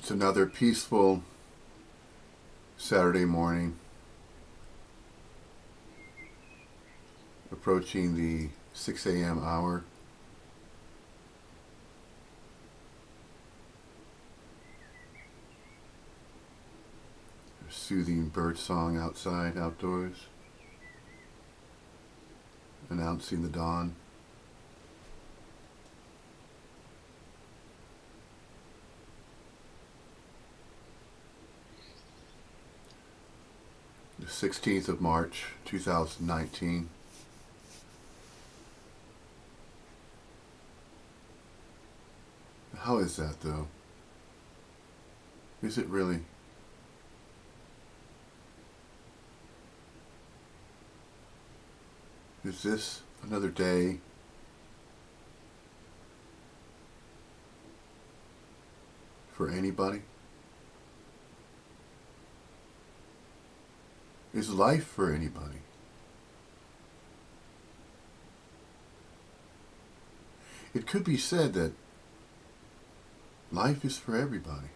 It's another peaceful Saturday morning, approaching the 6 a.m. hour. A soothing bird song outside, outdoors, announcing the dawn. The 16th of March, 2019. How is that, though? Is it really? Is this another day for anybody? Is life for anybody? It could be said that life is for everybody.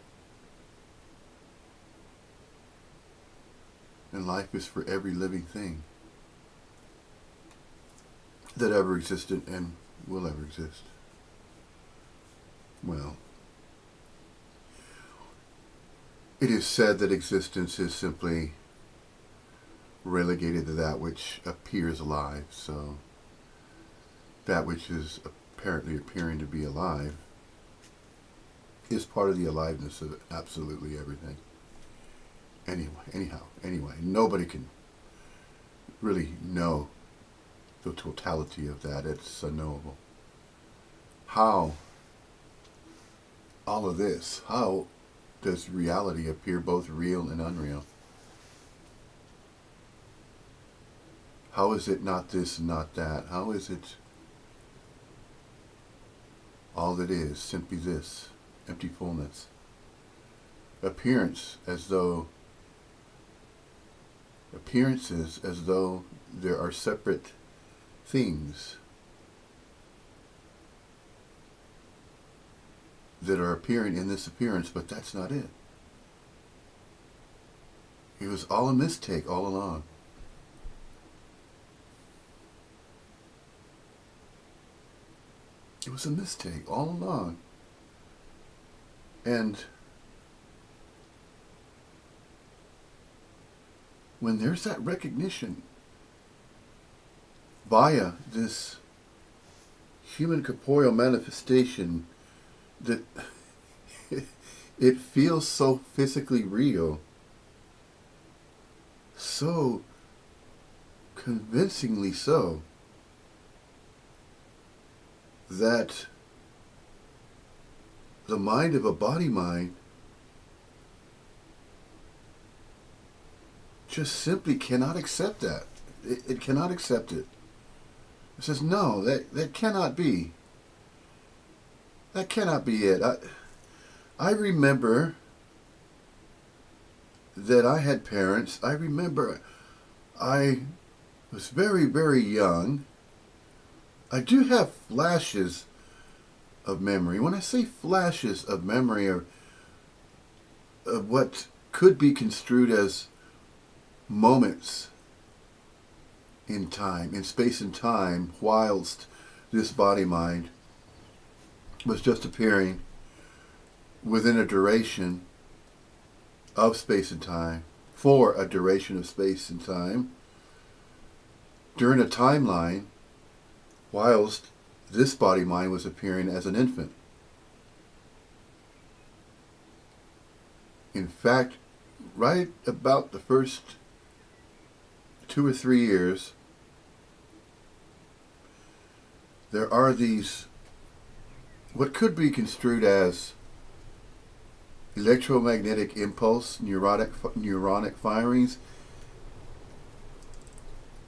And life is for every living thing that ever existed and will ever exist. Well, it is said that existence is simply relegated to that which appears alive. So that which is apparently appearing to be alive is part of the aliveness of absolutely everything. Anyway, nobody can really know the totality of that. It's unknowable. How all of this, how does reality appear both real and unreal? How is it not this and not that? How is it all that is, simply this, empty fullness? Appearances as though there are separate things that are appearing in this appearance, but that's not it. It was all a mistake all along. It was a mistake all along. And when there's that recognition via this human corporeal manifestation that it feels so physically real, so convincingly so, that the mind of a body mind just simply cannot accept that. It cannot accept it. It says, no, that cannot be. That cannot be it. I remember that I had parents. I remember I was very, very young. I do have flashes of memory. When I say flashes of memory of what could be construed as moments in time, in space and time, whilst this body mind was just appearing within a duration of space and time, for a duration of space and time, during a timeline, whilst this body mind was appearing as an infant. In fact, right about the first 2 or 3 years, there are these, what could be construed as electromagnetic impulse, neuronic firings,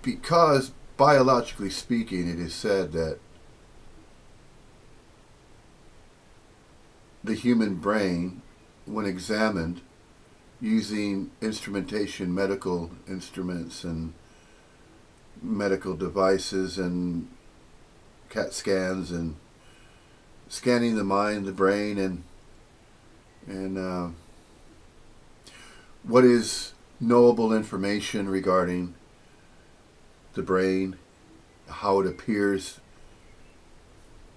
because biologically speaking, it is said that the human brain, when examined using instrumentation, medical instruments and medical devices and CAT scans and scanning the mind, the brain, and And what is knowable information regarding the brain, how it appears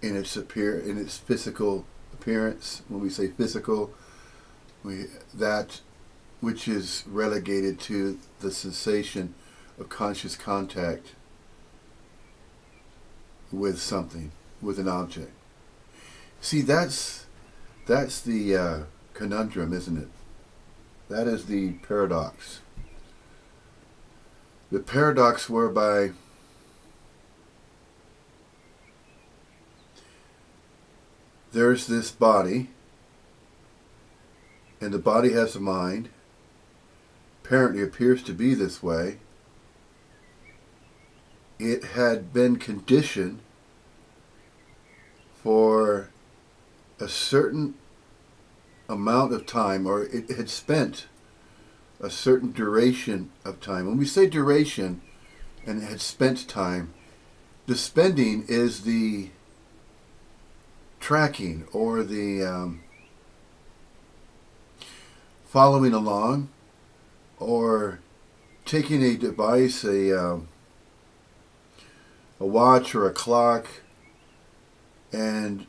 in its physical appearance. When we say physical, that which is relegated to the sensation of conscious contact with something, with an object. See, that's the conundrum, isn't it? That is the paradox. The paradox whereby there's this body, and the body has a mind, apparently appears to be this way. It had been conditioned for a certain amount of time, or it had spent a certain duration of time. When we say duration and it had spent time, the spending is the tracking or the following along, or taking a device, a watch or a clock, and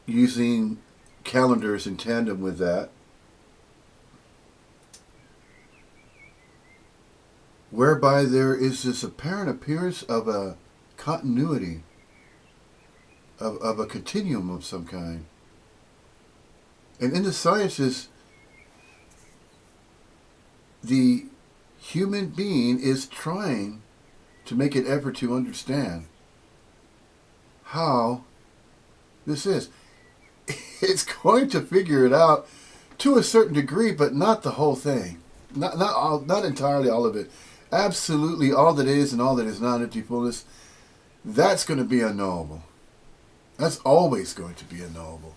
using calendars in tandem with that, whereby there is this apparent appearance of a continuity, of a continuum of some kind. And in the sciences, the human being is trying to make an effort to understand how this is. It's going to figure it out to a certain degree, but not the whole thing. Not entirely all of it. Absolutely all that is and all that is not empty fullness, that's going to be unknowable. That's always going to be unknowable.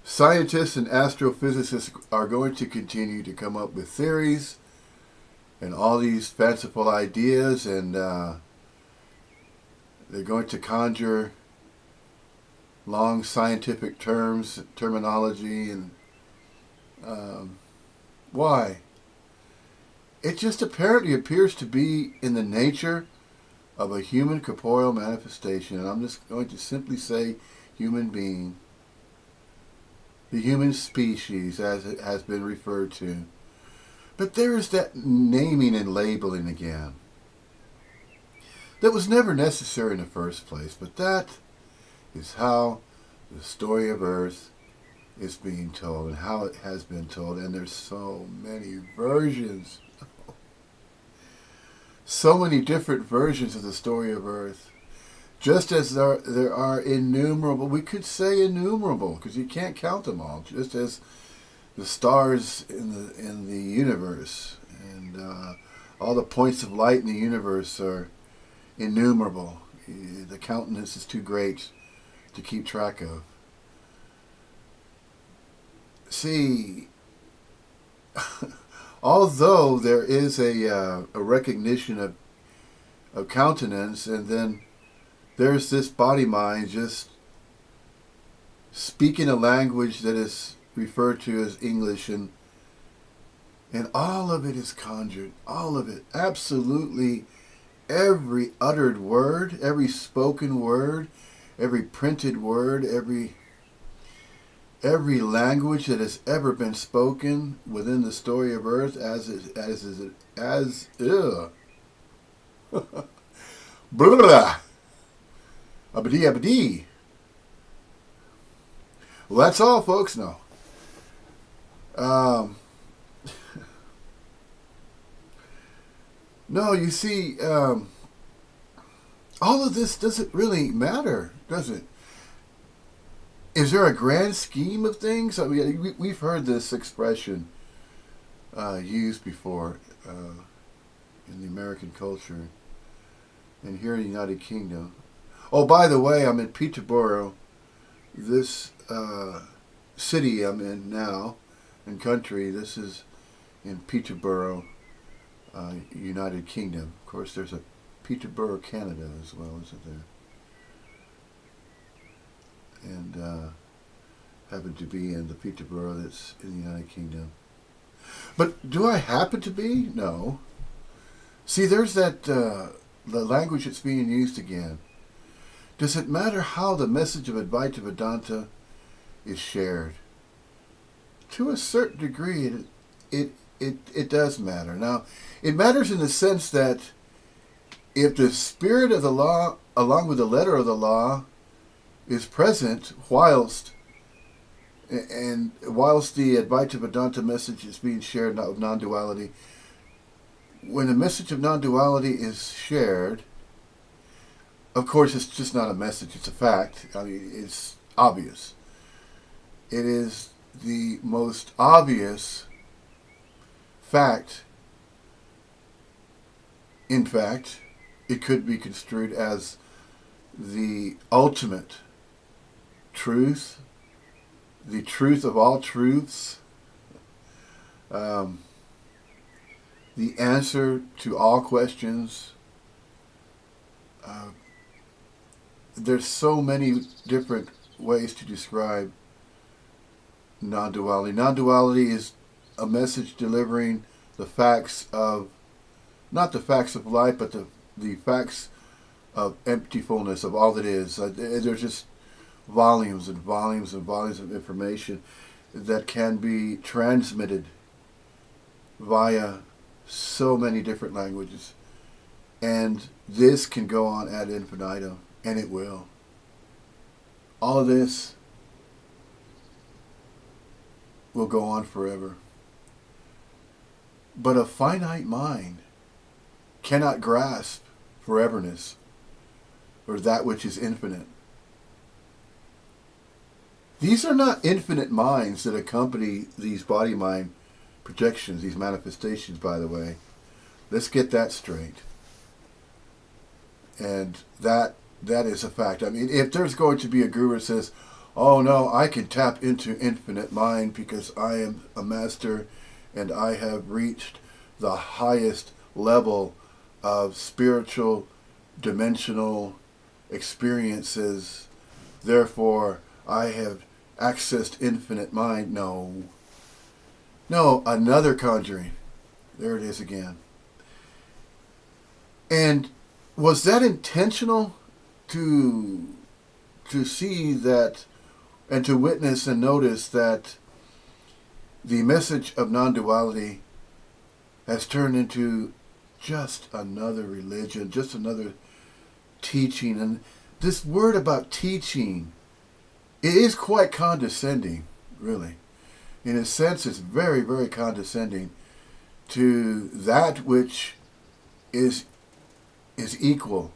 Scientists and astrophysicists are going to continue to come up with theories and all these fanciful ideas, and they're going to conjure long scientific terminology, and why? It just apparently appears to be in the nature of a human corporeal manifestation, and I'm just going to simply say human being, the human species as it has been referred to. But there is that naming and labeling again that was never necessary in the first place, but that is how the story of Earth is being told and how it has been told, and there's so many versions, so many different versions of the story of Earth, just as there are innumerable, we could say innumerable, because you can't count them all, just as the stars in the universe and all the points of light in the universe are innumerable. The countenance is too great to keep track of. See, although there is a recognition of countenance, and then there's this body mind just speaking a language that is referred to as English, and all of it is conjured, all of it, absolutely every uttered word, every spoken word, every printed word, every language that has ever been spoken within the story of Earth, blah, blah, abadi abadi. Well, that's all, folks. No. No, you see, all of this doesn't really matter, does it? Is there a grand scheme of things? I mean, we've heard this expression used before in the American culture and here in the United Kingdom. Oh, by the way, I'm in Peterborough, this city I'm in now, and country. This is in Peterborough, United Kingdom. Of course, there's a Peterborough, Canada as well, isn't there? and happen to be in the Peterborough that's in the United Kingdom. But do I happen to be? No. See, there's that the language that's being used again. Does it matter how the message of Advaita Vedanta is shared? To a certain degree, it does matter. Now, it matters in the sense that if the spirit of the law, along with the letter of the law, is present whilst the Advaita Vedanta message is being shared of non-duality, when the message of non-duality is shared, of course it's just not a message, it's a fact. I mean, it's obvious. It is the most obvious fact. In fact, it could be construed as the ultimate truth, the truth of all truths, the answer to all questions. There's so many different ways to describe non-duality. Non-duality is a message delivering the facts of, not the facts of life, but the facts of emptyfulness, of all that is. There's just volumes and volumes and volumes of information that can be transmitted via so many different languages. And this can go on ad infinitum, and it will. All of this will go on forever. But a finite mind cannot grasp foreverness or that which is infinite. These are not infinite minds that accompany these body-mind projections, these manifestations, by the way. Let's get that straight. And that is a fact. I mean, if there's going to be a guru that says, oh no, I can tap into infinite mind because I am a master and I have reached the highest level of spiritual, dimensional experiences, therefore I have accessed infinite mind. No, another conjuring. There it is again. And was that intentional to see that and to witness and notice that the message of non-duality has turned into just another religion, just another teaching? And this word about teaching, it is quite condescending, really. In a sense, it's very, very condescending to that which is equal.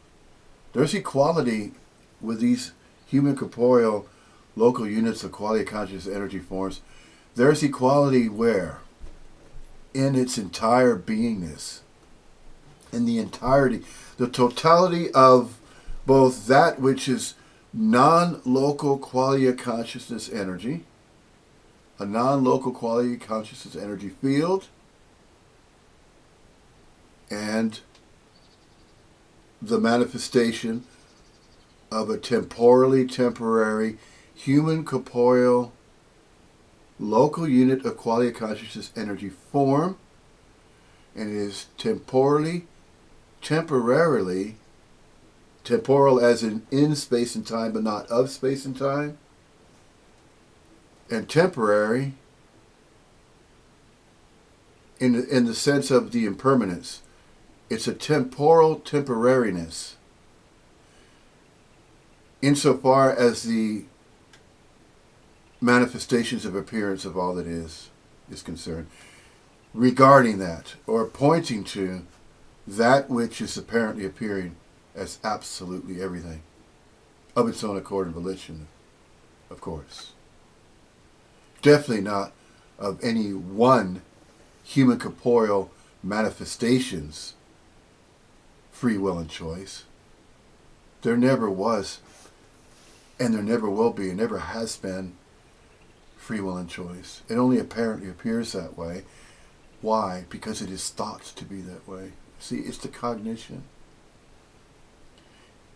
There's equality with these human corporeal local units of quality of consciousness energy forms. There's equality where? In its entire beingness. In the entirety. The totality of both that which is non-local quality of consciousness energy, a non-local quality of consciousness energy field, and the manifestation of a temporary human corporeal local unit of quality of consciousness energy form, and it is temporally, temporal as in space and time, but not of space and time, and temporary in the sense of the impermanence. It's a temporal temporariness insofar as the manifestations of appearance of all that is concerned. Regarding that, or pointing to that which is apparently appearing as absolutely everything, of its own accord and volition, of course. Definitely not of any one human corporeal manifestation's free will and choice. There never was, and there never will be, and never has been, free will and choice. It only apparently appears that way. Why? Because it is thought to be that way. See, it's the cognition.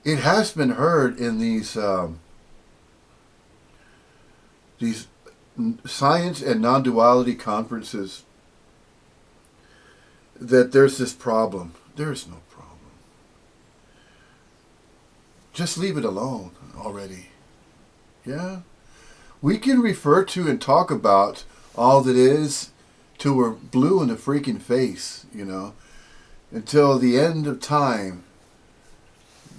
It has been heard in these these science and non-duality conferences, that there's this problem. There's no problem. Just leave it alone already. Yeah? We can refer to and talk about all that is till we're blue in the freaking face, until the end of time,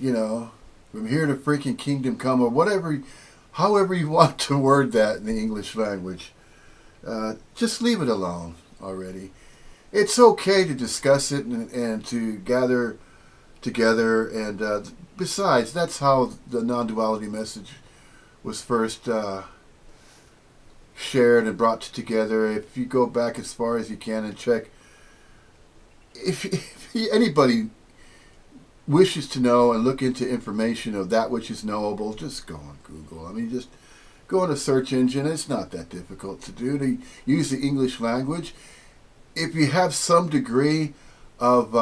from here to freaking kingdom come, or whatever, however you want to word that in the English language. Just leave it alone already. It's okay to discuss it and to gather together, and besides, that's how the non-duality message was first shared and brought together. If you go back as far as you can and check, if anybody wishes to know and look into information of that which is knowable, just go on Google. Just go on a search engine. It's not that difficult to do, to use the English language. If you have some degree of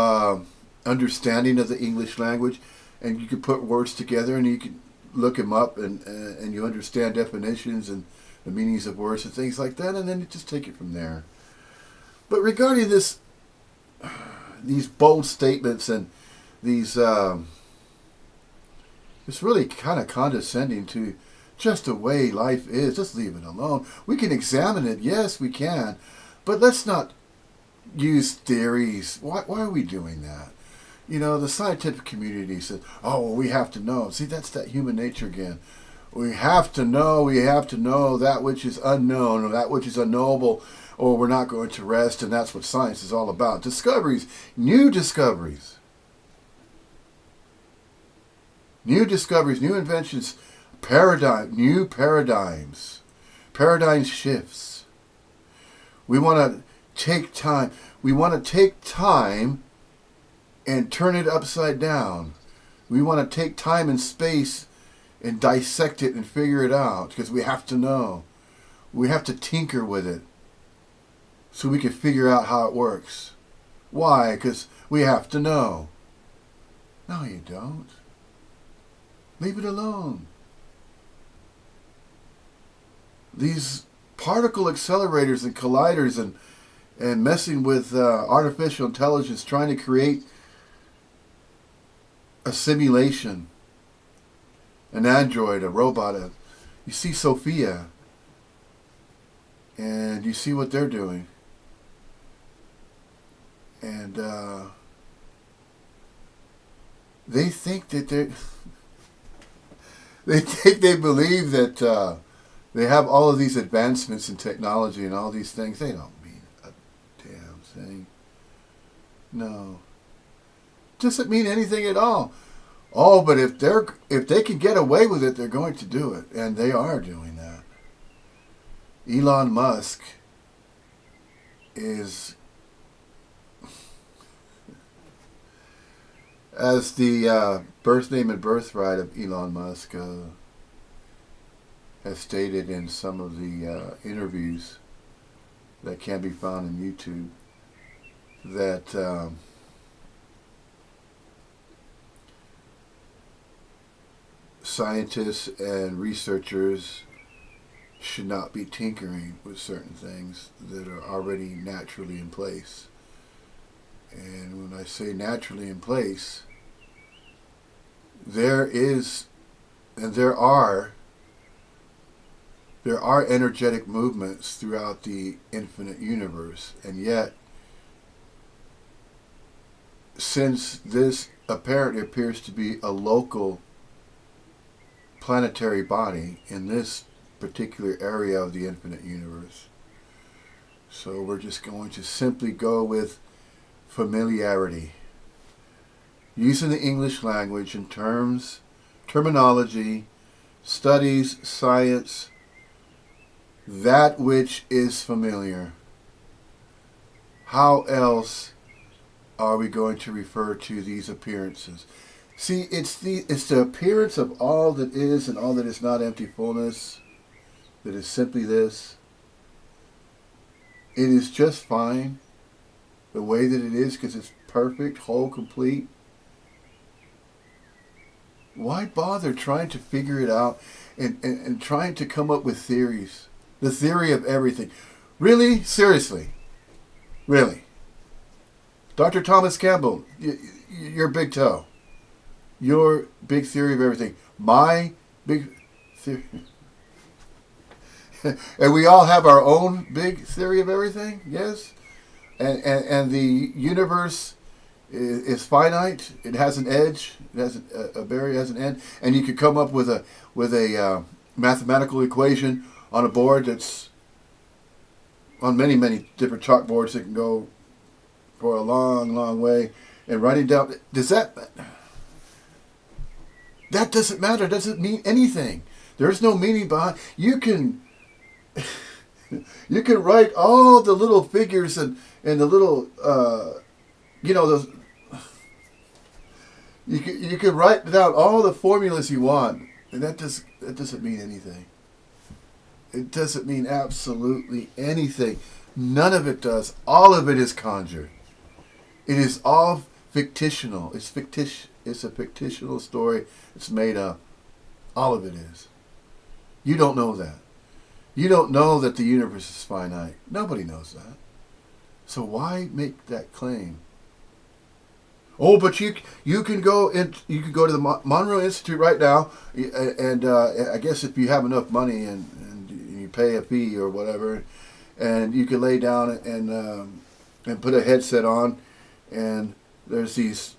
understanding of the English language, and you can put words together and you can look them up, and you understand definitions and the meanings of words and things like that, and then you just take it from there. But regarding these bold statements and these, it's really kind of condescending to just the way life is. Just leave it alone. We can examine it, yes, we can, but let's not use theories. Why are we doing that? The scientific community says, oh, well, we have to know. See, that's that human nature again. We have to know that which is unknown, or that which is unknowable, or we're not going to rest, and that's what science is all about. Discoveries, new inventions, new inventions, new paradigms, paradigm shifts. We want to take time. We want to take time and turn it upside down. We want to take time and space and dissect it and figure it out, because we have to know. We have to tinker with it so we can figure out how it works. Why? Because we have to know. No, you don't. Leave it alone. These particle accelerators and colliders and messing with artificial intelligence, trying to create a simulation, an android, a robot. You see Sophia, and you see what they're doing. And they think that they believe that they have all of these advancements in technology and all these things. They don't mean a damn thing. No. Doesn't mean anything at all. Oh, but if they can get away with it, they're going to do it, and they are doing that. Elon Musk is, as the birth name and birthright of Elon Musk has stated in some of the interviews that can be found on YouTube, that scientists and researchers should not be tinkering with certain things that are already naturally in place. And when I say naturally in place, there are energetic movements throughout the infinite universe, and yet, since this apparently appears to be a local planetary body in this particular area of the infinite universe, so we're just going to simply go with familiarity, using the English language in terminology, studies, science, that which is familiar. How else are we going to refer to these appearances? See, it's the appearance of all that is and all that is not empty fullness, that is simply this. It is just fine the way that it is, because it's perfect, whole, complete. Why bother trying to figure it out and trying to come up with theories? The theory of everything. Really? Seriously? Really? Dr. Thomas Campbell, your big toe. Your big theory of everything. My big theory. And we all have our own big theory of everything, yes? And the universe is finite. It has an edge. It has a barrier. It has an end. And you could come up with a mathematical equation on a board that's on many different chalkboards that can go for a long way. And writing down, that doesn't matter. It doesn't mean anything. There's no meaning behind. You can write all the little figures and the little those. You can write down all the formulas you want, and that doesn't mean anything. It doesn't mean absolutely anything. None of it does. All of it is conjured. It is all fictional. It's fictitious. It's a fictional story. It's made up. All of it is. You don't know that. You don't know that the universe is finite. Nobody knows that. So why make that claim? Oh, but you can go to the Monroe Institute right now, and I guess if you have enough money and you pay a fee or whatever, and you can lay down and put a headset on, and there's these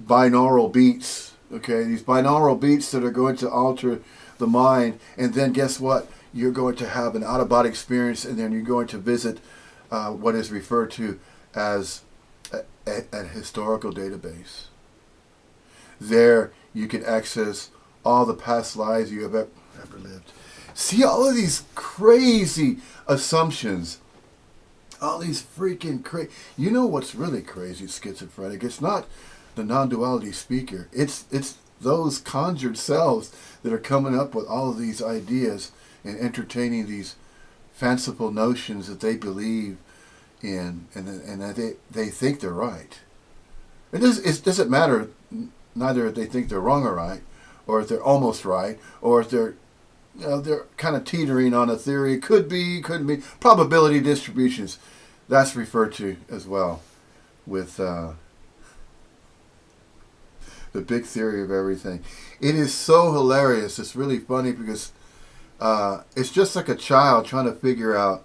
binaural beats. Okay, these binaural beats that are going to alter the mind, and then guess what? You're going to have an out-of-body experience, and then you're going to visit what is referred to as a historical database. There you can access all the past lives you have ever lived. See all of these crazy assumptions. All these freaking crazy. You know what's really crazy, schizophrenic? It's not the non-duality speaker. It's those conjured selves that are coming up with all of these ideas and entertaining these fanciful notions that they believe in, and that they think they're right. It doesn't matter neither if they think they're wrong or right, or if they're almost right, or if they're kind of teetering on a theory. Could be, couldn't be. Probability distributions. That's referred to as well with the big theory of everything. It is so hilarious. It's really funny because it's just like a child trying to figure out,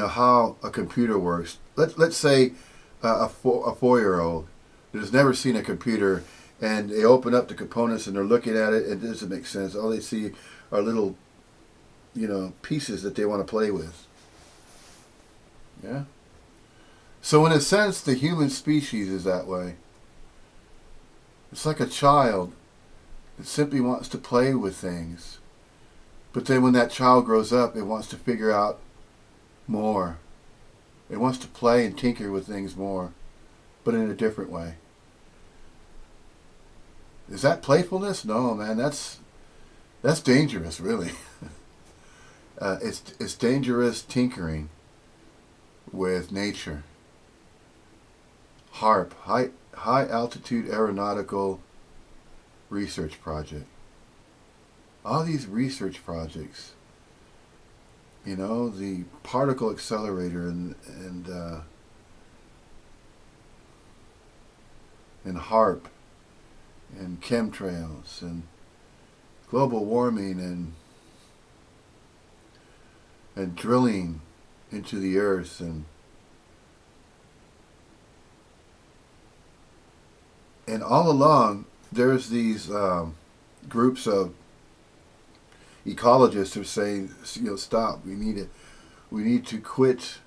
how a computer works. Let's say a 4-year-old that has never seen a computer, and they open up the components and they're looking at it. It doesn't make sense. All they see are little, pieces that they want to play with. Yeah. So in a sense, the human species is that way. It's like a child that simply wants to play with things. But then when that child grows up, it wants to figure out more. It wants to play and tinker with things more, but in a different way. Is that playfulness? No, man, that's dangerous, really. It's dangerous tinkering with nature. HARP, High Altitude Aeronautical Research Project. All these research projects, the particle accelerator and HARP and chemtrails and global warming and drilling into the earth and all along there's these groups of ecologists who are saying, stop. We need to quit,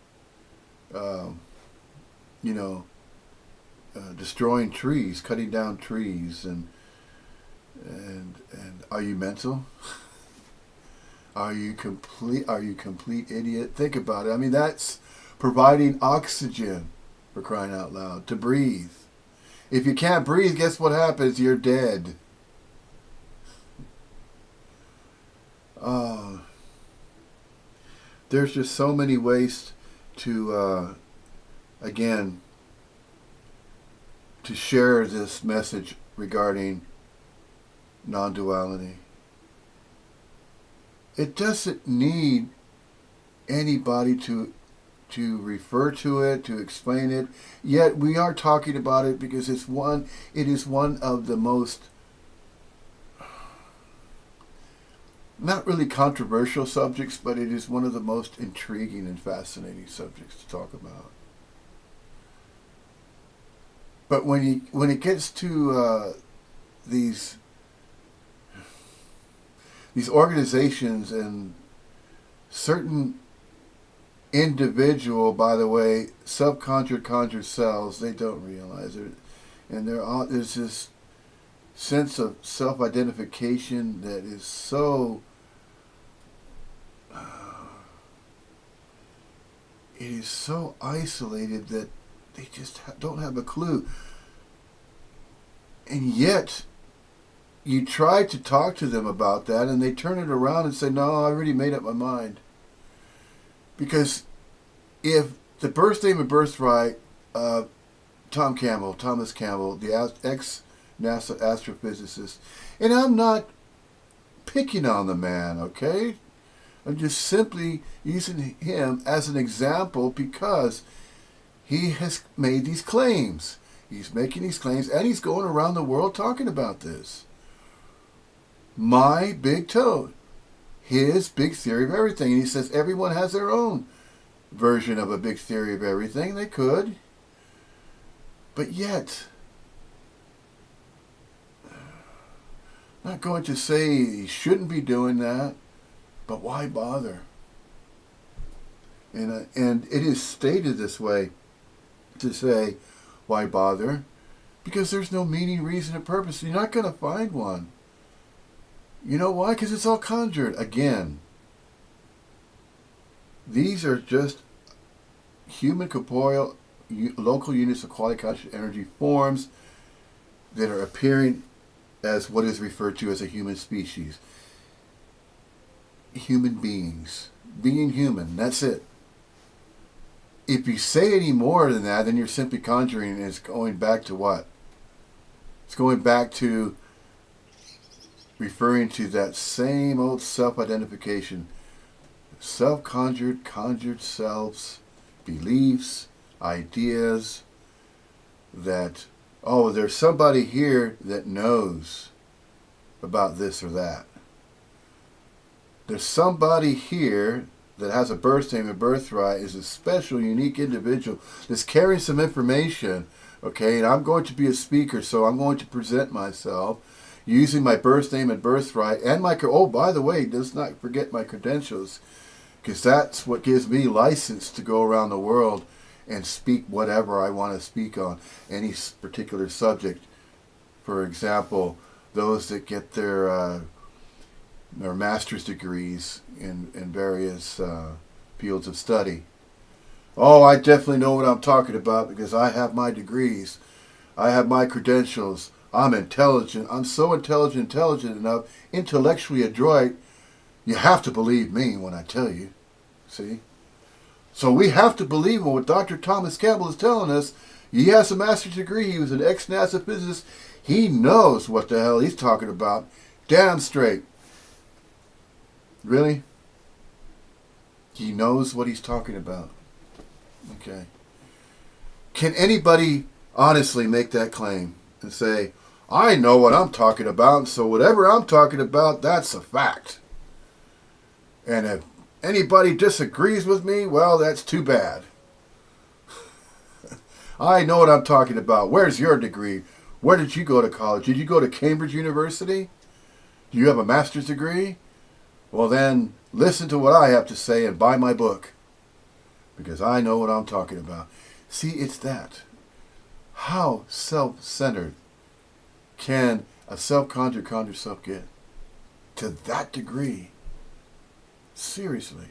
destroying trees, cutting down trees, and are you mental? Are you complete idiot? Think about it. I mean, that's providing oxygen, for crying out loud, to breathe. If you can't breathe, guess what happens? You're dead. There's just so many ways to, again, to share this message regarding non-duality. it doesn't need anybody to refer to it, to explain it. Yet we are talking about it because it is one of the most, not really controversial subjects, but it is one of the most intriguing and fascinating subjects to talk about. But when it gets to these organizations and certain individual, by the way, conjured cells, they don't realize it, and there's this sense of self-identification that is so it is so isolated that they just don't have a clue. And yet you try to talk to them about that and they turn it around and say, no, I already made up my mind. Because if the birth name and birthright of Thomas Campbell, the ex-NASA astrophysicist, and I'm not picking on the man, okay? I'm just simply using him as an example because he has made these claims. He's making these claims and he's going around the world talking about this. My big toad. His big theory of everything. And he says everyone has their own version of a big theory of everything. They could. But yet, not going to say he shouldn't be doing that, but why bother? And it is stated this way, to say, why bother? Because there's no meaning, reason, or purpose. You're not going to find one. You know why? Because it's all conjured. Again, these are just human corporeal local units of quality conscious energy forms that are appearing as what is referred to as a human species. Human beings. Being human. That's it. If you say any more than that, then you're simply conjuring, and it's going back to what? It's going back to referring to that same old self-identification. Self-conjured, conjured selves, beliefs, ideas that, oh, there's somebody here that knows about this or that. There's somebody here that has a birth name and birthright, is a special, unique individual that's carrying some information, okay, and I'm going to be a speaker, so I'm going to present myself using my birth name and birthright, and oh, by the way, let's not forget my credentials, because that's what gives me license to go around the world and speak whatever I want to speak on, any particular subject. For example, those that get their master's degrees in various fields of study. Oh, I definitely know what I'm talking about because I have my degrees. I have my credentials. I'm intelligent. I'm so intelligent enough, intellectually adroit, you have to believe me when I tell you. See? So we have to believe what Dr. Thomas Campbell is telling us. He has a master's degree. He was an ex-NASA physicist. He knows what the hell he's talking about. Damn straight. Really? He knows what he's talking about. Okay. Can anybody honestly make that claim and say, I know what I'm talking about, so whatever I'm talking about, that's a fact. And if anybody disagrees with me, well, that's too bad. I know what I'm talking about. Where's your degree? Where did you go to college? Did you go to Cambridge University? Do you have a master's degree? Well, then, listen to what I have to say and buy my book. Because I know what I'm talking about. See, it's that. How self-centered can a self-conjured self get? To that degree. Seriously.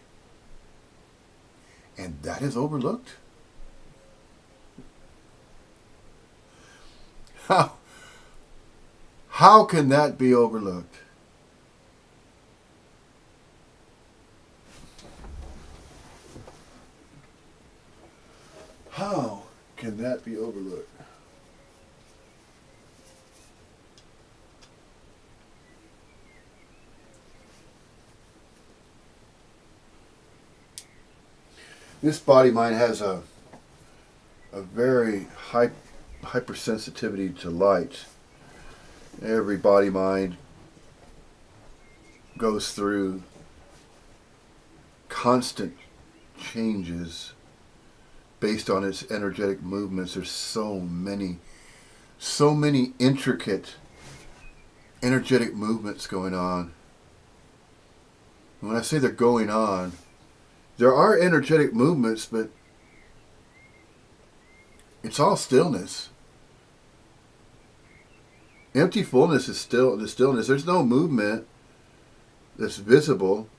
And that is overlooked? How can that be overlooked? How can that be overlooked? This body mind has a very high hypersensitivity to light. Every body mind goes through constant changes based on its energetic movements. There's so many intricate energetic movements going on. When I say they're going on, there are energetic movements, but it's all stillness. Empty fullness is still the stillness. There's no movement that's visible,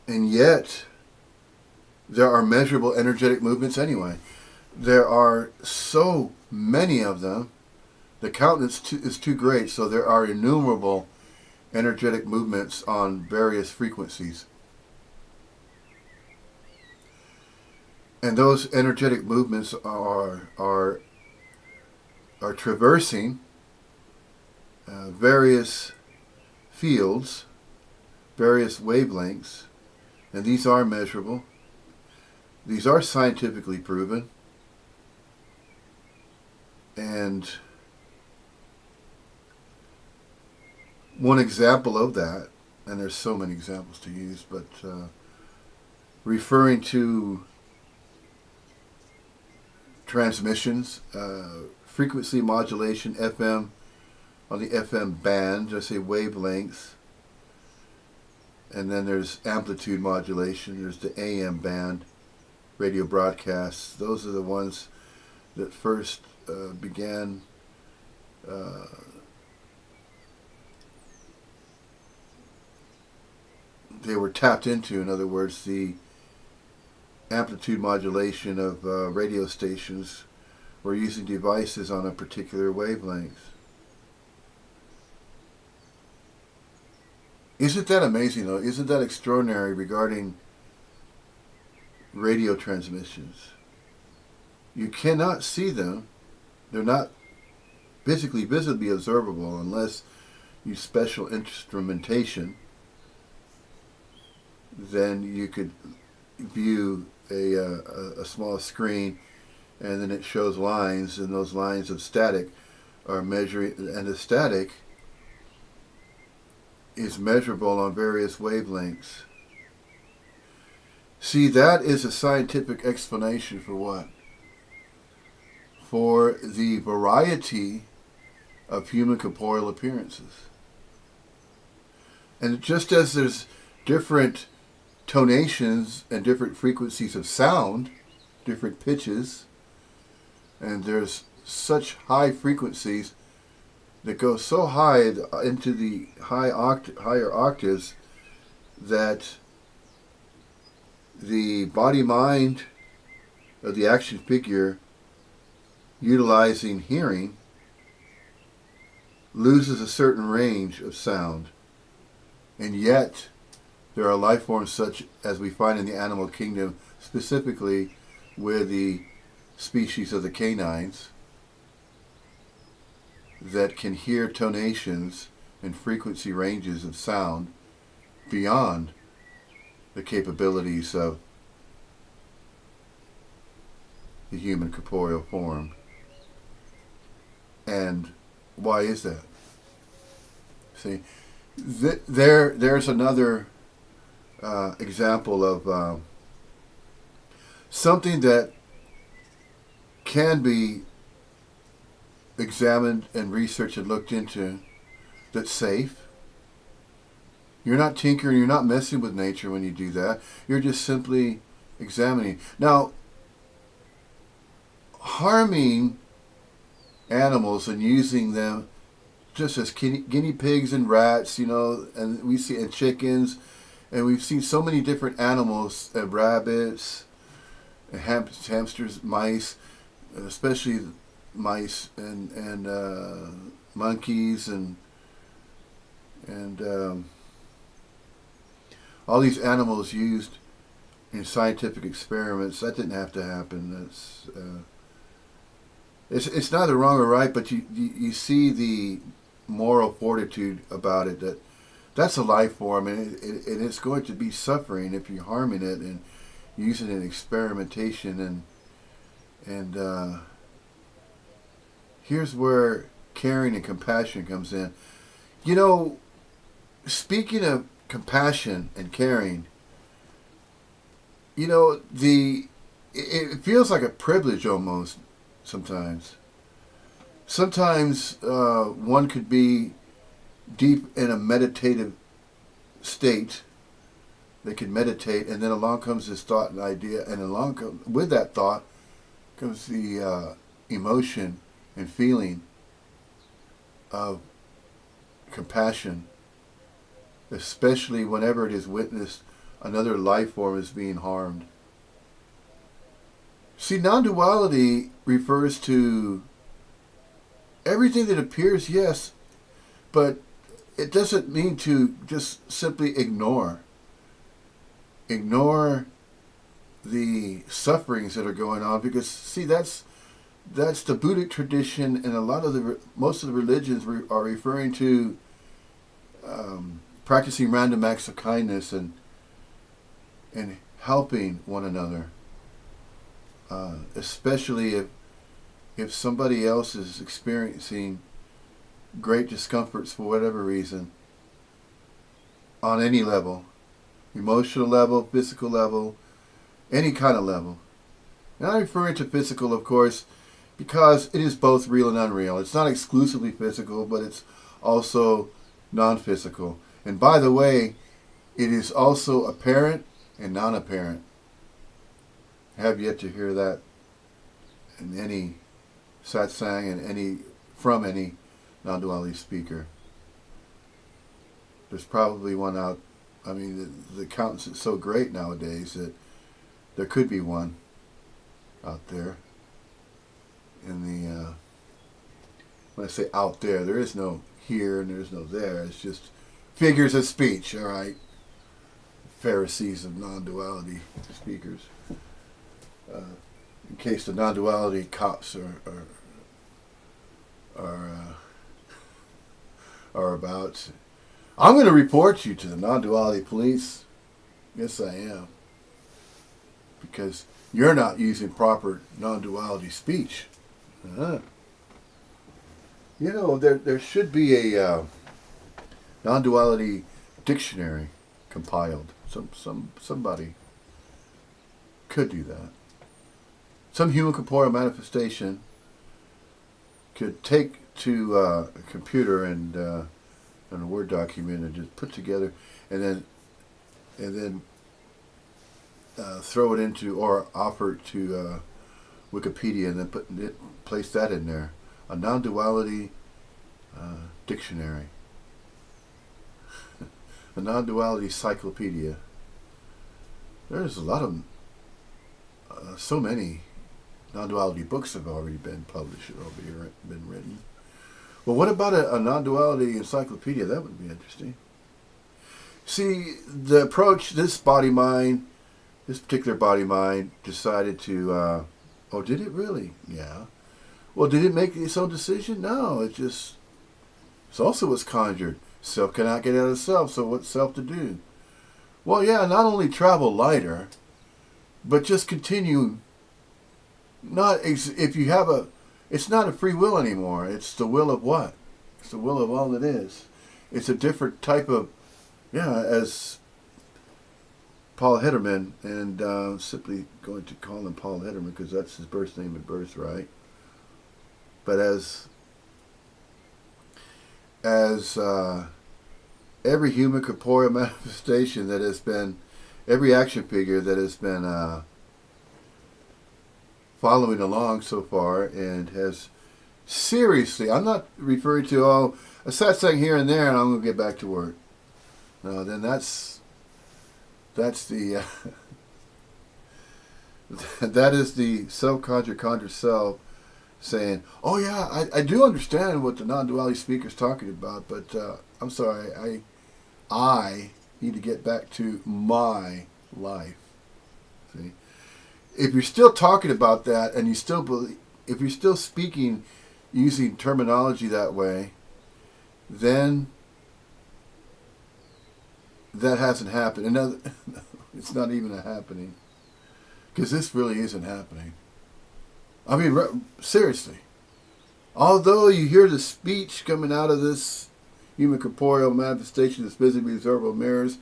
and yet there are measurable energetic movements anyway. There are so many of them. The count is too great, so there are innumerable energetic movements on various frequencies. And those energetic movements are traversing various fields, various wavelengths, and these are measurable. These are scientifically proven. And one example of that, and there's so many examples to use, but referring to transmissions, frequency modulation, FM, on the FM band, just say wavelengths, and then there's amplitude modulation, there's the AM band, radio broadcasts. Those are the ones that first began they were tapped into. In other words, the amplitude modulation of radio stations were using devices on a particular wavelength. Isn't that amazing, though? Isn't that extraordinary regarding radio transmissions? You cannot see them. They're not visibly observable unless you use special instrumentation. Then you could view a small screen, and then it shows lines, and those lines of static are measuring, and the static is measurable on various wavelengths. See, that is a scientific explanation for what? For the variety of human corporeal appearances. And just as there's different tonations and different frequencies of sound, different pitches, and there's such high frequencies that go so high into the higher octaves that the body-mind of the action figure utilizing hearing loses a certain range of sound. And yet there are life forms such as we find in the animal kingdom, specifically with the species of the canines, that can hear tonations and frequency ranges of sound beyond the capabilities of the human corporeal form. And why is that? See, there's another example of something that can be examined and researched and looked into, that's safe. You're not tinkering, you're not messing with nature when you do that. You're just simply examining. Now, harming animals and using them just as guinea pigs and rats, and we see, and chickens, and we've seen so many different animals, rabbits, hamsters, mice, especially mice and monkeys and all these animals used in scientific experiments. That didn't have to happen. It's neither wrong or right, but you see the moral fortitude about it, that that's a life form, and it's going to be suffering if you're harming it and using it in experimentation. And here's where caring and compassion comes in. You know, speaking of compassion and caring, you know, it feels like a privilege almost sometimes. Sometimes one could be deep in a meditative state. They could meditate, and then along comes this thought and idea, and with that thought comes the emotion and feeling of compassion, especially whenever it is witnessed another life form is being harmed. See, non-duality refers to everything that appears, yes, but it doesn't mean to just simply ignore the sufferings that are going on, because see, that's the Buddhic tradition, and most of the religions are referring to practicing random acts of kindness and helping one another, especially if somebody else is experiencing great discomforts for whatever reason, on any level, emotional level, physical level, any kind of level. And I'm referring to physical, of course, because it is both real and unreal. It's not exclusively physical, but it's also non-physical. And by the way, it is also apparent and non-apparent. I have yet to hear that in any satsang and from any non-duality speaker. There's probably one out. I mean, the count is so great nowadays that there could be one out there. In the when I say out there is no here and there's no there. It's just figures of speech. All right, Pharisees of non-duality speakers. In case the non-duality cops are about, I'm going to report you to the non-duality police. Yes, I am. Because you're not using proper non-duality speech. You know, there should be a non-duality dictionary compiled. Somebody could do that. Some human corporeal manifestation could take to a computer and a Word document and just put together, and then throw it into, or offer it to Wikipedia, and then place that in there. A non-duality dictionary. A non-duality encyclopedia. There's a lot of, so many non-duality books have already been published, or been written. Well, what about a non-duality encyclopedia? That would be interesting. See, the approach, this particular body-mind decided to, did it really? Yeah. Well, did it make its own decision? No, it's also what's conjured. Self cannot get out of self, so what's self to do? Well, yeah, not only travel lighter, but just continue. It's not a free will anymore. It's the will of what? It's the will of all that is. It's a different type of, as Paul Hederman, and I'm simply going to call him Paul Hederman because that's his birth name and birthright. But as every human corporeal manifestation that has been, every action figure that has been following along so far and has seriously, I'm not referring to, a satsang here and there and I'm going to get back to work. No, then that's the that is the self-conjured conjured self saying, oh yeah, I do understand what the non-duality speaker's talking about, but I'm sorry, I need to get back to my life. See, if you're still talking about that and you still believe, if you're still speaking using terminology that way, then that hasn't happened. Another, it's not even a happening. Because this really isn't happening. I mean, seriously. Although you hear the speech coming out of this human corporeal manifestation that's visibly observable mirrors,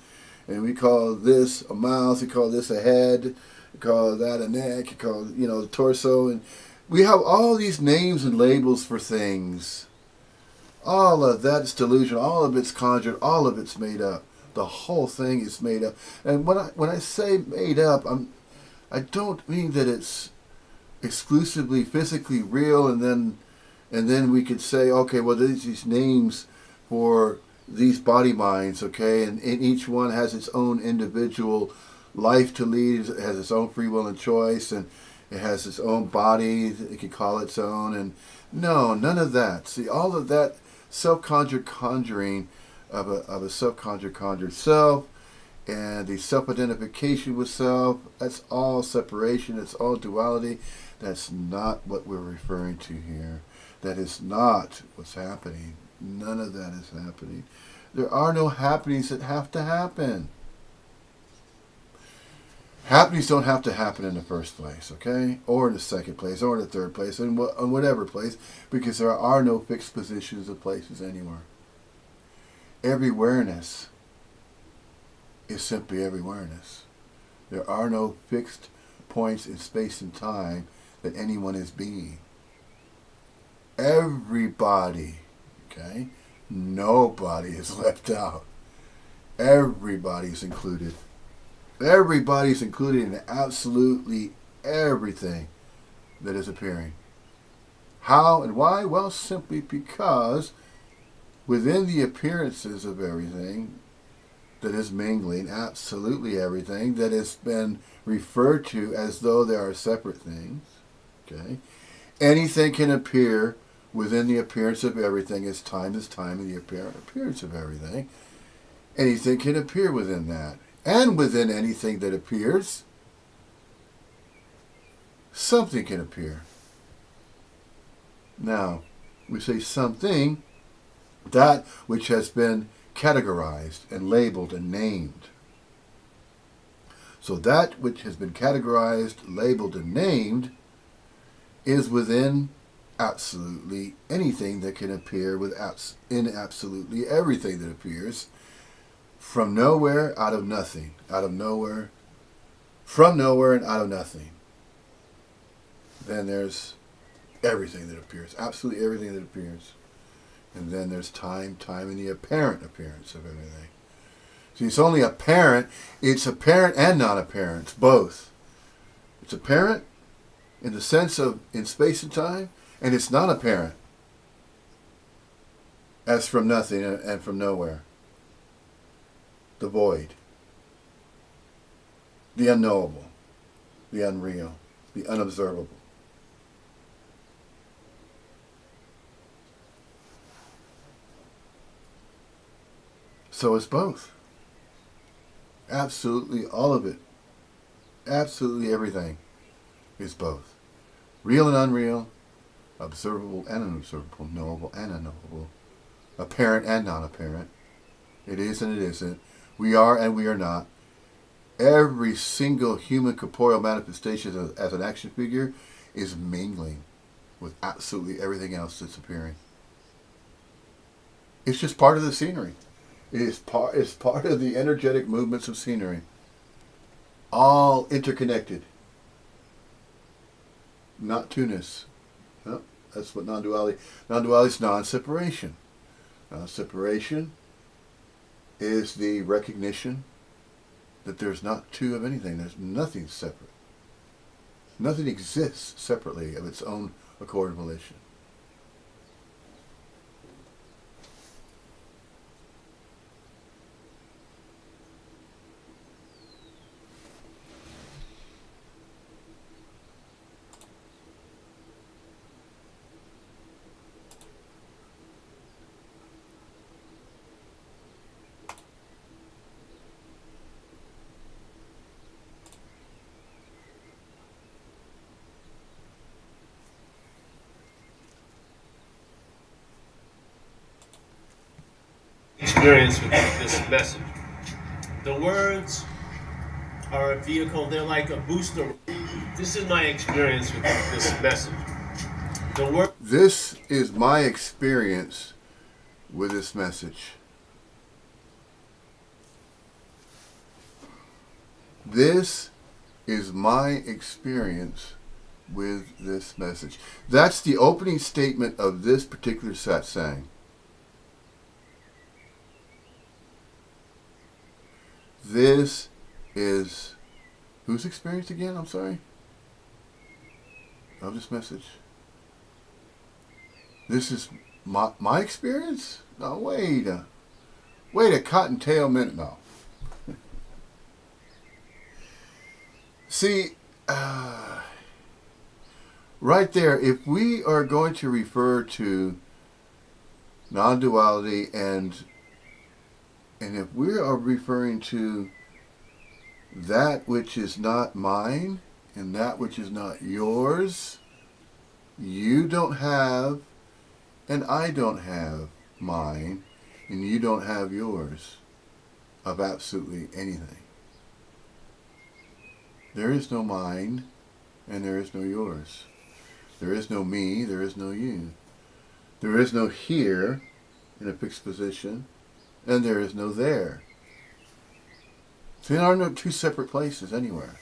and we call this a mouth, we call this a head, we call that a neck, we call, the torso, and we have all these names and labels for things. All of that's delusion, all of it's conjured, all of it's made up. The whole thing is made up. And when I say made up, I don't mean that it's exclusively physically real, and then we could say, okay, well, there's these names for these body minds, okay, and each one has its own individual life to lead. It has its own free will and choice, and it has its own body. It can call its own, and no, none of that. See, all of that self-conjured conjuring of a self-conjured self, and the self-identification with self, that's all separation, that's all duality. That's not what we're referring to here. That is not what's happening. None of that is happening. There are no happenings that have to happen. Happenings don't have to happen in the first place, okay? Or in the second place, or in the third place, or in whatever place, because there are no fixed positions or places anywhere. Every awareness is simply every awareness. There are no fixed points in space and time that anyone is being. Everybody, okay? Nobody is left out. Everybody's included. Everybody's included in absolutely everything that is appearing. How and why? Well, simply because within the appearances of everything that is mingling, absolutely everything that has been referred to as though they are separate things, okay? Anything can appear within the appearance of everything as time in the appearance of everything. Anything can appear within that. And within anything that appears, something can appear. Now, we say something, that which has been categorized and labeled and named. So that which has been categorized, labeled, and named is within absolutely anything that can appear in absolutely everything that appears. From nowhere, out of nothing. Out of nowhere, from nowhere, and out of nothing. Then there's everything that appears. Absolutely everything that appears. And then there's time in the apparent appearance of everything. See, it's only apparent. It's apparent and non-apparent, both. It's apparent in the sense of in space and time, and it's non-apparent as from nothing and from nowhere. The void, the unknowable, the unreal, the unobservable. So it's both. Absolutely all of it. Absolutely everything is both. Real and unreal, observable and unobservable, knowable and unknowable, apparent and non-apparent. It is and it isn't. We are and we are not. Every single human corporeal manifestation as an action figure is mingling with absolutely everything else that's appearing. It's just part of the scenery. It's part of the energetic movements of scenery. All interconnected. Not two-ness. No, that's what non-duality. Non-duality is non-separation. Non-separation is the recognition that there's not two of anything. There's nothing separate. Nothing exists separately of its own accord and volition. Experience with this message. The words are a vehicle. They're like a booster. This is my experience with this message. The word. This is my experience with this message. This is my experience with this message. That's the opening statement of this particular satsang. This is whose experience again? I'm sorry. Of this message. This is my experience? No, wait a cottontail minute. No. See, right there, if we are going to refer to non-duality and if we are referring to that which is not mine and that which is not yours, you don't have and I don't have mine and you don't have yours of absolutely anything. There is no mine and there is no yours. There is no me, there is no you. There is no here in a fixed position, and there is no there. So there are no two separate places anywhere.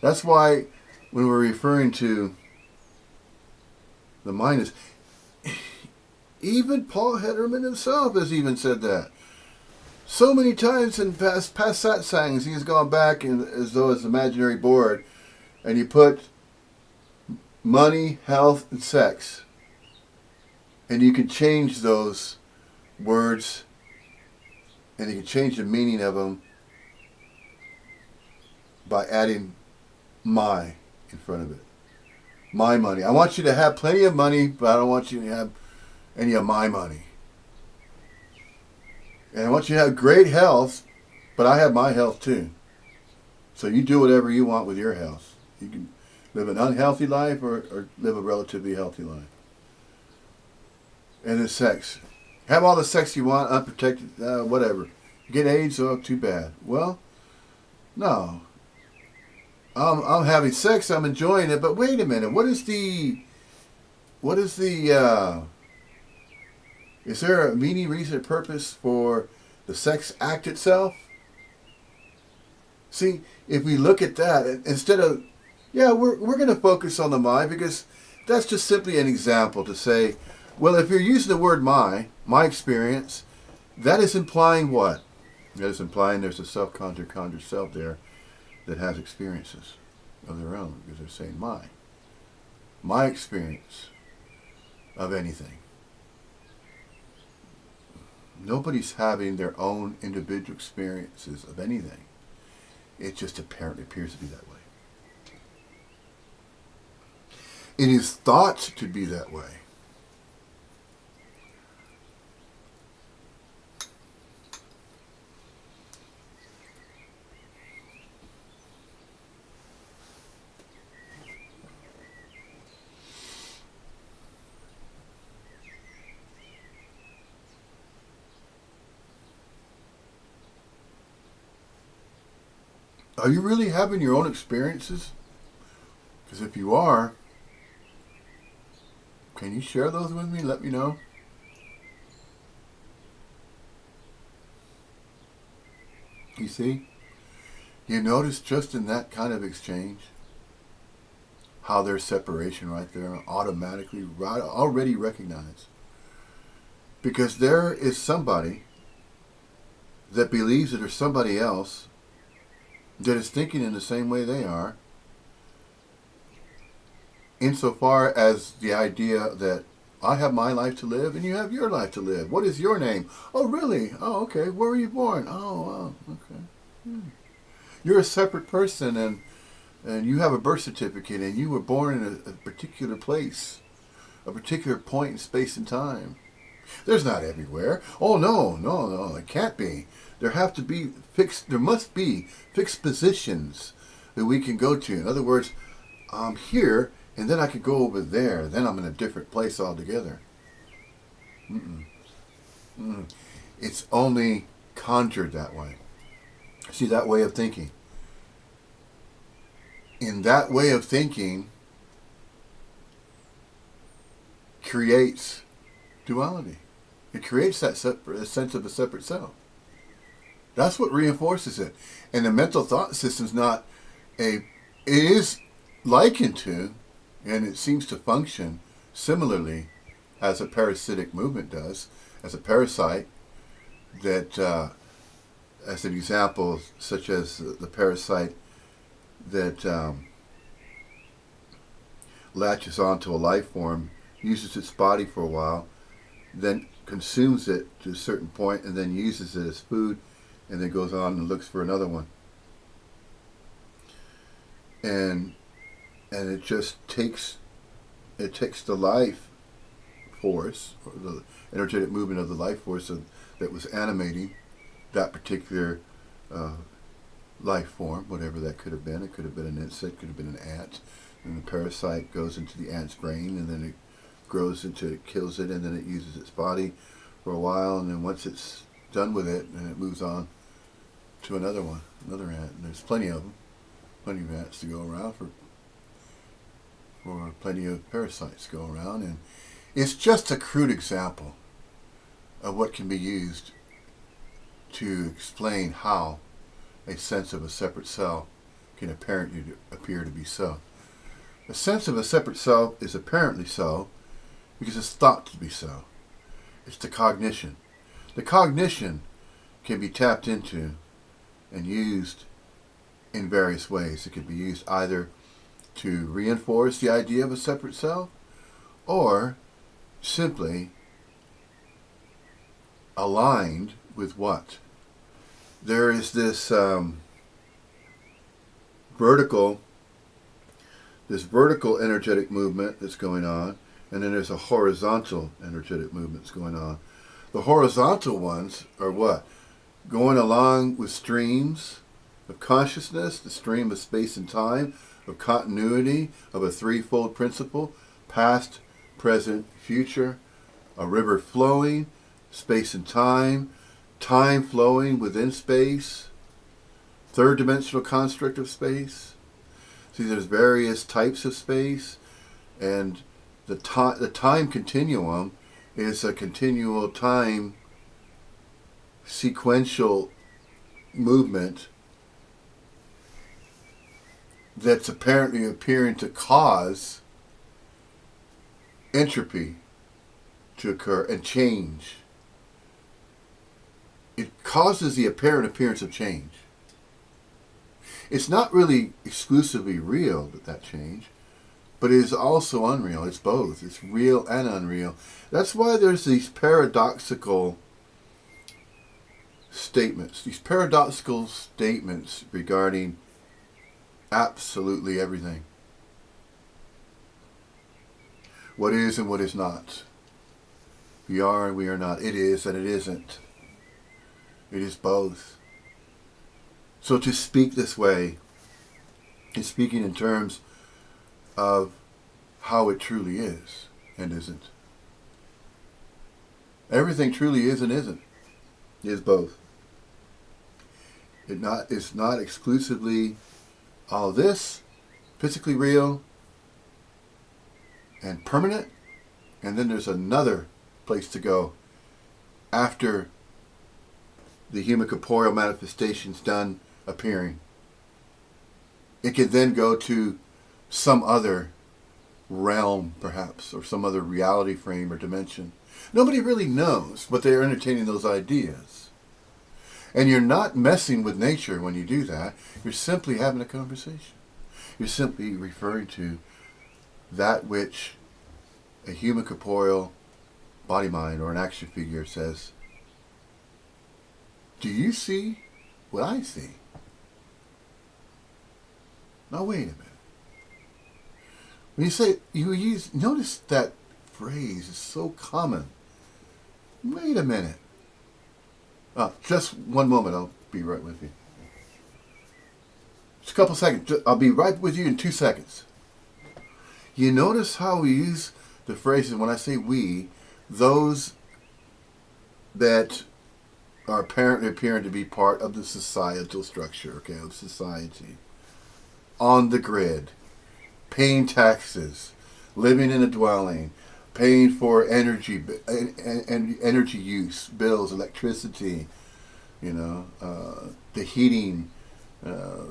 That's why when we're referring to the mind is, even Paul Hederman himself has even said that. So many times in past satsangs, he's gone back and, as though it's an imaginary board, and you put money, health, and sex. And you can change those words, and you can change the meaning of them by adding my in front of it. My money. I want you to have plenty of money, but I don't want you to have any of my money. And I want you to have great health, but I have my health too. So you do whatever you want with your health. You can live an unhealthy life or live a relatively healthy life. And then sex. Have all the sex you want, unprotected, whatever. You get AIDS, oh, too bad. Well, no. I'm having sex, I'm enjoying it, but wait a minute. Is there a meaning, reason, purpose for the sex act itself? See, if we look at that, instead of, we're going to focus on the mind because that's just simply an example to say, well, if you're using the word my experience, that is implying what? That is implying there's a self-conjured self there that has experiences of their own because they're saying my experience of anything. Nobody's having their own individual experiences of anything. It just apparently appears to be that way. It is thought to be that way. Are you really having your own experiences? Because if you are, can you share those with me? Let me know. You see? You notice just in that kind of exchange how there's separation right there, automatically, already recognized. Because there is somebody that believes that there's somebody else that is thinking in the same way they are, insofar as the idea that I have my life to live and you have your life to live. What is your name? Oh, really? Oh, okay. Where were you born? Oh, okay. You're a separate person and you have a birth certificate and you were born in a particular place, a particular point in space and time. There's not everywhere. Oh, no, it can't be. There must be fixed positions that we can go to. In other words, I'm here, and then I could go over there. Then I'm in a different place altogether. It's only conjured that way. See, that way of thinking. In that way of thinking creates duality. It creates that sense of a separate self. That's what reinforces it. And the mental thought system is not it is likened to, and it seems to function similarly as a parasitic movement does, as a parasite that, as an example, such as the parasite that latches onto a life form, uses its body for a while, then consumes it to a certain point, and then uses it as food, and then goes on and looks for another one. And it just takes the life force, or the energetic movement of the life force that was animating that particular life form, whatever that could have been. It could have been an insect, could have been an ant, and the parasite goes into the ant's brain, and then it grows into it, kills it, and then it uses its body for a while, and then once it's done with it, then it moves on to another one, another ant. And there's plenty of them, plenty of ants to go around for plenty of parasites to go around, and it's just a crude example of what can be used to explain how a sense of a separate self can apparently appear to be so. A sense of a separate self is apparently so because it's thought to be so. It's the cognition. The cognition can be tapped into and used in various ways. It can be used either to reinforce the idea of a separate self, or simply aligned with what? There is this vertical energetic movement that's going on, and then there's a horizontal energetic movement that's going on. The horizontal ones are what? Going along with streams of consciousness, the stream of space and time, of continuity, of a threefold principle: past, present, future, a river flowing, space and time, time flowing within space, third dimensional construct of space. See, there's various types of space, and the time continuum is a continual time sequential movement that's apparently appearing to cause entropy to occur and change. It causes the apparent appearance of change. It's not really exclusively real, that change, but it is also unreal. It's both. It's real and unreal. That's why there's these paradoxical statements regarding absolutely everything. What is and what is not. We are and we are not. It is and it isn't. It is both. So to speak this way is speaking in terms of how it truly is and isn't. Everything truly is and isn't. It is both. It's not exclusively all this, physically real and permanent, and then there's another place to go after the human corporeal manifestation's done appearing. It can then go to some other realm, perhaps, or some other reality frame or dimension. Nobody really knows, but they're entertaining those ideas. And you're not messing with nature when you do that. You're simply having a conversation. You're simply referring to that which a human corporeal body mind or an action figure says, do you see what I see? Now wait a minute. When you say, notice that phrase is so common. Wait a minute. Just one moment, I'll be right with you. Just a couple seconds. I'll be right with you in 2 seconds. You notice how we use the phrases, when I say we, those that are apparently appearing to be part of the societal structure, okay, of society. On the grid, paying taxes, living in a dwelling, paying for energy and energy use, bills, electricity, the heating, uh,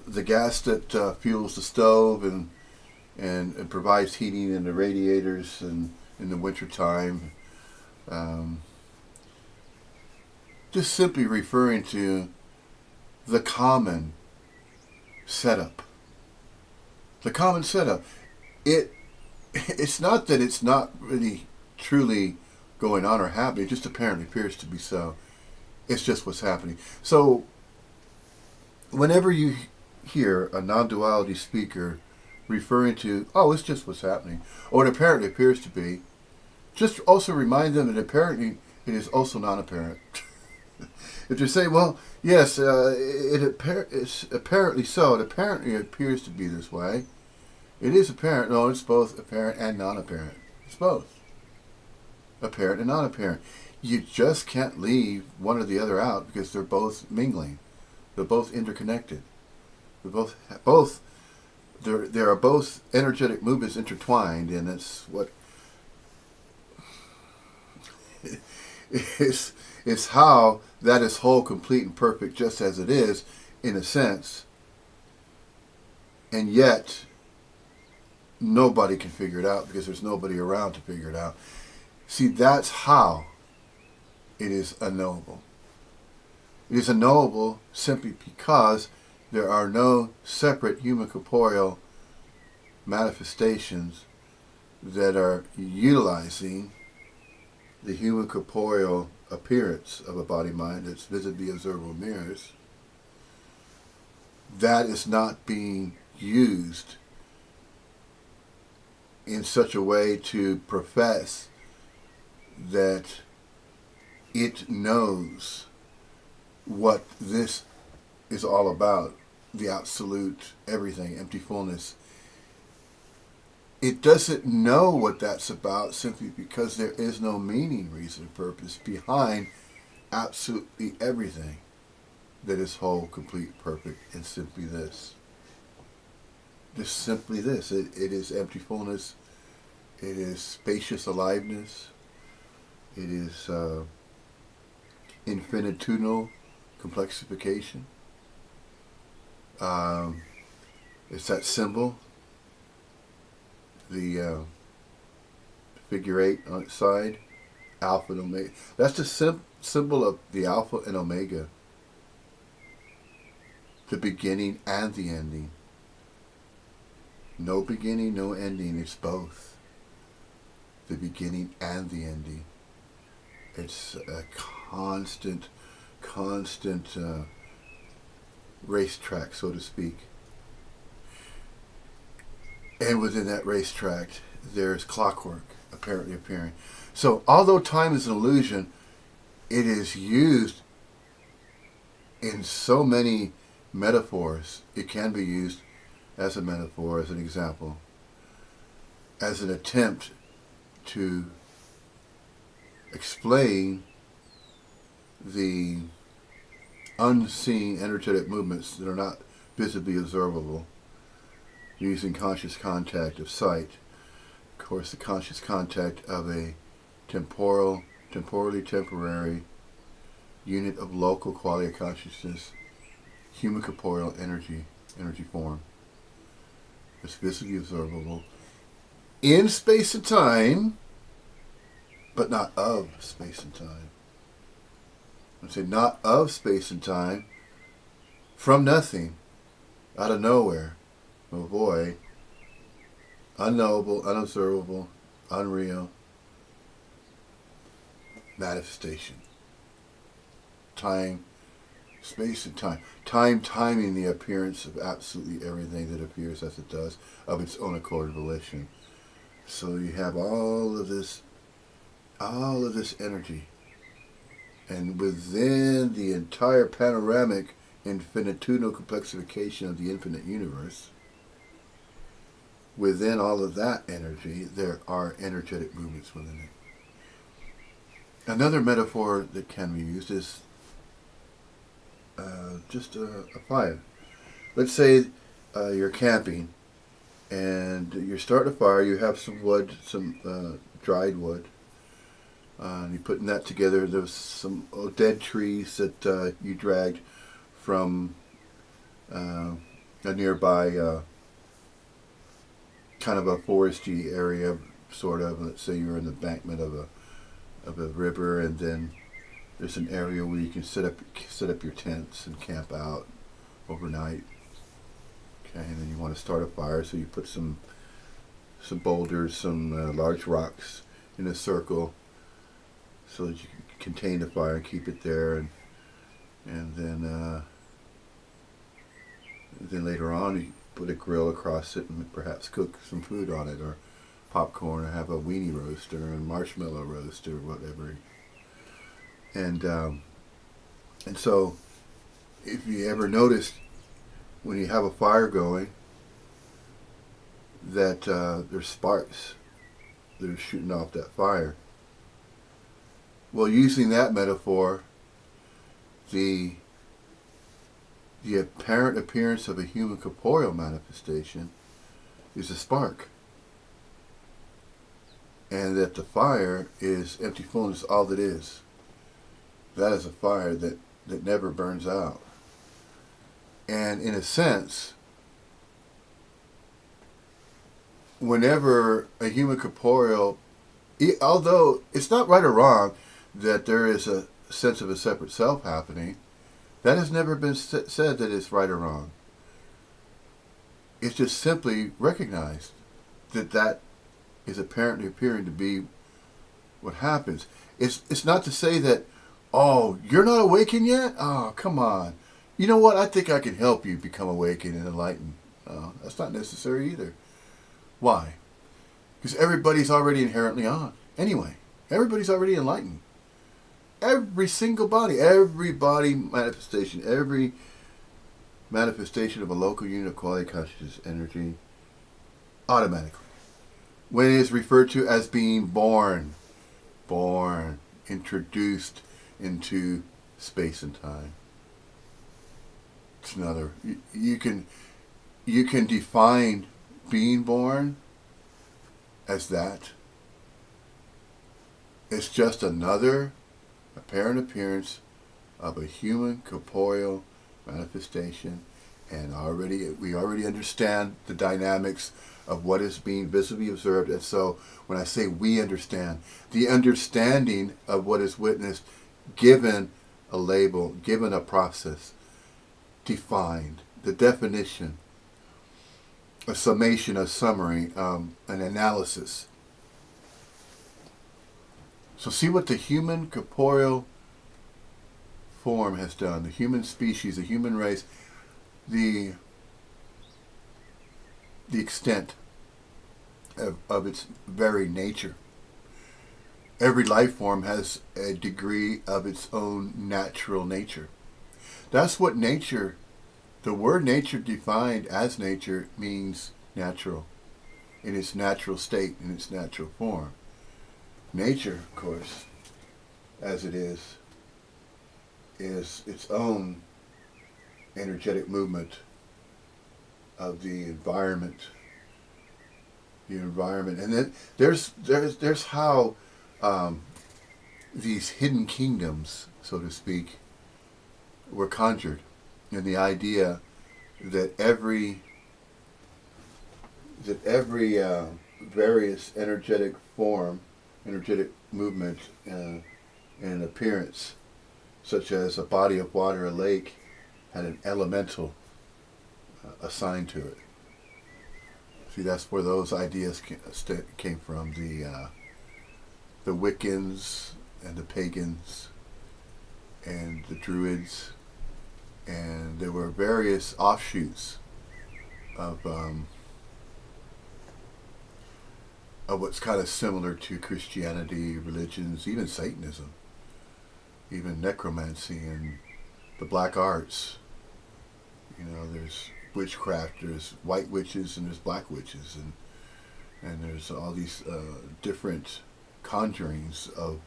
the gas that fuels the stove and provides heating in the radiators and in the wintertime. Um, just simply referring to the common setup. The common setup. It's not that it's not really truly going on or happening. It just apparently appears to be so. It's just what's happening. So whenever you hear a non-duality speaker referring to, oh, it's just what's happening, or it apparently appears to be, just also remind them that apparently it is also non-apparent. If they say, well, yes, it's apparently so, it apparently appears to be this way, it is apparent. No, it's both apparent and non-apparent. It's both apparent and non-apparent. You just can't leave one or the other out because they're both mingling. They're both interconnected. They're both there are both energetic movements intertwined, and it's what it's how that is whole, complete, and perfect, just as it is, in a sense. And yet, nobody can figure it out because there's nobody around to figure it out. See, that's how it is unknowable. It is unknowable simply because there are no separate human corporeal manifestations that are utilizing the human corporeal appearance of a body-mind that's visibly observable mirrors. That is not being used in such a way to profess that it knows what this is all about, the absolute everything, empty fullness. It doesn't know what that's about simply because there is no meaning, reason, or purpose behind absolutely everything that is whole, complete, perfect, and simply this. Just simply this. It is empty fullness. It is spacious aliveness. It is infinitudinal complexification. It's that symbol, the figure 8 on its side, alpha and omega. That's the symbol of the alpha and omega, the beginning and the ending. No beginning, no ending. It's both the beginning and the ending. It's a constant racetrack, so to speak. And within that racetrack, there's clockwork apparently appearing. So, although time is an illusion, it is used in so many metaphors. It can be used as a metaphor, as an example, as an attempt to explain the unseen energetic movements that are not visibly observable using conscious contact of sight. Of course, the conscious contact of a temporally temporary unit of local quality of consciousness, human corporeal energy form. It's visibly observable in space and time, but not of space and time. I say not of space and time, from nothing, out of nowhere, oh boy, unknowable, unobservable, unreal, manifestation. Time, space and time. Time timing the appearance of absolutely everything that appears as it does, of its own accord volition. So you have all of this energy. And within the entire panoramic infinitudinal complexification of the infinite universe, within all of that energy, there are energetic movements within it. Another metaphor that can be used is just a fire. Let's say you're camping and you're starting a fire. You have some wood, some dried wood, and you're putting that together. There's some dead trees that you dragged from a nearby kind of a foresty area, sort of. Let's say you're in the embankment of a river, and then there's an area where you can set up your tents and camp out overnight. Okay, and then you want to start a fire, so you put some boulders, some large rocks in a circle, so that you can contain the fire and keep it there, and then later on you put a grill across it and perhaps cook some food on it, or popcorn, or have a weenie roast or a marshmallow roast or whatever. And so if you ever noticed when you have a fire going that there's sparks that are shooting off that fire. Well, using that metaphor, the apparent appearance of a human corporeal manifestation is a spark. And that the fire is empty fullness, all that is. That is a fire that never burns out. And in a sense, whenever a human corporeal, although it's not right or wrong that there is a sense of a separate self happening, that has never been said that it's right or wrong. It's just simply recognized that is apparently appearing to be what happens. It's not to say that, oh, you're not awakened yet? Oh, come on. You know what? I think I can help you become awakened and enlightened. That's not necessary either. Why? Because everybody's already inherently on. Anyway, everybody's already enlightened. Every single body, every body manifestation, every manifestation of a local unit of quality consciousness energy, automatically, when it is referred to as being born, introduced into space and time. It's another. You can define being born as that. It's just another apparent appearance of a human corporeal manifestation, and we already understand the dynamics of what is being visibly observed. And so when I say we understand, the understanding of what is witnessed, given a label, given a process, defined, the definition, a summation, a summary, an analysis. So see what the human corporeal form has done, the human species, the human race, the extent of its very nature. Every life form has a degree of its own natural nature. That's what nature, the word nature defined as nature, means natural, in its natural state, in its natural form. Nature, of course, as it is its own energetic movement of the environment. And then there's how these hidden kingdoms, so to speak, were conjured, and the idea that every various energetic form, energetic movement, and appearance, such as a body of water, a lake, had an elemental assigned to it. See, that's where those ideas came from. The Wiccans and the pagans and the Druids, and there were various offshoots of what's kind of similar to Christianity, religions, even Satanism, even necromancy and the black arts. You know, there's witchcraft, there's white witches and there's black witches, and there's all these different conjurings of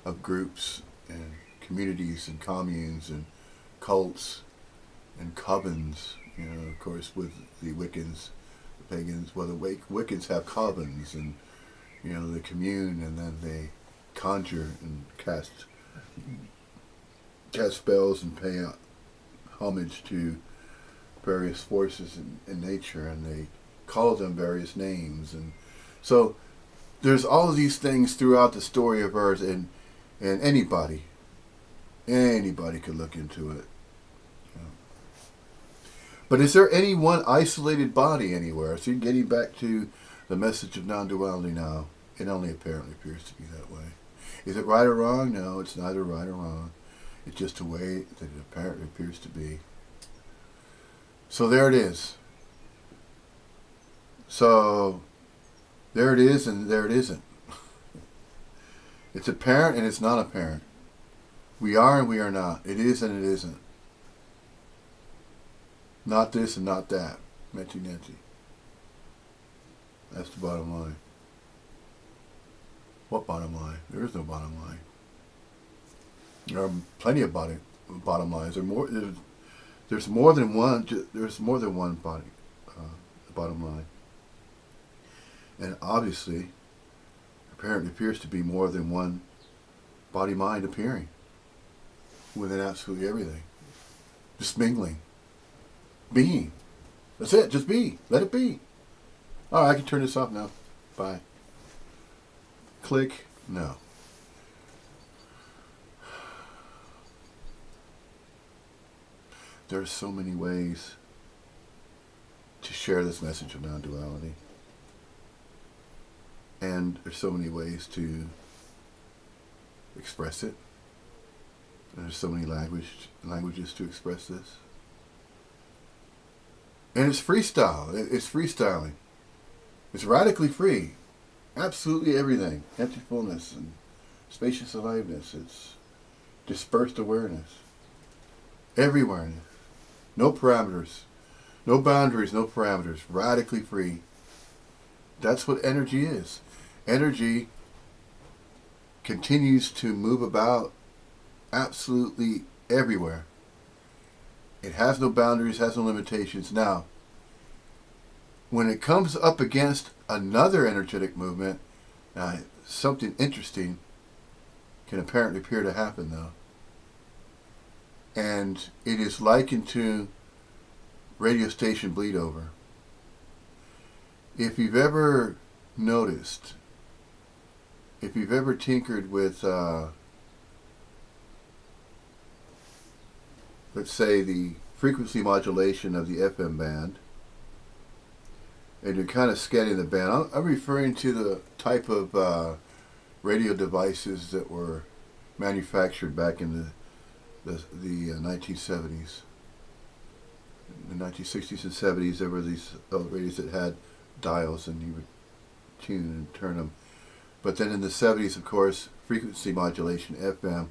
of groups and communities and communes and cults and covens. Of course, with the Wiccans, the pagans. Well, the Wiccans have covens and they commune, and then they conjure and cast spells and pay homage to various forces in nature, and they call them various names. And so there's all of these things throughout the story of Earth, and anybody could look into it. But is there any one isolated body anywhere? So getting back to the message of non-duality now, it only apparently appears to be that way. Is it right or wrong? No, it's neither right or wrong. It's just a way that it apparently appears to be. So there it is. So there it is and there it isn't. It's apparent and it's not apparent. We are and we are not. It is and it isn't. Not this and not that. Neti-Neti. That's the bottom line. What bottom line? There is no bottom line. There are plenty of bottom lines. There's more than one. There's more than one bottom line. And obviously, apparently appears to be more than one body-mind appearing within absolutely everything. Just mingling. Being. That's it. Just be. Let it be. All right, I can turn this off now. Bye. Click. No. There are so many ways to share this message of non-duality. And there's so many ways to express it. And there's so many languages to express this. And it's freestyle. It's freestyling. It's radically free. Absolutely everything. Empty fullness and spacious aliveness. It's dispersed awareness. Everywhereness. No parameters. No boundaries, no parameters. Radically free. That's what energy is. Energy continues to move about absolutely everywhere. It has no boundaries, has no limitations. Now, when it comes up against another energetic movement, something interesting can apparently appear to happen, though. And it is likened to radio station bleed over. If you've ever noticed, if you've ever tinkered with, let's say, the frequency modulation of the FM band, and you're kind of scanning the band, I'm referring to the type of radio devices that were manufactured back in the 1970s. In the 1960s and 70s, there were these radios that had dials, and you would tune and turn them. But then in the 70s, of course, frequency modulation, FM,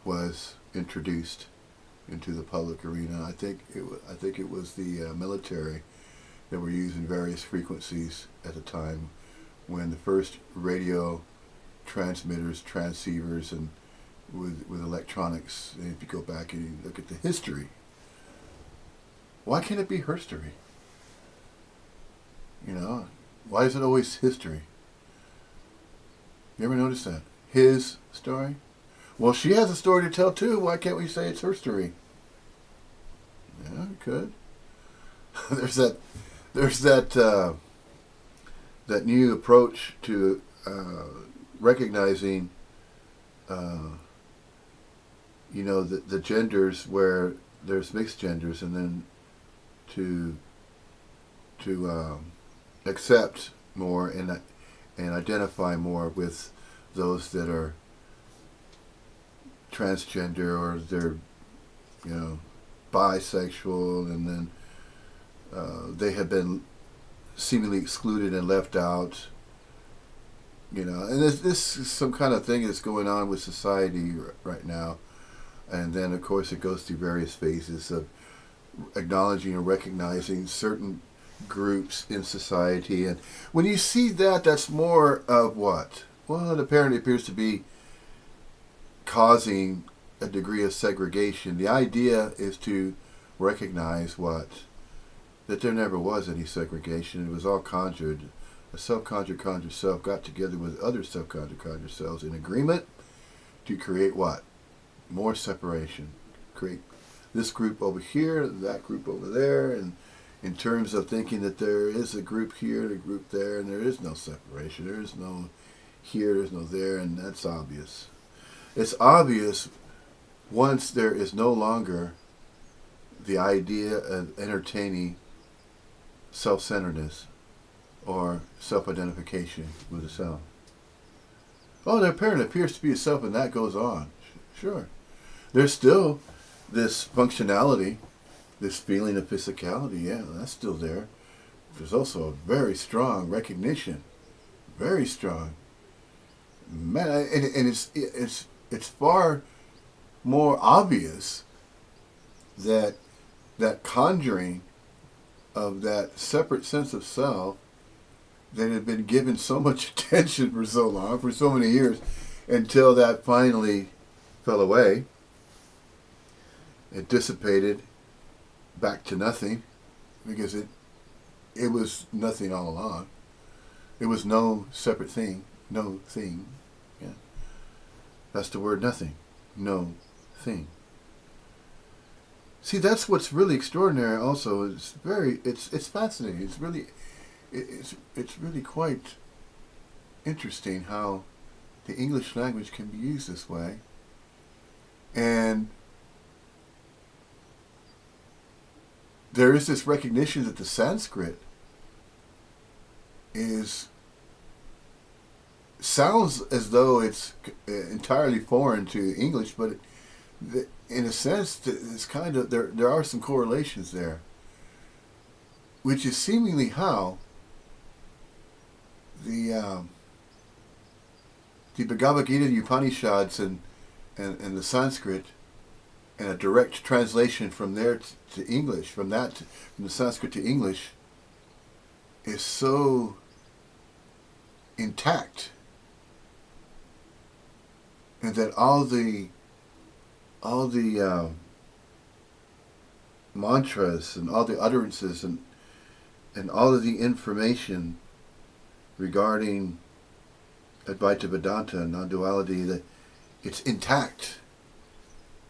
was introduced into the public arena. I think it was the military that were using various frequencies at the time when the first radio transmitters, transceivers, and with electronics. And if you go back and you look at the history, why can't it be herstory? Why is it always history? You ever notice that? His story? Well, she has a story to tell too. Why can't we say it's her story? Yeah, we could. There's that new approach to recognizing, the genders where there's mixed genders, and then to accept more and identify more with those that are transgender, or they're bisexual, and then they have been seemingly excluded and left out. And this is some kind of thing that's going on with society right now. And then, of course, it goes through various phases of acknowledging and recognizing certain groups in society. And when you see that, that's more of what? Well, it apparently appears to be causing a degree of segregation. The idea is to recognize what? That there never was any segregation. It was all conjured. A self-conjured conjured self got together with other self-conjured conjured selves in agreement to create what? More separation. Create this group over here, that group over there, and in terms of thinking that there is a group here, a group there, and there is no separation. There is no here, there's no there, and that's obvious. It's obvious once there is no longer the idea of entertaining self-centeredness or self-identification with the self. Oh, there appears to be a self, and that goes on. Sure. There's still this functionality, this feeling of physicality. Yeah, that's still there. There's also a very strong recognition. Very strong. Man, and it's far more obvious that conjuring of that separate sense of self that had been given so much attention for so long, for so many years, until that finally fell away. It dissipated back to nothing, because it was nothing all along. It was no separate thing, no thing. Yeah, that's the word, nothing, no thing. See, that's what's really extraordinary. Also, it's fascinating. It's really quite interesting how the English language can be used this way, and there is this recognition that the Sanskrit sounds as though it's entirely foreign to English, but in a sense, it's kind of there are some correlations there, which is seemingly how the Bhagavad Gita, the Upanishads, and the Sanskrit, and a direct translation from there to English, from the Sanskrit to English, is so intact, and that all the mantras and all the utterances and all of the information regarding Advaita Vedanta and non-duality, that it's intact.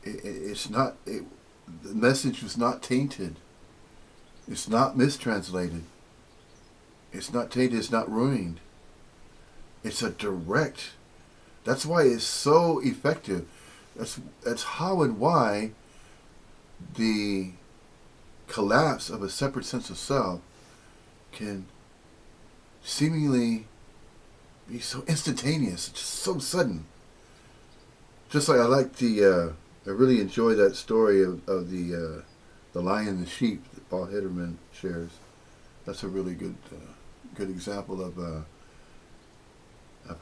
It's not. The message was not tainted. It's not mistranslated. It's not tainted. It's not ruined. It's a direct. That's why it's so effective. That's how and why the collapse of a separate sense of self can seemingly be so instantaneous, just so sudden. Just like I really enjoy that story of the lion and the sheep that Paul Hederman shares. That's a really good example of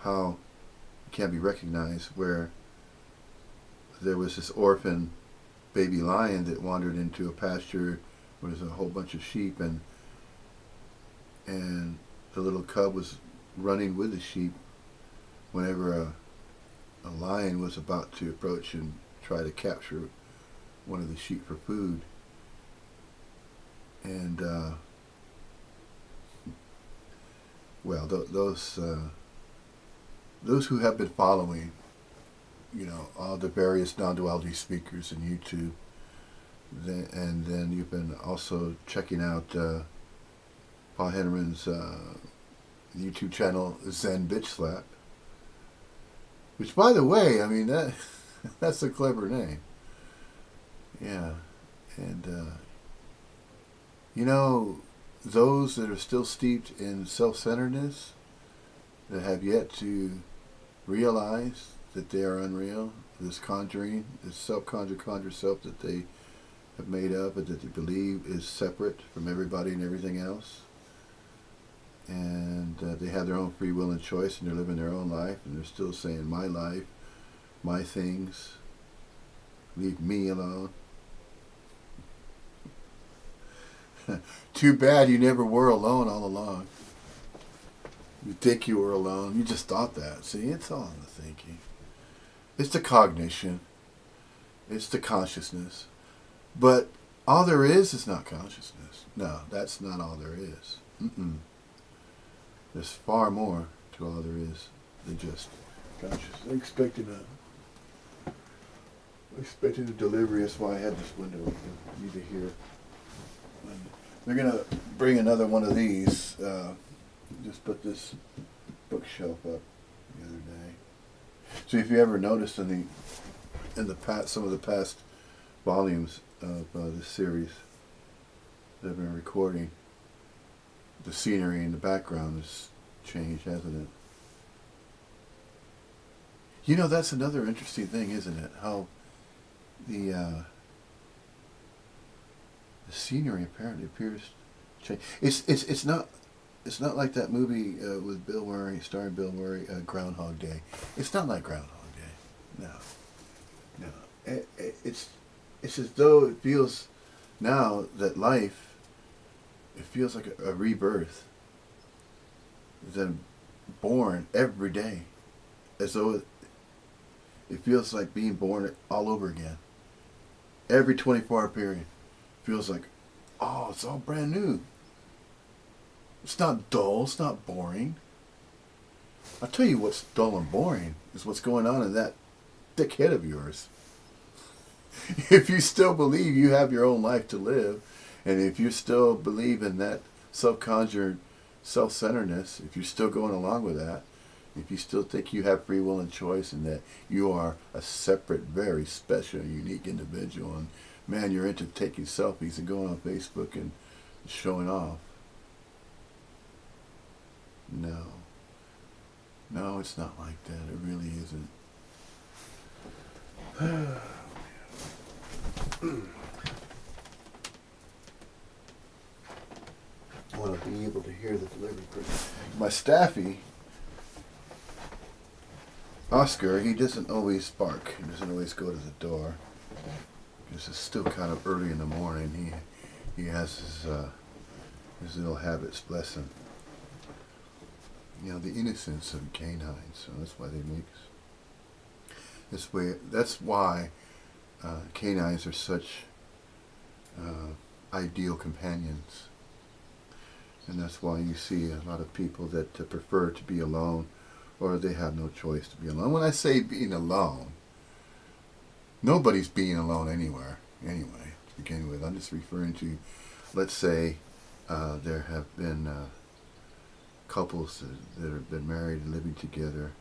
how it can be recognized, where there was this orphan baby lion that wandered into a pasture where there's a whole bunch of sheep, and the little cub was running with the sheep whenever a lion was about to approach and try to capture one of the sheep for food. And well, those who have been following, all the various non-duality speakers on YouTube, and then you've been also checking out Paul Henneman's YouTube channel, Zen Bitch Slap, which, by the way, I mean, that's a clever name. Yeah. And those that are still steeped in self-centeredness, that have yet to realize that they are unreal, this conjuring, this self-conjured self that they have made up and that they believe is separate from everybody and everything else, and they have their own free will and choice, and they're living their own life, and they're still saying, my life, my things, leave me alone. Too bad you never were alone all along. You think you were alone. You just thought that. See, it's all in the thinking. It's the cognition. It's the consciousness. But all there is not consciousness. No, that's not all there is. Mm-mm. There's far more to all there is than just consciousness. I expected a delivery. That's why I had this window open. You need to hear. They're going to bring another one of these. Just put this bookshelf up the other day. So if you ever noticed in the past, some of the past volumes of this series that I've been recording, the scenery in the background has changed, hasn't it? You know, that's another interesting thing, isn't it? How the scenery apparently appears to change. It's not like that movie with Bill Murray, starring Bill Murray, Groundhog Day. It's not like Groundhog Day. No. It's as though it feels now that life, it feels like a rebirth. Then born every day, as though it feels like being born all over again. Every 24-hour period feels like, oh, it's all brand new. It's not dull. It's not boring. I'll tell you what's dull and boring is what's going on in that thick head of yours. If you still believe you have your own life to live, and if you still believe in that self-conjured self-centeredness, if you're still going along with that, if you still think you have free will and choice and that you are a separate, very special, unique individual, and man, you're into taking selfies and going on Facebook and showing off. No, it's not like that. It really isn't. I want to be able to hear the delivery person. My staffy, Oscar, he doesn't always bark. He doesn't always go to the door. Because it's still kind of early in the morning. He has his little habits, bless him. You know, the innocence of canines, so that's why they make this way. That's why canines are such ideal companions. And that's why you see a lot of people that prefer to be alone, or they have no choice to be alone. When I say being alone, nobody's being alone anywhere, anyway, to begin with. I'm just referring to, let's say, there have been couples that have been married and living together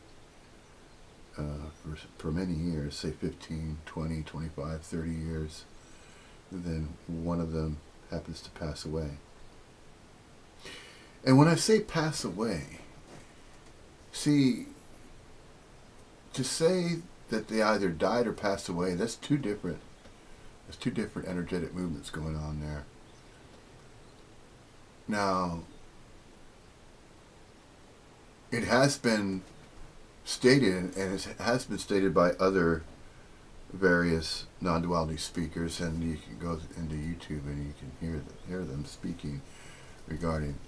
for many years, say 15, 20, 25, 30 years, and then one of them happens to pass away. And when I say pass away, see, to say that they either died or passed away, that's two different energetic movements going on there. Now, it has been stated, and it has been stated by other various non-duality speakers, and you can go into YouTube and you can hear them speaking regarding,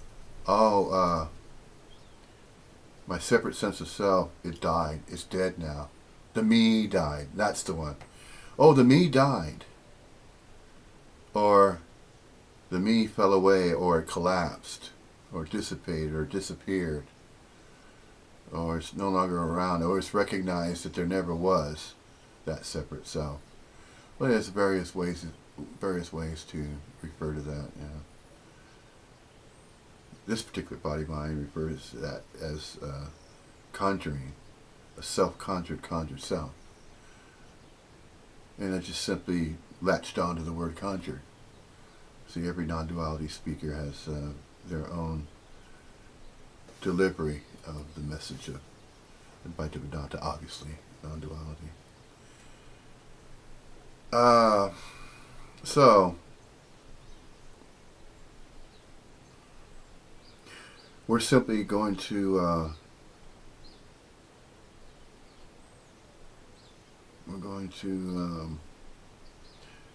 my separate sense of self, it died, it's dead now. The me died, that's the one. Oh, the me died. Or the me fell away, or it collapsed, or dissipated, or disappeared, or it's no longer around, or it's recognized that there never was that separate self. Well, there's various ways to refer to that. You know. This particular body mind refers to that as conjuring, a self-conjured self. And it just simply latched onto the word conjured. See, every non-duality speaker has their own delivery of the message of Advaita Vedanta, obviously, non-duality. So, we're simply going to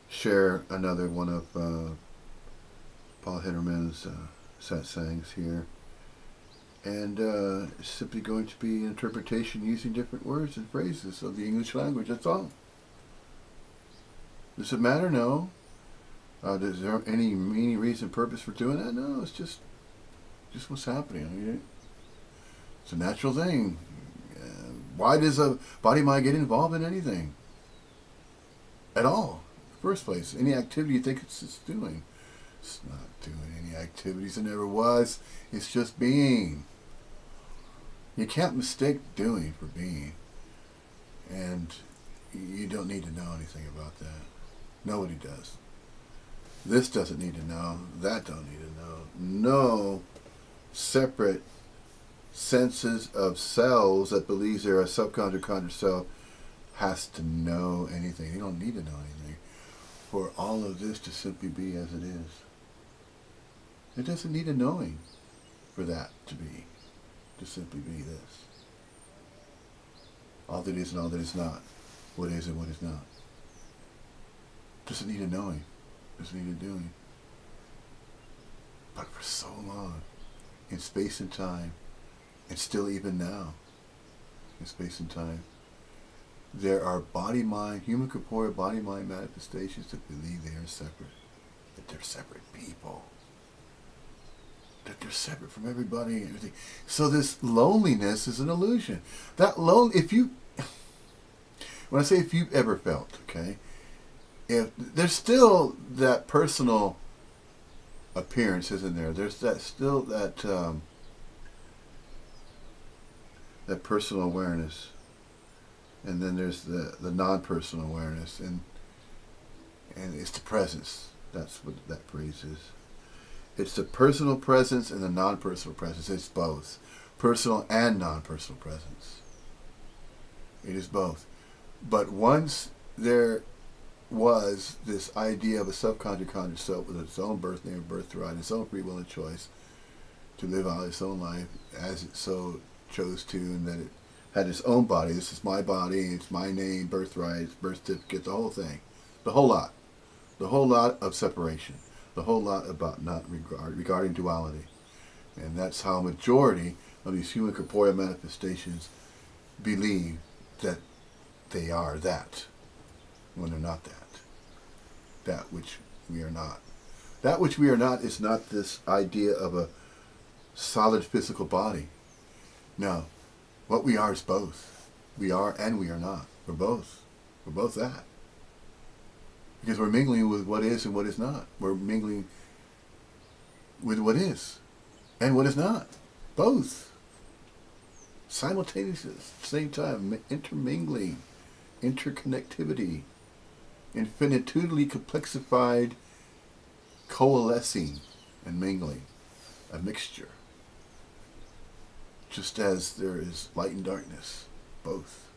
share another one of Paul Hitterman's satsangs here. And it's simply going to be interpretation using different words and phrases of the English language. That's all. Does it matter? No. Is there any meaning, reason, purpose for doing that? No, it's just what's happening. I mean, it's a natural thing. Why does a body mind get involved in anything at all? In the first place, any activity you think it's doing. It's not doing any activities. It never was. It's just being. You can't mistake doing for being. And you don't need to know anything about that. Nobody does. This doesn't need to know. That don't need to know. No separate senses of cells that believes they're a subconscious conscious self has to know anything. They don't need to know anything for all of this to simply be as it is. It doesn't need a knowing for that to simply be this. All that is and all that is not. What is and what is not. Doesn't need a knowing. Doesn't need a doing. But for so long, in space and time, and still even now, in space and time, there are body-mind, human corporeal body-mind manifestations that believe they are separate. That they're separate people. That they're separate from everybody and everything. So this loneliness is an illusion. That when I say if you've ever felt, okay, if there's still that personal appearance, isn't there? There's still that personal awareness, and then there's the non-personal awareness, and it's the presence. That's what that phrase is. It's the personal presence and the non-personal presence. It's both. Personal and non-personal presence. It is both. But once there was this idea of a subconscious conscious self with its own birth name, birthright, its own free will and choice to live out its own life as it so chose to, and that it had its own body. This is my body, it's my name, birthright, birth certificate, the whole thing. The whole lot. The whole lot of separation. The whole lot about not regarding duality. And that's how a majority of these human corporeal manifestations believe that they are that, when they're not that. That which we are not. That which we are not is not this idea of a solid physical body. No. What we are is both. We are and we are not. We're both. We're both that. Because we're mingling with what is and what is not. We're mingling with what is and what is not. Both. Simultaneously, at the same time, intermingling, interconnectivity, infinitudinally complexified coalescing and mingling, a mixture. Just as there is light and darkness, both.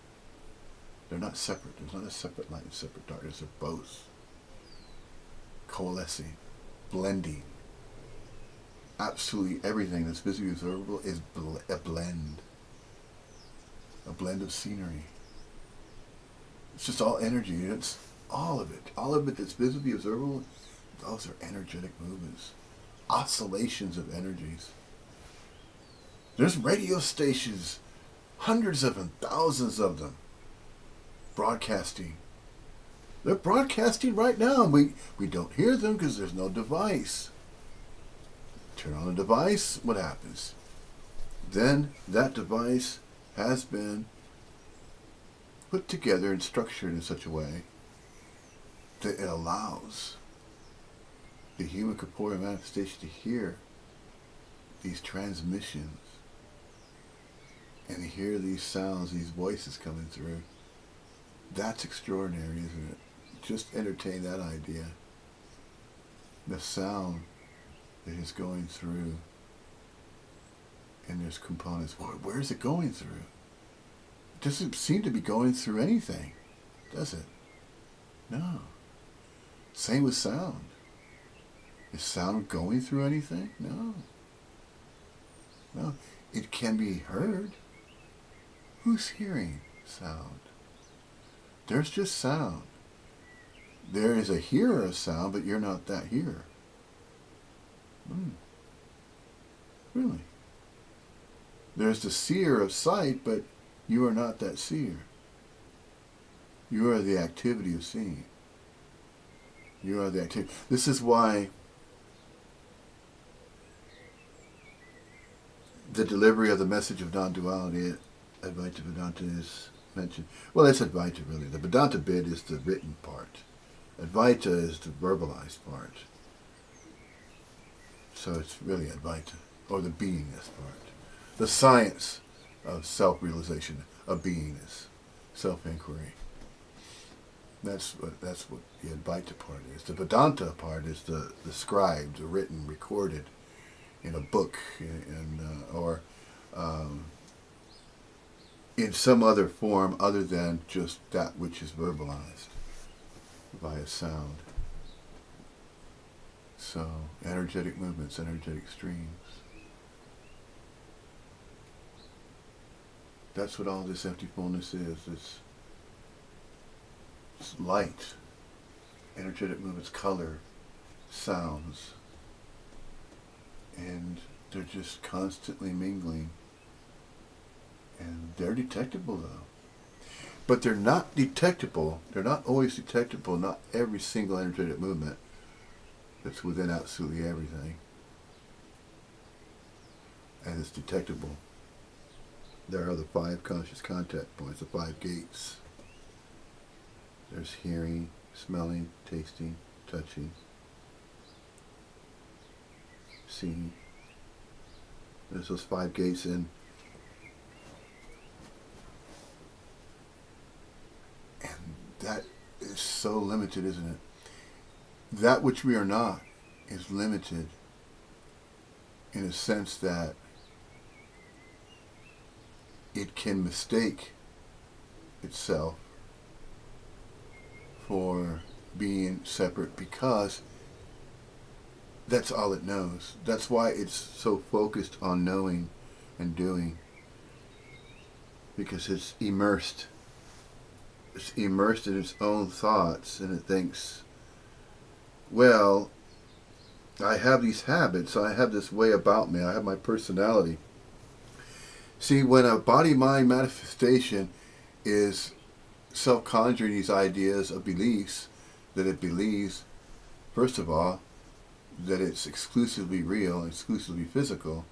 They're not separate. There's not a separate light and separate darkness. They're both coalescing, blending. Absolutely everything that's visibly observable is a blend of scenery. It's just all energy. It's all of it. All of it that's visibly observable, those are energetic movements. Oscillations of energies. There's radio stations, hundreds of them, thousands of them, broadcasting. They're broadcasting right now. We don't hear them because there's no device. Turn on a device, what happens? Then that device has been put together and structured in such a way that it allows the human corporeal manifestation to hear these transmissions and to hear these sounds, these voices coming through. That's extraordinary, isn't it? Just entertain that idea. The sound that is going through, and there's components. Where is it going through? It doesn't seem to be going through anything, does it? No. Same with sound. Is sound going through anything? No. No. It can be heard. Who's hearing sound? There's just sound. There is a hearer of sound, but you're not that hearer. Really? There's the seer of sight, but you are not that seer. You are the activity of seeing. You are the activity. This is why the delivery of the message of non-duality, Advaita Vedanta, is mentioned. Well, it's Advaita really. The Vedanta bit is the written part. Advaita is the verbalized part. So it's really Advaita, or the beingness part. The science of self-realization, of beingness, self-inquiry. That's what the Advaita part is. The Vedanta part is the scribed, the written, recorded in a book, or in some other form other than just that which is verbalized via sound. So, energetic movements, energetic streams. That's what all this empty fullness is. It's light, energetic movements, color, sounds. And they're just constantly mingling. And they're detectable though. But they're not detectable, they're not always detectable, not every single energetic movement that's within absolutely everything. And it's detectable. There are the 5 conscious contact points, the 5 gates. There's hearing, smelling, tasting, touching, seeing. There's those 5 gates, and that is so limited, isn't it? That which we are not is limited in a sense that it can mistake itself for being separate because that's all it knows. That's why it's so focused on knowing and doing, because it's immersed. It's immersed in its own thoughts, and it thinks, well, I have these habits, I have this way about me, I have my personality. See, when a body-mind manifestation is self-conjuring these ideas of beliefs, that it believes, first of all, that it's exclusively real, exclusively physical,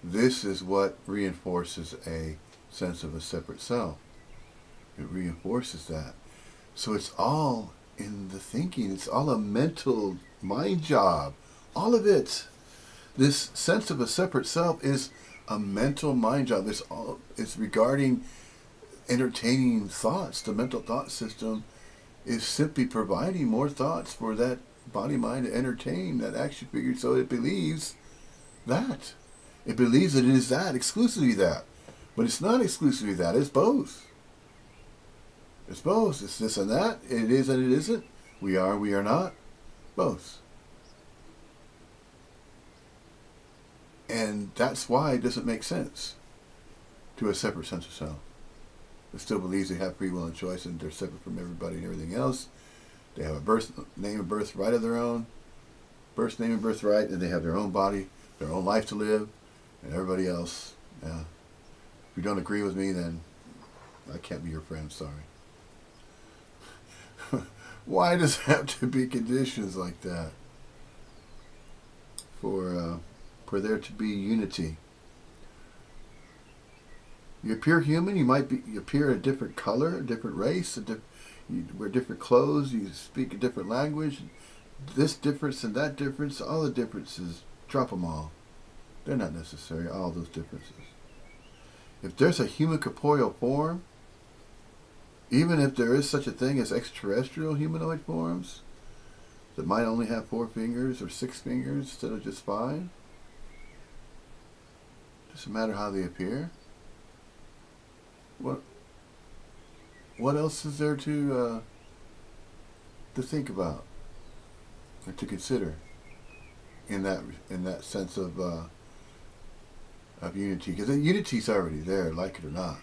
this is what reinforces a sense of a separate self. It reinforces that. So it's all in the thinking. It's all a mental mind job. All of it. This sense of a separate self is a mental mind job. It's regarding entertaining thoughts. The mental thought system is simply providing more thoughts for that body mind to entertain, that action figure, so it believes that. It believes that it is that, exclusively that. But it's not exclusively that, it's both. It's both. It's this and that. It is and it isn't. We are not. Both. And that's why it doesn't make sense to a separate sense of self. It still believes they have free will and choice and they're separate from everybody and everything else. They have a birth name and birthright of their own. Birth name and birthright, and they have their own body, their own life to live, and everybody else. Yeah. If you don't agree with me, then I can't be your friend, sorry. Why does it have to be conditions like that? For there to be unity. You appear human, you appear a different color, a different race, you wear different clothes, you speak a different language. This difference and that difference, all the differences, drop them all. They're not necessary, all those differences. If there's a human corporeal form, even if there is such a thing as extraterrestrial humanoid forms that might only have 4 fingers or 6 fingers instead of just 5, doesn't matter how they appear. What else is there to think about or to consider in that sense of unity? Because the unity's already there, like it or not.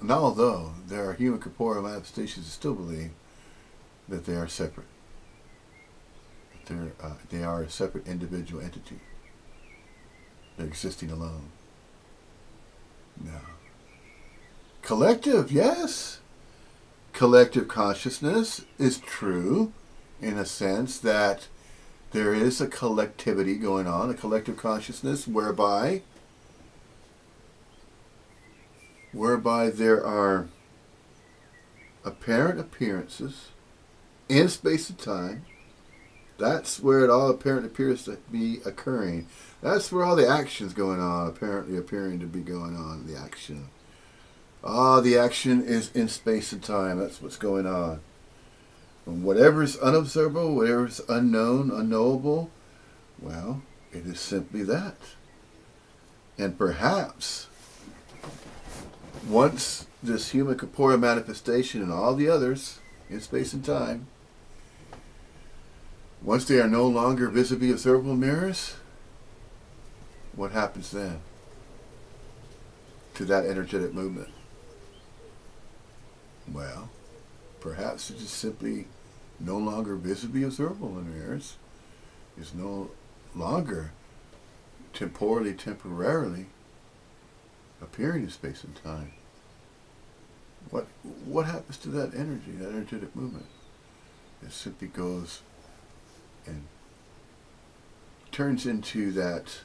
Although there are human corporeal manifestations that still believe that they are separate, that they are a separate individual entity. They're existing alone. No. Collective, yes. Collective consciousness is true in a sense that there is a collectivity going on, a collective consciousness whereby there are apparent appearances in space and time. That's where it all apparently appears to be occurring. That's where all the action's going on, apparently appearing to be going on, the action. The action is in space and time. That's what's going on. And whatever is unobservable, whatever is unknown, unknowable, well, it is simply that. And perhaps once this human corporeal manifestation and all the others in space and time, once they are no longer visibly observable mirrors, what happens then to that energetic movement? Well, perhaps it is simply no longer visibly observable in mirrors. It's no longer temporarily appearing in space and time. What happens to that energy, that energetic movement? It simply goes and turns into that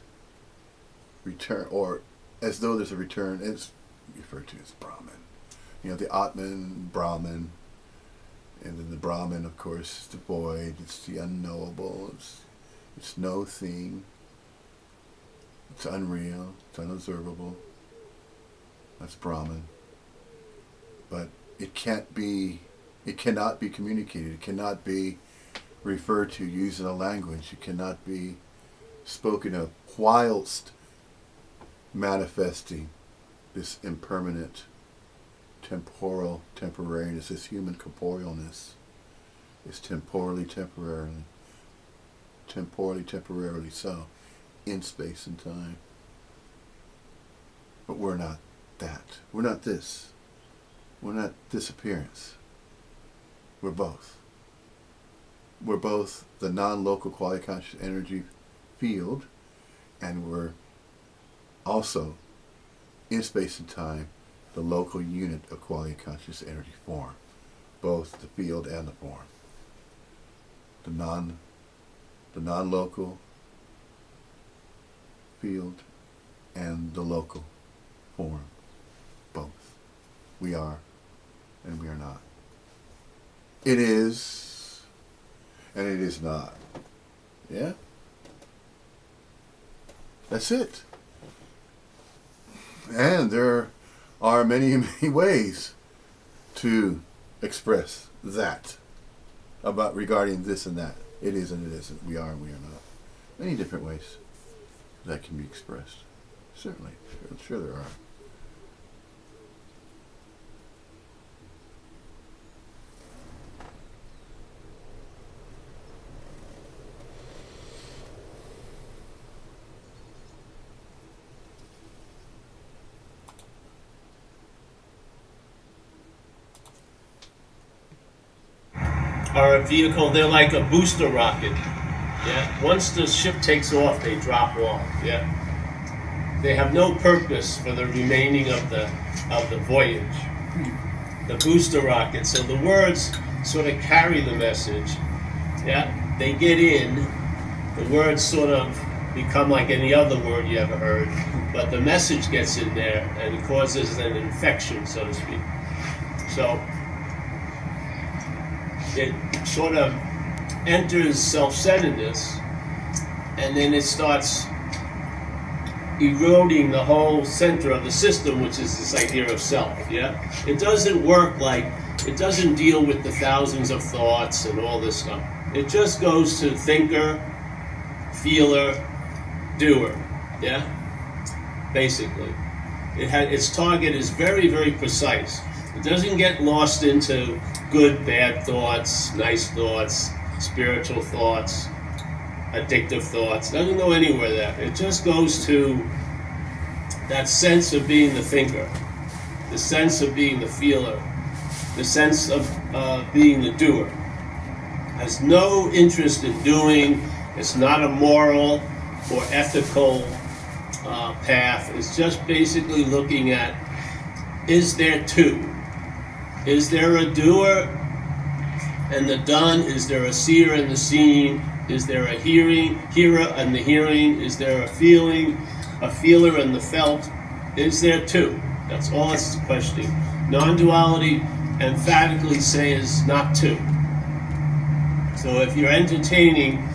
return, or as though there's a return. It's referred to as Brahman. The Atman, Brahman, and then the Brahman, of course, is the void. It's the unknowable. It's no thing. It's unreal. It's unobservable. That's Brahman. But it cannot be communicated. It cannot be referred to using a language. It cannot be spoken of whilst manifesting this impermanent temporal temporariness, this human corporealness is temporally temporarily so in space and time. But we're not that. We're not this. We're not this appearance. We're both. We're both the non-local quality conscious energy field, and we're also in space and time the local unit of quality conscious energy form, both the field and the form. The non-local field and the local form, both. We are and we are not. It is and it is not. Yeah? That's it. And there are many, many ways to express that regarding this and that. It is and it isn't. We are and we are not. Many different ways that can be expressed. Certainly. Sure there are. Are a vehicle, they're like a booster rocket. Yeah. Once the ship takes off, they drop off. Yeah. They have no purpose for the remaining of the voyage. The booster rocket. So the words sort of carry the message. Yeah. They get in. The words sort of become like any other word you ever heard, but the message gets in there and it causes an infection, so to speak. So it sort of enters self-centeredness, and then it starts eroding the whole center of the system, which is this idea of self. Yeah, it doesn't work it doesn't deal with the thousands of thoughts and all this stuff. It just goes to thinker, feeler, doer. Yeah, basically, its target is very, very precise. It doesn't get lost into good, bad thoughts, nice thoughts, spiritual thoughts, addictive thoughts. It doesn't go anywhere there. It just goes to that sense of being the thinker, the sense of being the feeler, the sense of being the doer. Has no interest in doing. It's not a moral or ethical path is just basically looking at, is there two? Is there a doer and the done? Is there a seer and the seen? Is there a hearer and the hearing? Is there a feeler and the felt? Is there two? That's all it's questioning. Non-duality emphatically says not two. So if you're entertaining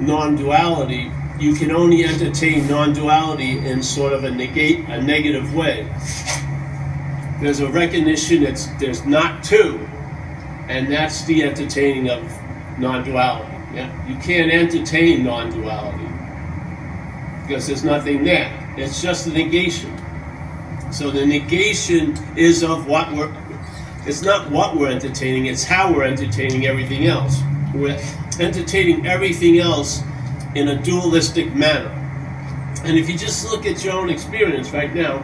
non-duality, you can only entertain non-duality in sort of a negative way. There's a recognition that there's not two, and that's the entertaining of non-duality. Yeah? You can't entertain non-duality because there's nothing there. It's just a negation. So the negation is of what it's not what we're entertaining, it's how we're entertaining everything else. We're entertaining everything else in a dualistic manner. And if you just look at your own experience right now,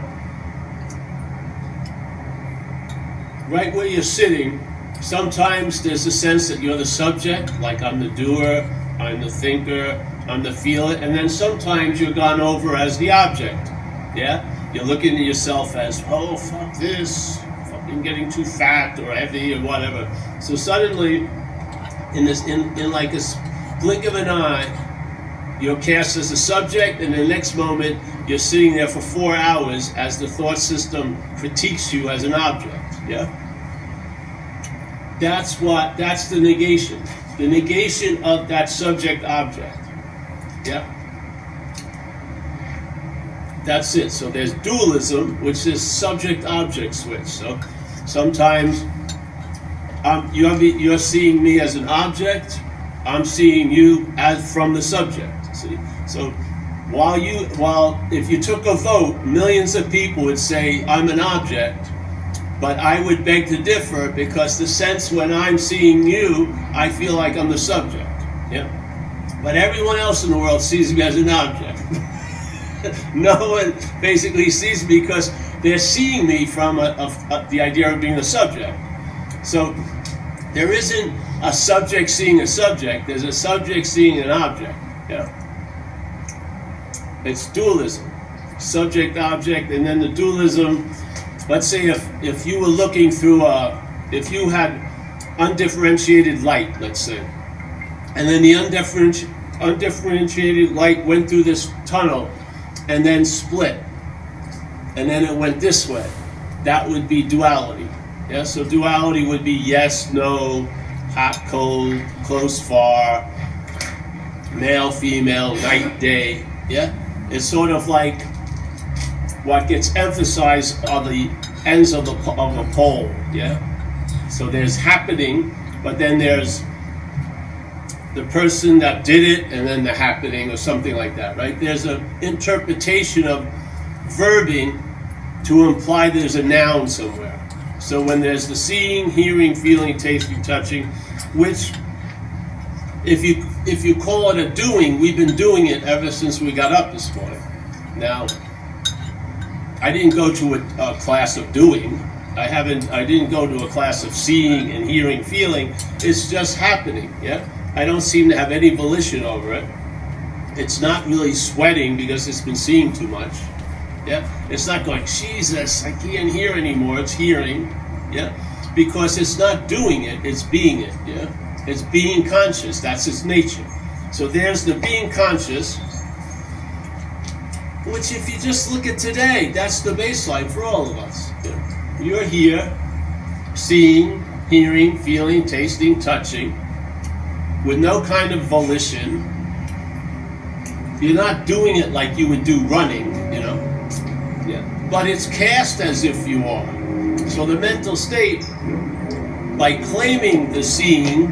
right where you're sitting, sometimes there's a sense that you're the subject, like I'm the doer, I'm the thinker, I'm the feeler, and then sometimes you're gone over as the object. Yeah? You're looking at yourself as, oh, fuck this, fucking getting too fat or heavy or whatever. So suddenly, in like a blink of an eye, you're cast as a subject, and the next moment, you're sitting there for 4 hours as the thought system critiques you as an object. Yeah? That's the negation. The negation of that subject-object. Yeah? That's it. So there's dualism, which is subject-object switch. So sometimes you're seeing me as an object, I'm seeing you as from the subject. See? So if you took a vote, millions of people would say I'm an object, but I would beg to differ because the sense when I'm seeing you, I feel like I'm the subject. Yeah? But everyone else in the world sees me as an object. No one basically sees me because they're seeing me from the idea of being the subject. So there isn't a subject seeing a subject, there's a subject seeing an object. Yeah? It's dualism. Subject, object, and then the dualism. Let's say if you were looking through if you had undifferentiated light, let's say, and then the undifferentiated light went through this tunnel and then split, and then it went this way, that would be duality. Yeah, so duality would be yes, no, hot, cold, close, far, male, female, night, day. Yeah, it's sort of like what gets emphasized are the ends of a pole. Yeah, so there's happening, but then there's the person that did it, and then the happening, or something like that, right? There's an interpretation of verbing to imply there's a noun somewhere. So when there's the seeing, hearing, feeling, tasting, touching, which if you call it a doing, we've been doing it ever since we got up this morning. Now, I didn't go to a class of doing. I didn't go to a class of seeing and hearing, feeling. It's just happening, yeah? I don't seem to have any volition over it. It's not really sweating because it's been seeing too much. Yeah, it's not going, Jesus, I can't hear anymore. It's hearing, yeah, because it's not doing it, it's being it. Yeah, it's being conscious. That's its nature. So there's the being conscious, which, if you just look at today, that's the baseline for all of us. Yeah. You're here, seeing, hearing, feeling, tasting, touching, with no kind of volition. You're not doing it like you would do running, you know. Yeah. But it's cast as if you are. So the mental state, by claiming the seeing,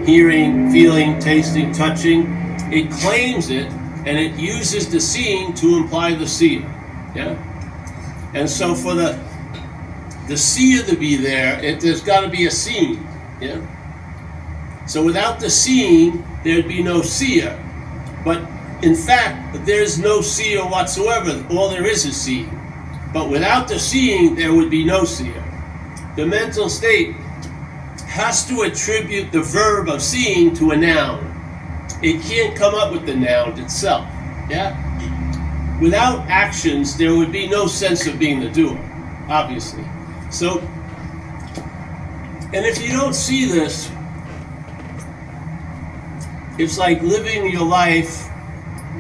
hearing, feeling, tasting, touching, it claims it, and it uses the seeing to imply the seer. Yeah. And so for the seer to be there, there's got to be a seeing. Yeah. So without the seeing, there'd be no seer. But in fact, there's no seer whatsoever. All there is seeing. But without the seeing, there would be no seer. The mental state has to attribute the verb of seeing to a noun. it can't come up with the noun itself. Yeah? Without actions, there would be no sense of being the doer, obviously. So, and if you don't see this, it's like living your life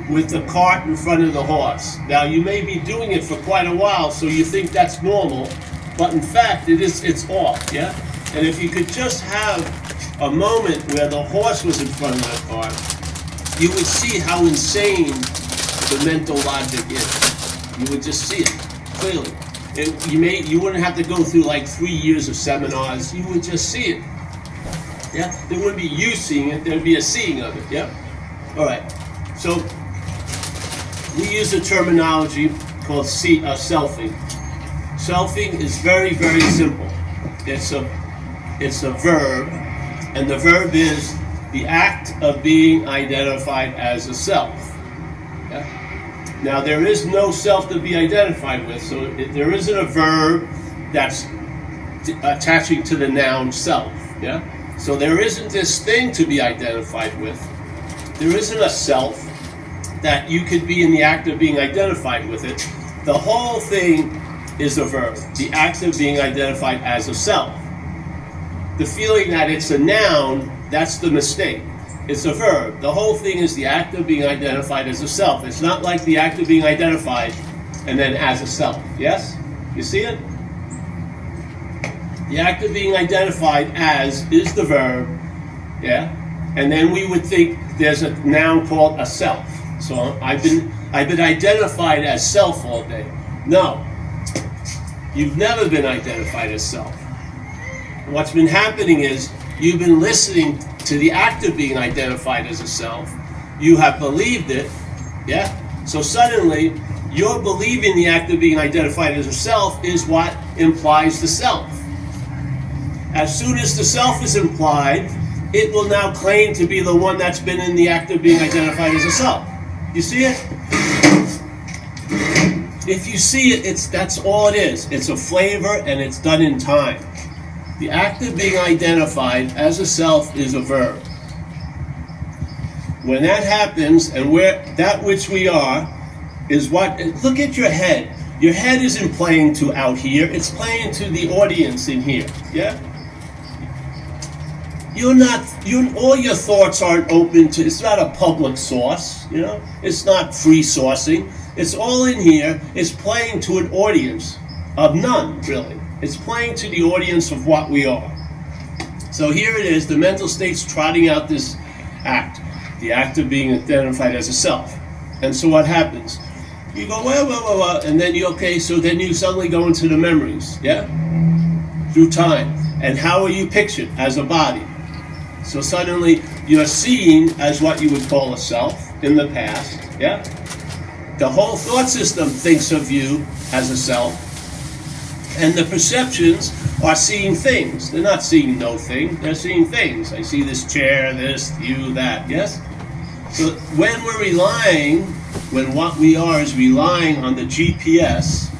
with the cart in front of the horse. Now, you may be doing it for quite a while, so you think that's normal, but in fact, it's off, yeah? And if you could just have a moment where the horse was in front of the cart, you would see how insane the mental logic is. You would just see it clearly. And you wouldn't have to go through like 3 years of seminars. You would just see it. Yeah, there wouldn't be you seeing it. There'd be a seeing of it. Yeah. All right. So we use a terminology called selfing. Selfing is very, very simple. It's a verb, and the verb is the act of being identified as a self. Yeah? Now, there is no self to be identified with, so there isn't a verb that's attaching to the noun self. Yeah? So there isn't this thing to be identified with. There isn't a self that you could be in the act of being identified with it. The whole thing is a verb, the act of being identified as a self. The feeling that it's a noun, that's the mistake. It's a verb. The whole thing is the act of being identified as a self. It's not like the act of being identified and then as a self. Yes? You see it? The act of being identified as is the verb, yeah? And then we would think there's a noun called a self. So I've been identified as self all day. No. You've never been identified as self. What's been happening is you've been listening to the act of being identified as a self. You have believed it, yeah? So suddenly, you're believing the act of being identified as a self is what implies the self. As soon as the self is implied, it will now claim to be the one that's been in the act of being identified as a self. You see it? If you see it, that's all it is. It's a flavor and it's done in time. The act of being identified as a self is a verb. When that happens, and that which we are is what, look at your head. Your head isn't playing to out here, it's playing to the audience in here, yeah? All your thoughts aren't open to, it's not a public source, you know? It's not free sourcing. It's all in here, it's playing to an audience of none, really. It's playing to the audience of what we are. So here it is, the mental state's trotting out this act, the act of being identified as a self. And so what happens? You go, well, and then then you suddenly go into the memories, yeah? Through time. And how are you pictured? As a body. So suddenly you're seen as what you would call a self in the past, yeah? The whole thought system thinks of you as a self. And the perceptions are seeing things. They're not seeing no thing, they're seeing things. I see this chair, this, you, that, yes? So when what we are is relying on the GPS,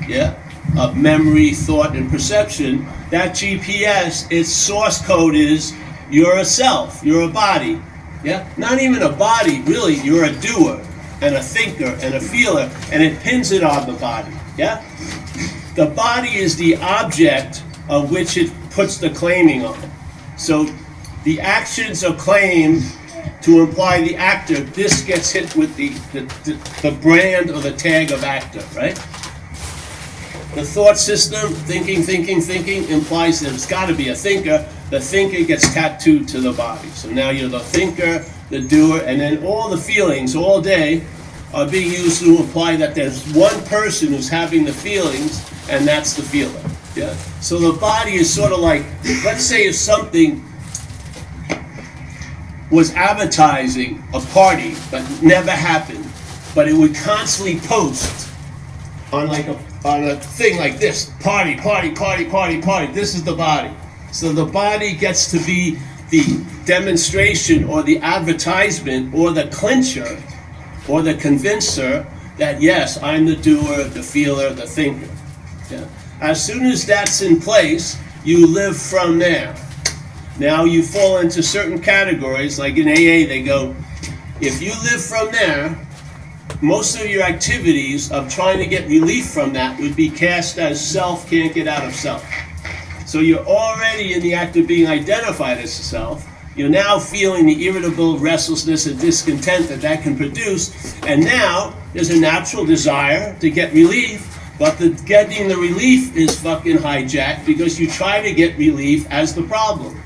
yeah, of memory, thought, and perception, that GPS, its source code is you're a self, you're a body, yeah? Not even a body, really, you're a doer, and a thinker, and a feeler, and it pins it on the body, yeah? The body is the object of which it puts the claiming on. So the actions are claimed to imply the actor. This gets hit with the brand or the tag of actor, right? The thought system, thinking, implies that it's got to be a thinker. The thinker gets tattooed to the body. So now you're the thinker, the doer, and then all the feelings all day are being used to imply that there's one person who's having the feelings, and that's the feeler. Yeah. So the body is sort of like, let's say if something was advertising a party but never happened, but it would constantly post on a thing like this, party. This is the body. So the body gets to be the demonstration or the advertisement or the clincher or the convincer that yes, I'm the doer, the feeler, the thinker. Yeah. As soon as that's in place, you live from there. Now you fall into certain categories, like in AA they go, if you live from there, most of your activities of trying to get relief from that would be cast as self can't get out of self. So you're already in the act of being identified as self. You're now feeling the irritable restlessness and discontent that can produce, and now there's a natural desire to get relief, but getting the relief is fucking hijacked because you try to get relief as the problem.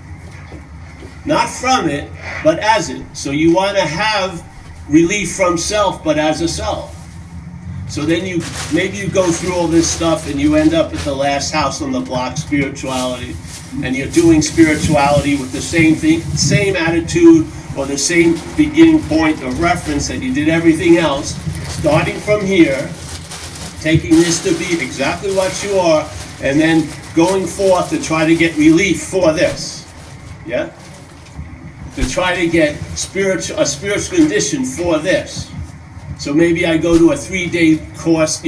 Not from it, but as it. So you want to have relief from self, but as a self. So then maybe you go through all this stuff and you end up at the last house on the block, spirituality, and you're doing spirituality with the same thing, same attitude, or the same beginning point of reference that you did everything else, starting from here, taking this to be exactly what you are, and then going forth to try to get relief for this. Yeah? To try to get a spiritual condition for this. So maybe I go to a 3-day course,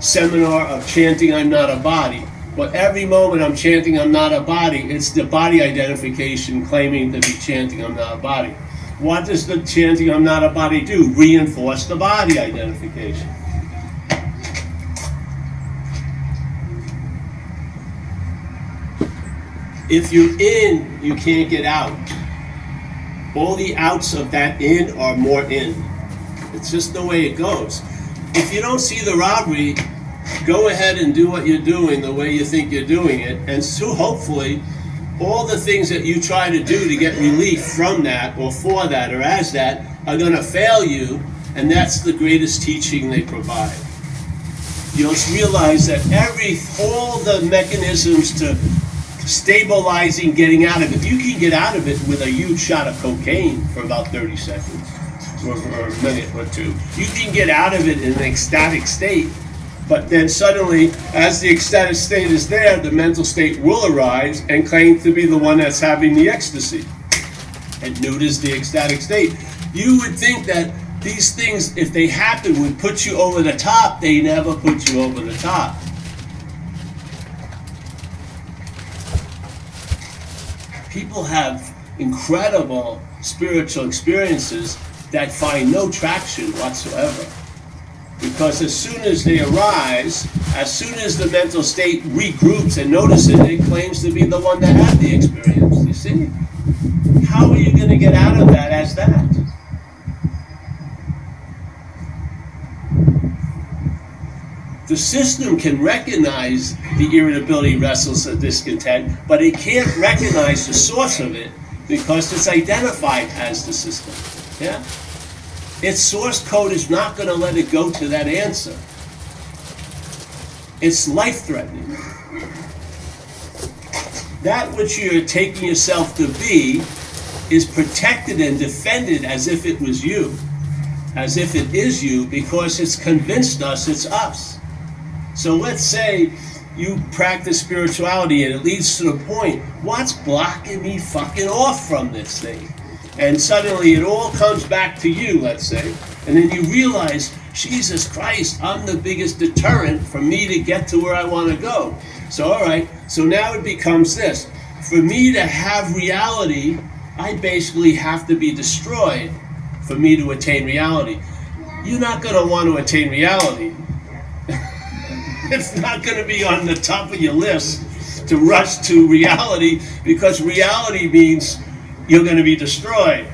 seminar of chanting I'm not a body. But every moment I'm chanting I'm not a body, it's the body identification claiming to be chanting I'm not a body. What does the chanting I'm not a body do? Reinforce the body identification. If you're in, you can't get out. All the outs of that in are more in. It's just the way it goes. If you don't see the robbery, go ahead and do what you're doing the way you think you're doing it, and so hopefully all the things that you try to do to get relief from that or for that or as that are going to fail you, and that's the greatest teaching they provide. You'll realize that all the mechanisms to stabilizing getting out of it, you can get out of it with a huge shot of cocaine for about 30 seconds or a minute or two. You can get out of it in an ecstatic state, but then suddenly, as the ecstatic state is there, the mental state will arise and claim to be the one that's having the ecstasy. And neuters the ecstatic state. You would think that these things, if they happen, would put you over the top. They never put you over the top. People have incredible spiritual experiences that find no traction whatsoever. Because as soon as they arise, as soon as the mental state regroups and notices it, claims to be the one that had the experience. You see? How are you going to get out of that as that? The system can recognize the irritability, restlessness, discontent, but it can't recognize the source of it because it's identified as the system. Yeah? Its source code is not going to let it go to that answer. It's life-threatening. That which you're taking yourself to be is protected and defended as if it was you, as if it is you, because it's convinced us it's us. So let's say you practice spirituality and it leads to the point, what's blocking me fucking off from this thing? And suddenly it all comes back to you, let's say, and then you realize, Jesus Christ, I'm the biggest deterrent for me to get to where I want to go. So all right, so now it becomes this. For me to have reality, I basically have to be destroyed for me to attain reality. You're not going to want to attain reality. It's not going to be on the top of your list to rush to reality, because reality means you're going to be destroyed.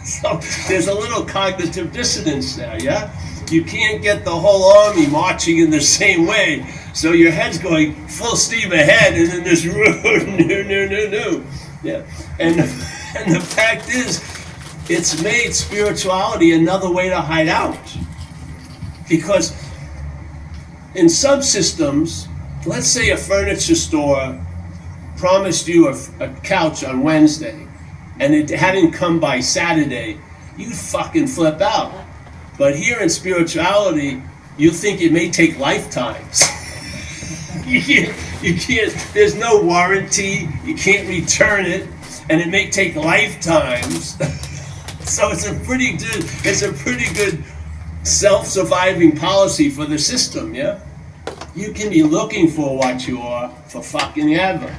So there's a little cognitive dissonance there, yeah? You can't get the whole army marching in the same way. So your head's going full steam ahead, and then this no. Yeah. And the fact is, it's made spirituality another way to hide out. Because in some systems, let's say a furniture store promised you a couch on Wednesday, and it hadn't come by Saturday, you'd fucking flip out. But here in spirituality, you think it may take lifetimes. You can't, there's no warranty, you can't return it, and it may take lifetimes. So it's a pretty good self-surviving policy for the system, yeah? You can be looking for what you are for fucking ever.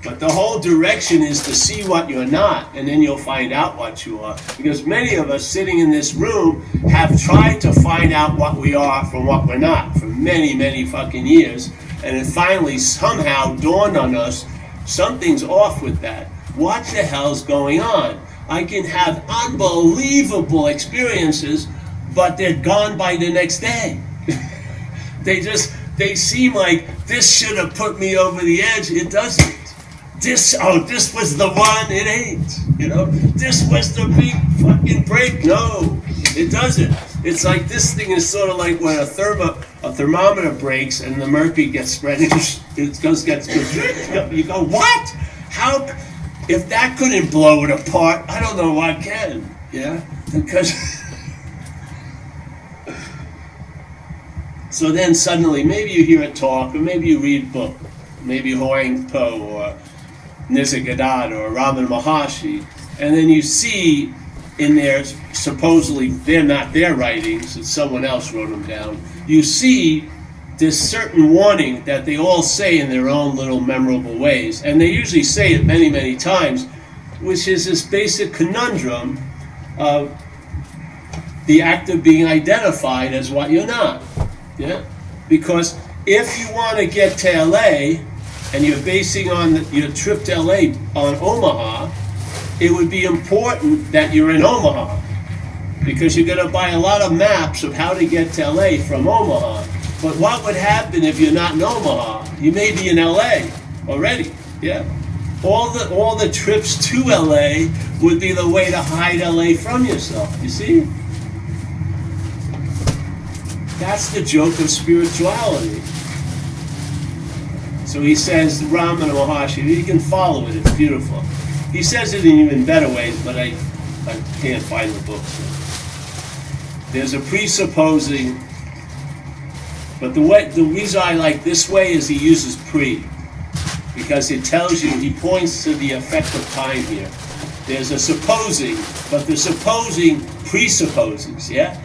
But the whole direction is to see what you're not, and then you'll find out what you are. Because many of us sitting in this room have tried to find out what we are from what we're not for many, many fucking years. And it finally somehow dawned on us, something's off with that. What the hell's going on? I can have unbelievable experiences, but they're gone by the next day. They seem like this should have put me over the edge. It doesn't. This was the one. It ain't. This was the big fucking break. No, it doesn't. It's like this thing is sort of like when a thermometer breaks and the mercury gets spread. You go, what? How? If that couldn't blow it apart, I don't know what can. Yeah, because. So then suddenly, maybe you hear a talk, or maybe you read a book, maybe Huang Po or Nisargadatta or Ramana Maharshi, and then you see in there, supposedly they're not their writings, it's someone else wrote them down, you see this certain warning that they all say in their own little memorable ways, and they usually say it many, many times, which is this basic conundrum of the act of being identified as what you're not. Yeah, because if you want to get to LA and you're basing on your trip to LA on Omaha, it would be important that you're in Omaha because you're going to buy a lot of maps of how to get to LA from Omaha. But what would happen if you're not in Omaha? You may be in LA already. Yeah, all the trips to LA would be the way to hide LA from yourself. You see? That's the joke of spirituality. So he says, Ramana Maharshi, you can follow it, it's beautiful. He says it in even better ways, but I can't find the book. So. There's a presupposing, but the reason I like this way is he uses pre, because it tells you, he points to the effect of time here. There's a supposing, but the supposing presupposes, yeah?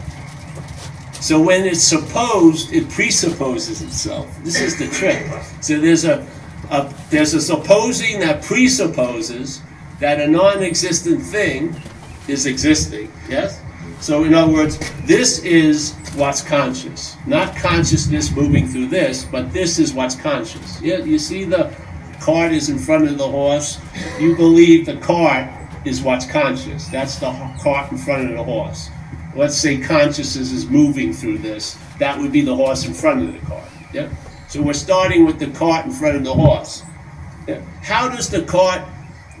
So when it's supposed, it presupposes itself. This is the trick. So there's a supposing that presupposes that a non-existent thing is existing. Yes? So in other words, this is what's conscious. Not consciousness moving through this, but this is what's conscious. Yeah, you see the cart is in front of the horse. You believe the cart is what's conscious. That's the cart in front of the horse. Let's say consciousness is moving through this. That would be the horse in front of the cart. Yeah? So we're starting with the cart in front of the horse. Yeah? How does the cart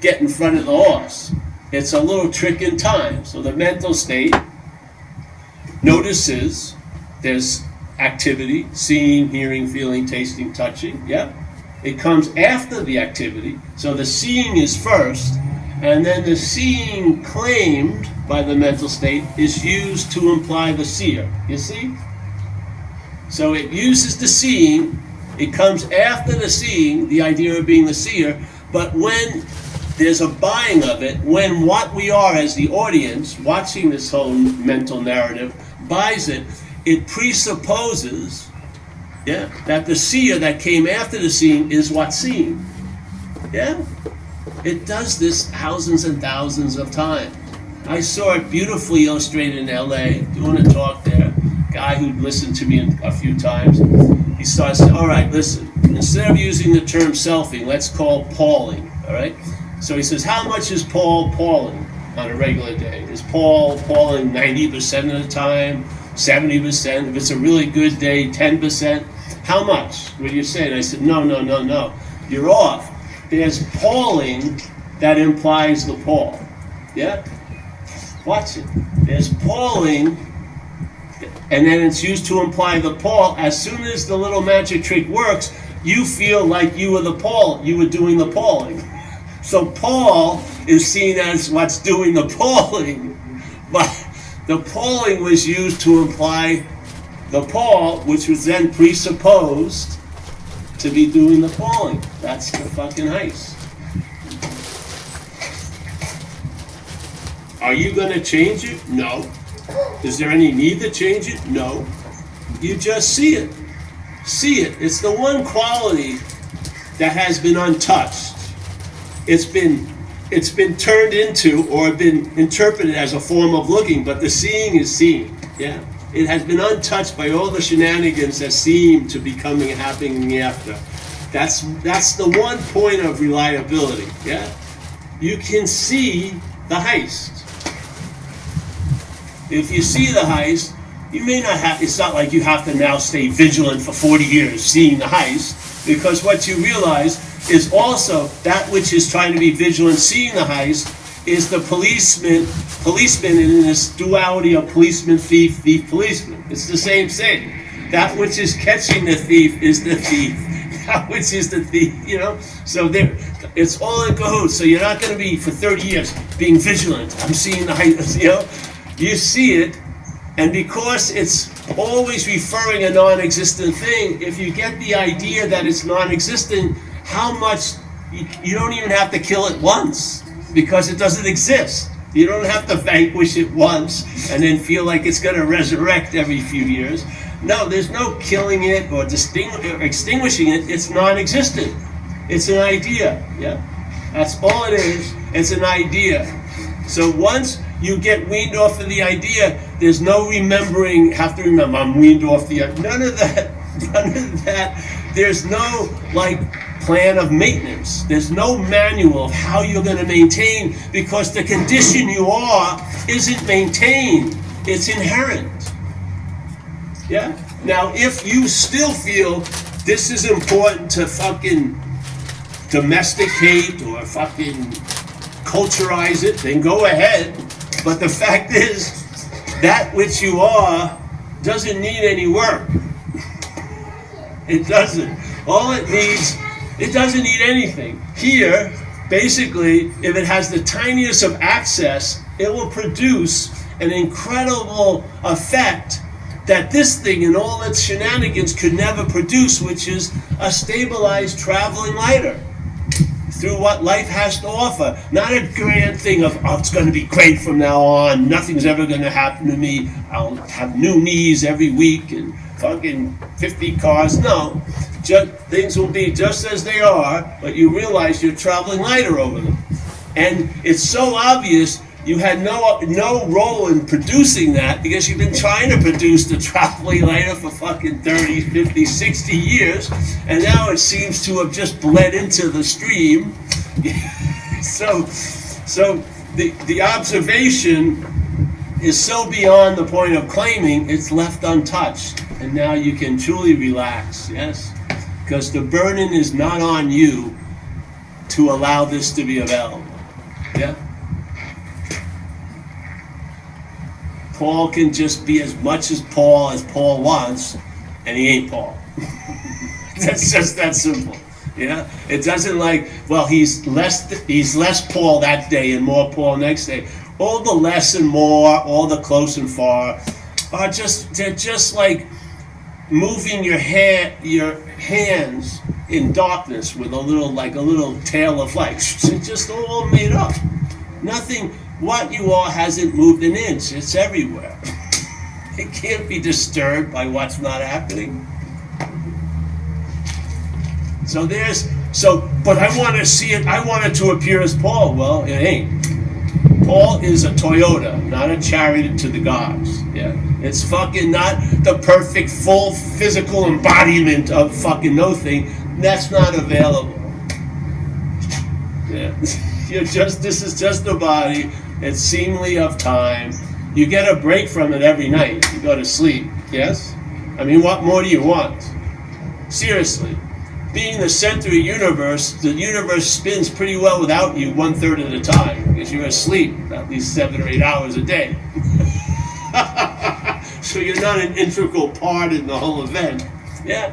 get in front of the horse? It's a little trick in time. So the mental state notices there's activity, seeing, hearing, feeling, tasting, touching. Yeah? It comes after the activity. So the seeing is first, and then the seeing claimed by the mental state is used to imply the seer. You see? So it uses the seeing, it comes after the seeing, the idea of being the seer, but when there's a buying of it, when what we are as the audience, watching this whole mental narrative, buys it, it presupposes, yeah, that the seer that came after the seeing is what's seen. Yeah? It does this thousands and thousands of times. I saw it beautifully illustrated in LA, doing a talk there. Guy who listened to me a few times. He starts saying, all right, listen, instead of using the term selfing, let's call Pauling, all right? So he says, how much is Paul Pauling on a regular day? Is Paul Pauling 90% of the time, 70%? If it's a really good day, 10%? How much? What do you say? And I said, no, you're off. There's Pauling that implies the Paul, yeah? Watch it. There's Pauling, and then it's used to imply the Paul. As soon as the little magic trick works, you feel like you were the Paul. You were doing the Pauling. So Paul is seen as what's doing the Pauling, but the Pauling was used to imply the Paul, which was then presupposed to be doing the Pauling. That's the fucking heist. Are you going to change it? No. Is there any need to change it? No. You just see it. See it. It's the one quality that has been untouched. it's been turned into or been interpreted as a form of looking, but the seeing is seeing. Yeah, it has been untouched by all the shenanigans that seem to be happening after. That's the one point of reliability. Yeah, you can see the heist. If you see the heist, you may not have. It's not like you have to now stay vigilant for 40 years seeing the heist, because what you realize is also that which is trying to be vigilant seeing the heist is the policeman in this duality of policeman, thief, thief, policeman. It's the same thing. That which is catching the thief is the thief. That which is the thief, So there, it's all in cahoots. So you're not going to be for 30 years being vigilant. I'm seeing the heist, You see it, and because it's always referring a non-existent thing, if you get the idea that it's non-existent, how much, you don't even have to kill it once, because it doesn't exist. You don't have to vanquish it once and then feel like it's going to resurrect every few years. No, there's no killing it or extinguishing it. It's non-existent. It's an idea. Yeah, that's all it is. It's an idea. So once you get weaned off of the idea, there's no have to remember, I'm weaned off the idea. None of that. There's no, plan of maintenance. There's no manual of how you're going to maintain, because the condition you are isn't maintained. It's inherent. Yeah? Now, if you still feel this is important to fucking domesticate or fucking culturize it, then go ahead. But the fact is, that which you are doesn't need any work. It doesn't. All it needs, it doesn't need anything. Here, basically, if it has the tiniest of access, it will produce an incredible effect that this thing and all its shenanigans could never produce, which is a stabilized traveling lighter through what life has to offer. Not a grand thing of, it's going to be great from now on, nothing's ever going to happen to me, I'll have new knees every week and fucking 50 cars. No, things will be just as they are, but you realize you're traveling lighter over them. And it's so obvious you had no role in producing that, because you've been trying to produce the traveling lighter for fucking 30, 50, 60 years, and now it seems to have just bled into the stream. So the observation is so beyond the point of claiming, it's left untouched, and now you can truly relax, yes? Because the burden is not on you to allow this to be available, yeah? Paul can just be as much as Paul wants, and he ain't Paul. That's just that simple. Yeah, it doesn't he's less Paul that day and more Paul next day. All the less and more, all the close and far, they're just like moving your hands in darkness with a little tail of light. It's just all made up. Nothing. What you are hasn't moved an inch. It's everywhere. It can't be disturbed by what's not happening. But I want to see it. I want it to appear as Paul. Well, it ain't. Paul is a Toyota, not a chariot to the gods. Yeah, it's fucking not the perfect, full physical embodiment of fucking no thing. That's not available. Yeah, this is just a body. It's seemingly of time. You get a break from it every night. You go to sleep. Yes? I mean, what more do you want? Seriously. Being the center of the universe spins pretty well without you 1/3 of the time, because you're asleep at least 7 or 8 hours a day. So you're not an integral part in the whole event. Yeah?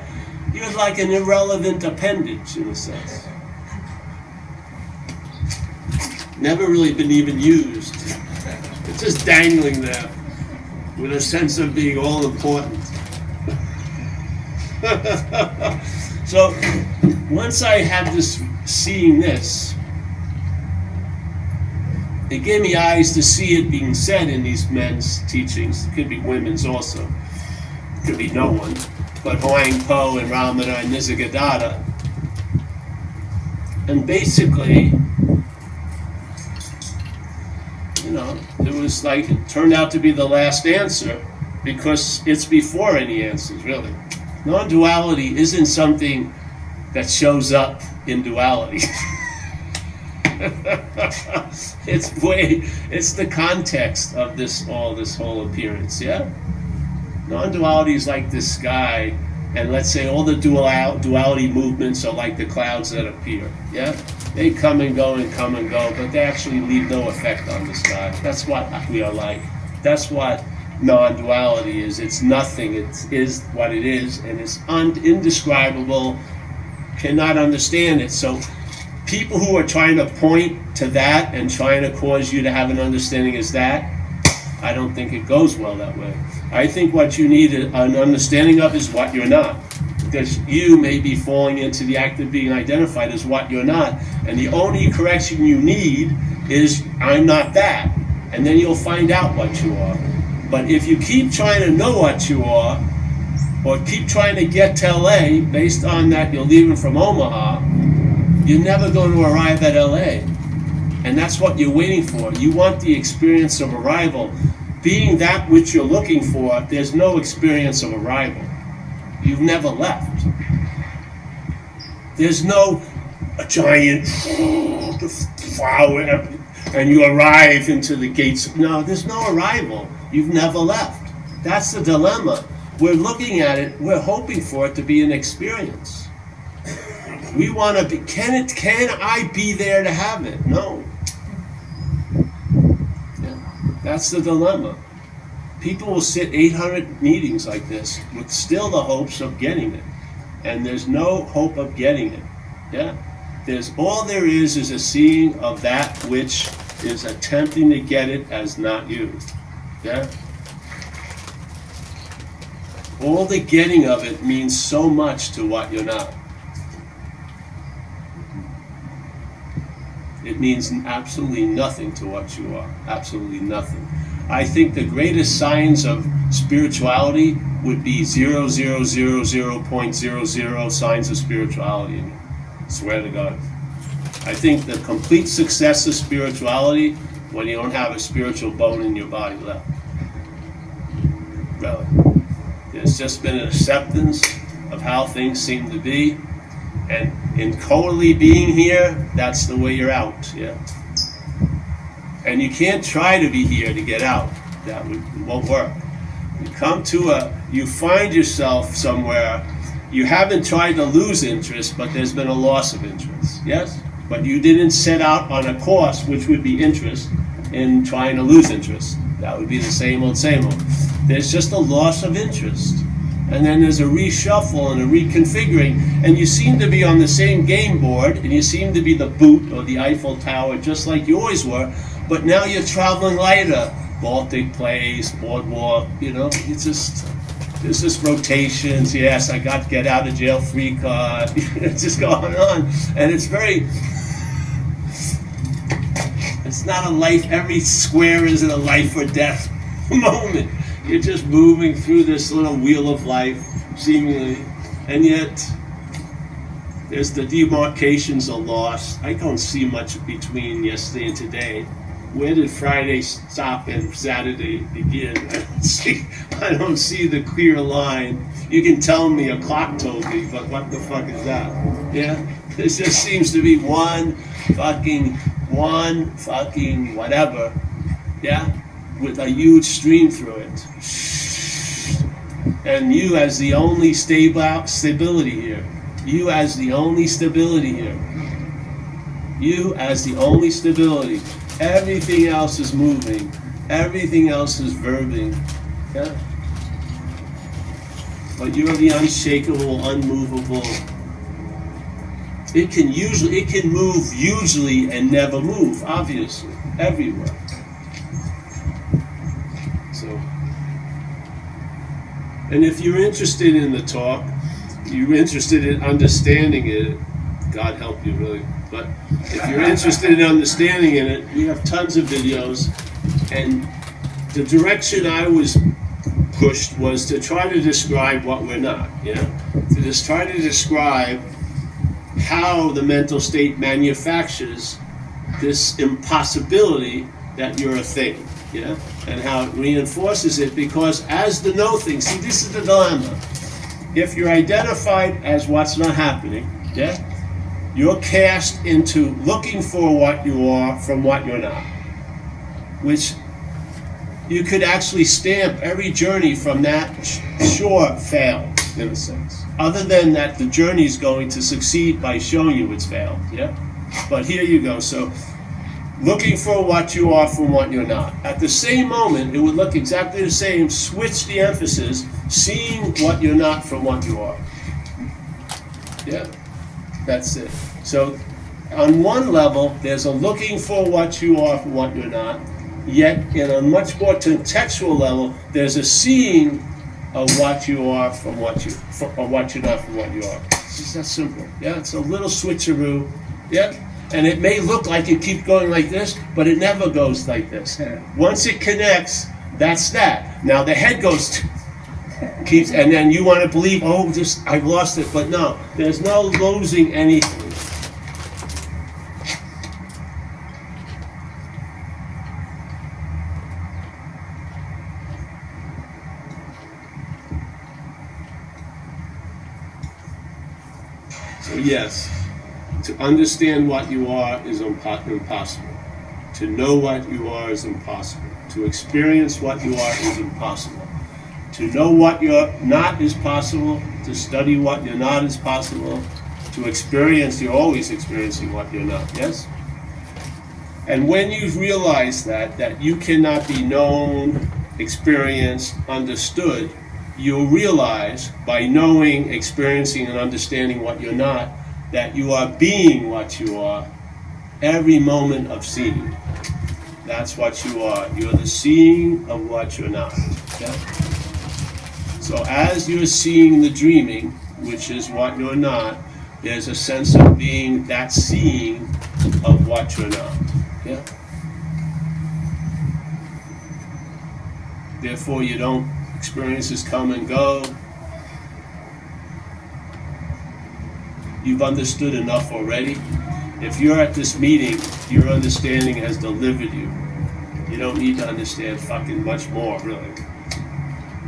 You're like an irrelevant appendage, in a sense. Never really been even used. It's just dangling there with a sense of being all important. So once I had this seeing this, it gave me eyes to see it being said in these men's teachings. It could be women's also. It could be no one. But Hoang Po and Ramana and Nisargadatta. And basically, it was like, it turned out to be the last answer because it's before any answers, really. Non-duality isn't something that shows up in duality. It's the context of this whole appearance, yeah? Non-duality is like the sky, and let's say all the duality movements are like the clouds that appear, yeah? They come and go, but they actually leave no effect on the sky. That's what we are like. That's what non-duality is. It's nothing. It is what it is, and it's indescribable, cannot understand it. So people who are trying to point to that and trying to cause you to have an understanding is that, I don't think it goes well that way. I think what you need an understanding of is what you're not. Because you may be falling into the act of being identified as what you're not. And the only correction you need is, I'm not that. And then you'll find out what you are. But if you keep trying to know what you are, or keep trying to get to LA, based on that you're leaving from Omaha, you're never going to arrive at LA. And that's what you're waiting for. You want the experience of arrival. Being that which you're looking for, there's no experience of arrival. You've never left. There's no a giant flower and you arrive into the gates. No, there's no arrival. You've never left. That's the dilemma. We're looking at it, we're hoping for it to be an experience. We want to be, can I be there to have it? No. Yeah, that's the dilemma. People will sit 800 meetings like this with still the hopes of getting it. And there's no hope of getting it. Yeah? All there is a seeing of that which is attempting to get it as not you. Yeah? All the getting of it means so much to what you're not. It means absolutely nothing to what you are. Absolutely nothing. I think the greatest signs of spirituality would be 0.0000 signs of spirituality. I swear to God. I think the complete success of spirituality when you don't have a spiritual bone in your body left. Really. There's just been an acceptance of how things seem to be, and in totally being here, that's the way you're out. Yeah. And you can't try to be here to get out. That won't work. You find yourself somewhere. You haven't tried to lose interest, but there's been a loss of interest. Yes? But you didn't set out on a course, which would be interest, in trying to lose interest. That would be the same old, same old. There's just a loss of interest. And then there's a reshuffle and a reconfiguring, and you seem to be on the same game board, and you seem to be the boot or the Eiffel Tower, just like you always were, but now you're traveling lighter. Baltic Place, Boardwalk, it's just, there's just rotations. Yes, I got to get out of jail free card. It's just going on. And it's not a life, every square isn't a life or death moment. You're just moving through this little wheel of life, seemingly, and yet there's the demarcations are lost. I don't see much between yesterday and today. Where did Friday stop and Saturday begin? I don't see the clear line. You can tell me a clock told me, but what the fuck is that? Yeah? This just seems to be one fucking whatever. Yeah? With a huge stream through it. And you as the only stability here. You as the only stability here. You as the only stability. Everything else is moving. Everything else is verbing. Yeah? But you're the unshakable, unmovable. It can move usually and never move, obviously, everywhere. So, and if you're interested in the talk, you're interested in understanding it, God help you really. But if you're interested in understanding it, we have tons of videos, and the direction I was pushed was to try to describe what we're not, to just try to describe how the mental state manufactures this impossibility that you're a thing, yeah, and how it reinforces it, because as the no thing, see, this is the dilemma. If you're identified as what's not happening, yeah, you're cast into looking for what you are from what you're not, which you could actually stamp every journey from that shore failed, in a sense. Other than that, the journey is going to succeed by showing you it's failed, yeah? But here you go. So, looking for what you are from what you're not. At the same moment, it would look exactly the same. Switch the emphasis, seeing what you're not from what you are. Yeah, that's it. So, on one level, there's a looking for what you are from what you're not. Yet, in a much more contextual level, there's a seeing of what you are from what you, or what you're not from what you are. It's just that simple. Yeah, it's a little switcheroo. Yeah, and it may look like it keeps going like this, but it never goes like this. Once it connects, that's that. Now the head goes, keeps, and then you want to believe, oh, just I've lost it, but no, there's no losing anything. So yes, to understand what you are is impossible. To know what you are is impossible. To experience what you are is impossible. To know what you're not is possible. To study what you're not is possible. To experience, you're always experiencing what you're not, yes? And when you realize that you cannot be known, experienced, understood, you'll realize by knowing, experiencing, and understanding what you're not, that you are being what you are every moment of seeing. That's what you are. You're the seeing of what you're not. Okay? So as you're seeing the dreaming, which is what you're not, there's a sense of being that seeing of what you're not. Yeah? Therefore, you don't, experiences come and go. You've understood enough already. If you're at this meeting, your understanding has delivered you. You don't need to understand fucking much more, really.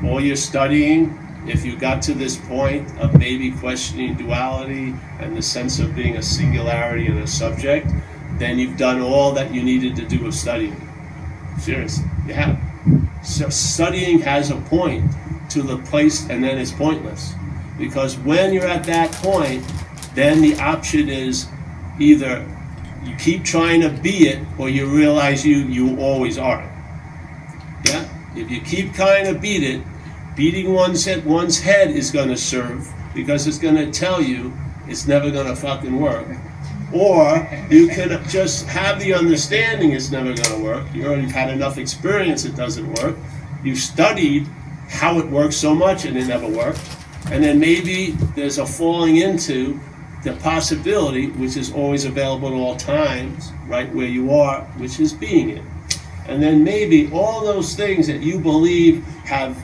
All you're studying, if you got to this point of maybe questioning duality and the sense of being a singularity in a subject, then you've done all that you needed to do with studying. Seriously, you have. So studying has a point to the place, and then it's pointless. Because when you're at that point, then the option is either you keep trying to be it, or you realize you always are it. Yeah? If you keep trying to beat it, beating one's head is going to serve, because it's going to tell you it's never going to fucking work. Or you can just have the understanding it's never going to work. You already had enough experience it doesn't work. You studied how it works so much and it never worked. And then maybe there's a falling into the possibility, which is always available at all times, right where you are, which is being it. And then maybe all those things that you believe have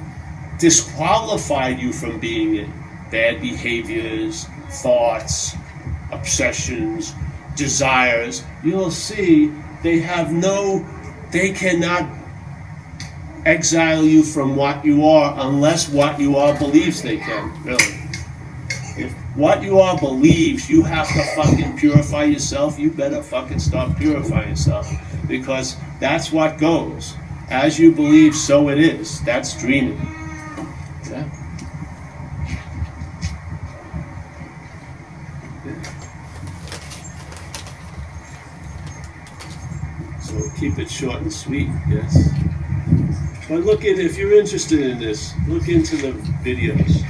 disqualified you from being it, bad behaviors, thoughts, obsessions, desires, you'll see they cannot exile you from what you are unless what you are believes they can, really. If what you are believes you have to fucking purify yourself, you better fucking start purifying yourself, because that's what goes. As you believe, so it is. That's dreaming. Yeah? So keep it short and sweet, yes. But if you're interested in this, look into the videos.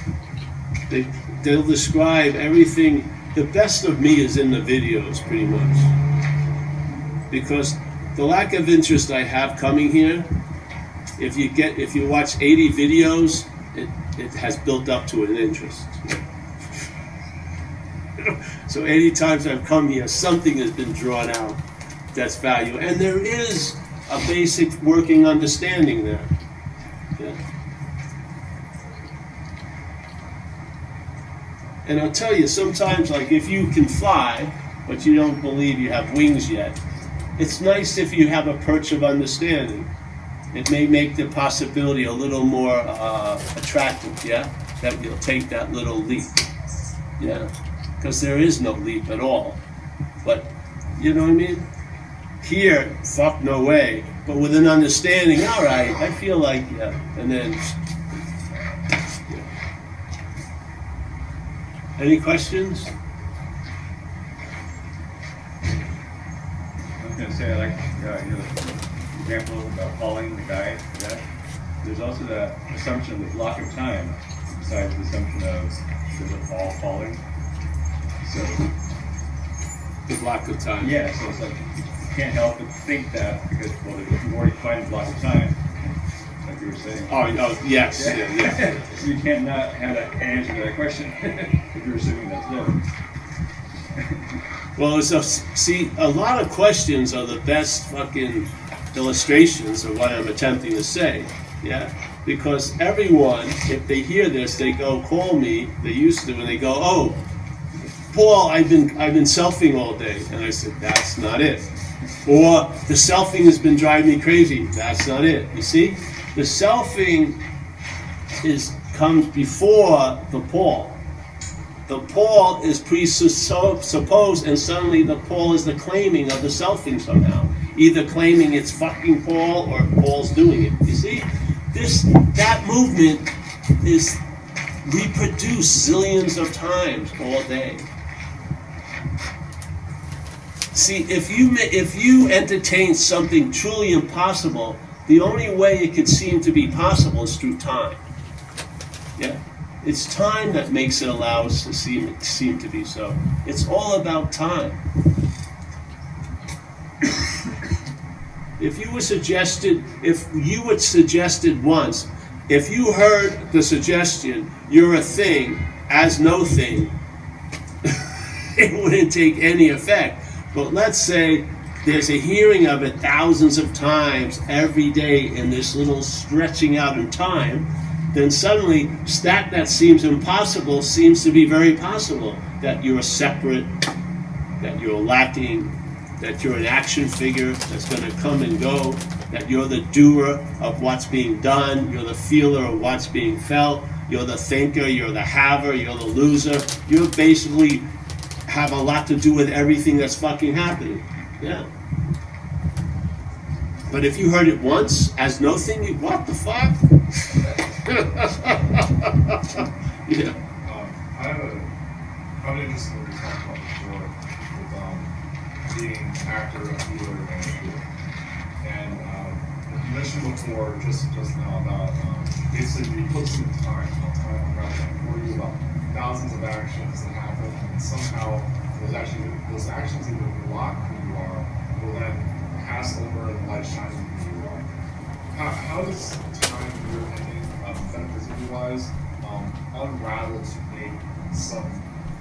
They'll describe everything. The best of me is in the videos, pretty much. Because the lack of interest I have coming here, if you watch 80 videos, it has built up to an interest. So 80 times I've come here, something has been drawn out that's value. And there is a basic working understanding there. Yeah. And I'll tell you, sometimes, like if you can fly, but you don't believe you have wings yet, it's nice if you have a perch of understanding. It may make the possibility a little more attractive, yeah? That you'll take that little leap, yeah? Because there is no leap at all. But, you know what I mean? Here, fuck no way. But with an understanding, all right, I feel like, yeah. And then, yeah. Any questions? I was going to say, I like your example about following the guide. Yeah? There's also the assumption of the block of time, besides the assumption of there's a fall falling. So The block of time. yeah, so it's like you can't help but think that because well, you've already defined the block of time, like you were saying. Oh, yes, yeah. So you can't not have that answer to that question if you're assuming that's there. Well, see, a lot of questions are the best fucking illustrations of what I'm attempting to say, yeah? Because everyone, if they hear this, they go, call me, they used to, and they go, oh, Paul, I've been selfing all day. And I said, that's not it. Or, the selfing has been driving me crazy. That's not it. You see? The selfing comes before the Paul. The Paul is presupposed, and suddenly the Paul is the claiming of the selfing somehow. Either claiming it's fucking Paul or Paul's doing it. You see? That movement is reproduced zillions of times all day. See, if you entertain something truly impossible, the only way it could seem to be possible is through time. Yeah? It's time that makes it allow us to seem to be so. It's all about time. If you were suggested once, if you heard the suggestion, you're a thing, as no thing, it wouldn't take any effect. But let's say there's a hearing of it thousands of times every day in this little stretching out in time, then suddenly that seems impossible seems to be very possible. That you're separate, that you're lacking, that you're an action figure that's going to come and go, that you're the doer of what's being done, you're the feeler of what's being felt, you're the thinker, you're the haver, you're the loser. You basically have a lot to do with everything that's fucking happening. Yeah. But if you heard it once, as no thing, what the fuck? Yeah. I have probably interesting what we talked about before with being an actor, a healer, and a doer. And you mentioned before, just now, about basically you put some time on rather for you about thousands of actions that happen, and somehow those actions either block who you are, or then pass over and light shining who you are. How does time, in your opinion, metaphysically-wise, unravel to make some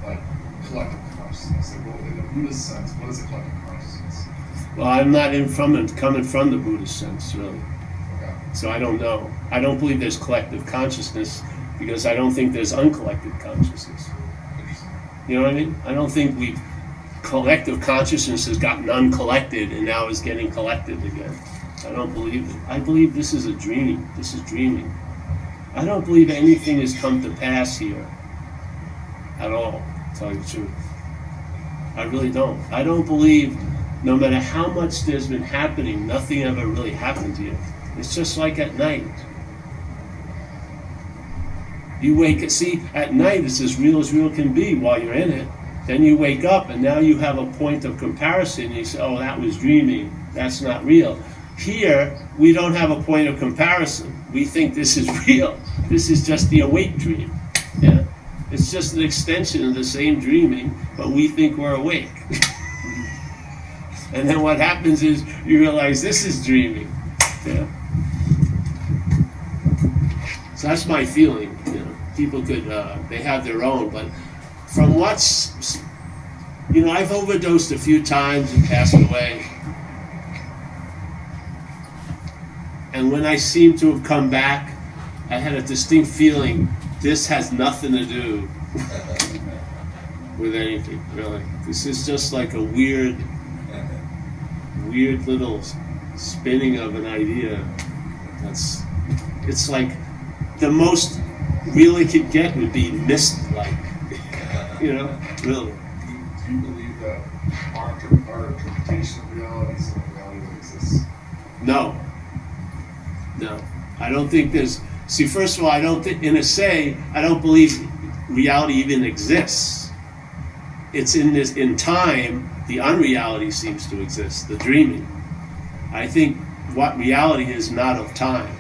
like collective consciousness? Like, well, in the Buddhist sense, what is a collective consciousness? Well, I'm not coming from the Buddhist sense, really. Okay. So I don't know. I don't believe there's collective consciousness because I don't think there's uncollected consciousness. Interesting. You know what I mean? I don't think collective consciousness has gotten uncollected and now is getting collected again. I don't believe it. I believe this is a dream. This is dreaming. I don't believe anything has come to pass here at all, to tell you the truth. I really don't. I don't believe, no matter how much there's been happening, nothing ever really happened here. It's just like at night. You at night it's as real can be while you're in it. Then you wake up and now you have a point of comparison and you say, oh, that was dreaming. That's not real. Here, we don't have a point of comparison. We think this is real. This is just the awake dream. Yeah? It's just an extension of the same dreaming, but we think we're awake. And then what happens is you realize this is dreaming. Yeah? So that's my feeling. You know, people could, they have their own, but from I've overdosed a few times and passed away. And when I seem to have come back, I had a distinct feeling this has nothing to do with anything, really. This is just like a weird little spinning of an idea. It's like the most real it could get would be mist-like, really. Do you believe that our interpretation of reality is the reality that exists? No. I don't think there's. See, first of all, I don't think, I don't believe reality even exists. It's in time, the unreality seems to exist, the dreaming. I think what reality is not of time.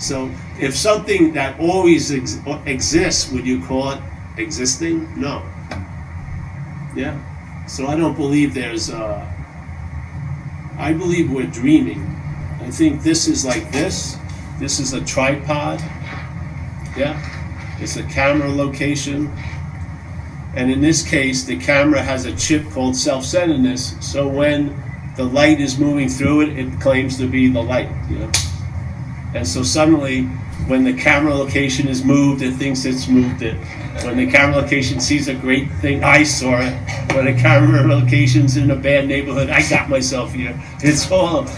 So if something that always exists, would you call it existing? No. Yeah. So I don't believe there's I believe we're dreaming. I think this is like this. This is a tripod. Yeah. It's a camera location. And in this case, the camera has a chip called self-centeredness. So when the light is moving through it, it claims to be the light. And so suddenly, when the camera location is moved, it thinks it's moved it. When the camera location sees a great thing, I saw it. When the camera location's in a bad neighborhood, I got myself here. Its whole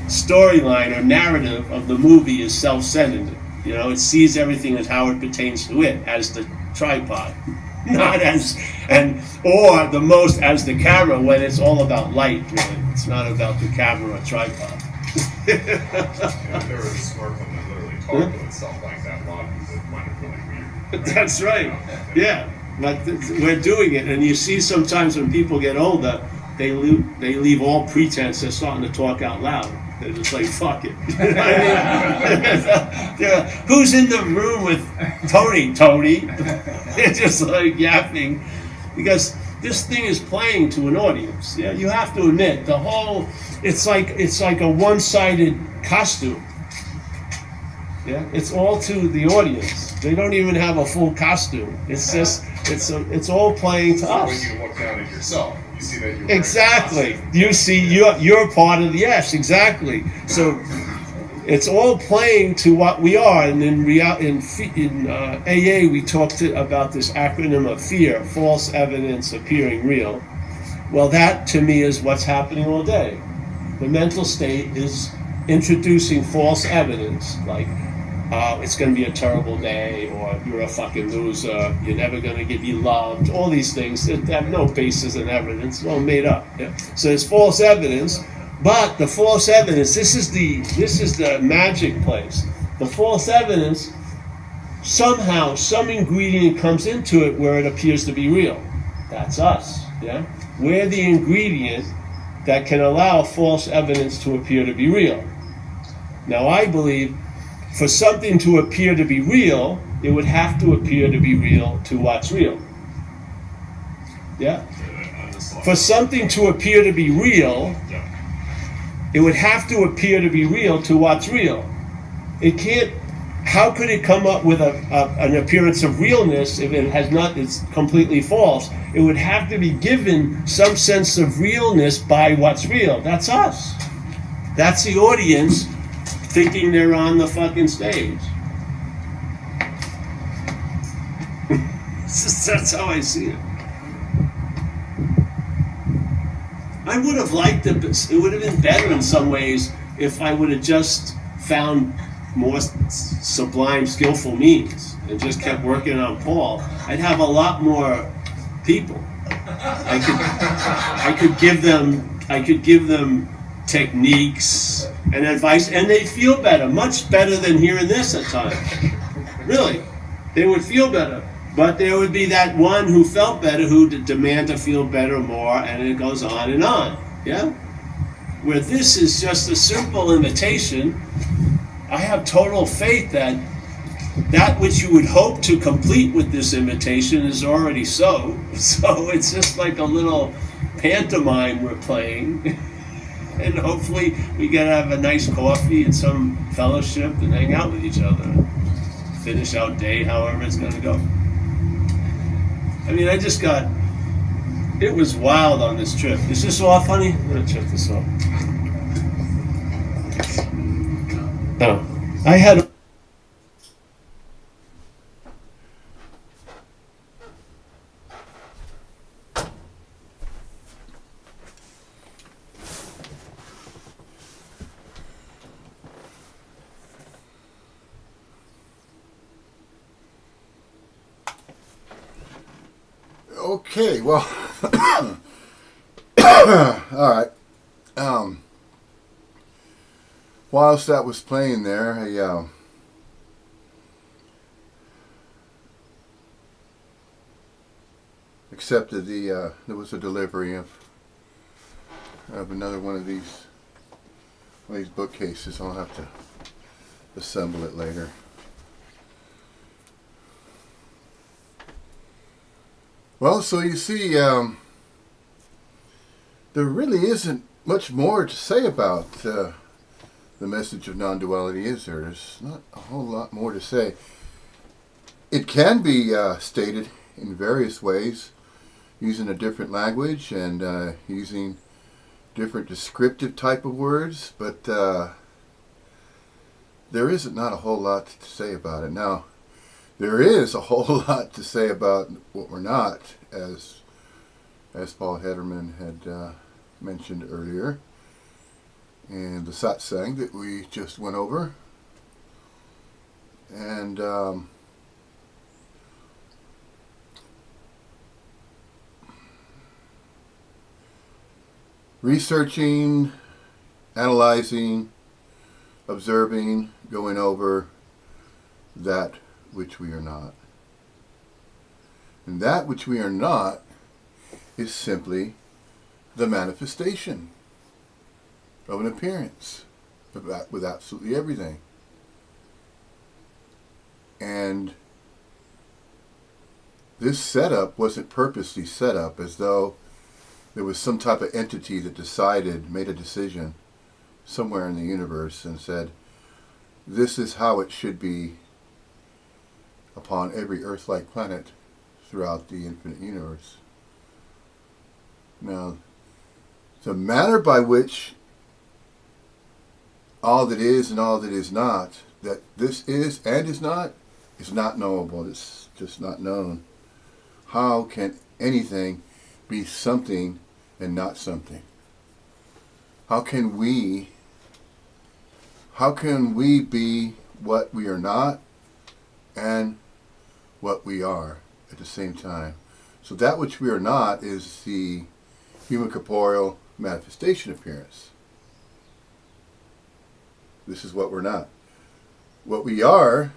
storyline or narrative of the movie is self-centered. It sees everything as how it pertains to it, as the tripod, not as or the most as the camera, when it's all about light. Really, it's not about the camera or tripod. If there was a smartphone that literally talked to itself like that, a lot of people would find it really weird. That's right. Yeah, but we're doing it, and you see sometimes when people get older, they leave all pretense. They're starting to talk out loud. They're just like, fuck it. Who's in the room with Tony? They're just like yapping, because this thing is playing to an audience. Yeah, you have to admit it's like a one-sided costume. Yeah, it's all to the audience. They don't even have a full costume. It's just it's all playing to us. When you look down at yourself, you see that you're exactly. You see you're part of the yes, exactly. So it's all playing to what we are. And in AA we talked about this acronym of FEAR, false evidence appearing real. Well, that to me is what's happening all day. The mental state is introducing false evidence, like it's going to be a terrible day, or you're a fucking loser, you're never going to be loved, all these things that have no basis in evidence, it's all made up. Yeah? So there's false evidence, but the false evidence, this is the magic place. The false evidence, somehow, some ingredient comes into it where it appears to be real. That's us. Yeah? We're the ingredient that can allow false evidence to appear to be real. Now, I believe for something to appear to be real, it would have to appear to be real to what's real. Yeah? For something to appear to be real, it would have to appear to be real to what's real. It can't. How could it come up with an appearance of realness if it has not? It's completely false. It would have to be given some sense of realness by what's real. That's us. That's the audience thinking they're on the fucking stage. That's how I see it. I would have liked it, but it would have been better in some ways if I would have just found more sublime, skillful means and just kept working on Paul. I'd have a lot more people. I could give them techniques and advice, and they'd feel better, much better than hearing this at times. Really, they would feel better. But there would be that one who felt better, who would demand to feel better more, and it goes on and on. Yeah? Where this is just a simple imitation, I have total faith that that which you would hope to complete with this imitation is already so. So it's just like a little pantomime we're playing. And hopefully we get to have a nice coffee and some fellowship and hang out with each other. Finish our day however it's going to go. I mean, it was wild on this trip. Is this all funny? I'm going to check this out. No. I had... Okay, well, all right. Whilst that was playing there, I accepted there was a delivery of another one of these bookcases. I'll have to assemble it later. Well, so you see, there really isn't much more to say about the message of non-duality, is there? There's not a whole lot more to say. It can be stated in various ways, using a different language and using different descriptive type of words, but there isn't not a whole lot to say about it. Now, there is a whole lot to say about what we're not, as Paul Hederman had mentioned earlier in the satsang that we just went over. And researching, analyzing, observing, going over that which we are not. And that which we are not is simply the manifestation of an appearance with absolutely everything. And this setup wasn't purposely set up as though there was some type of entity that made a decision somewhere in the universe and said, this is how it should be upon every Earth-like planet throughout the infinite universe. Now, the manner by which all that is and all that is not, that this is and is not knowable. It's just not known. How can anything be something and not something? How can we be what we are not and what we are at the same time? So that which we are not is the human corporeal manifestation appearance. This is what we're not. What we are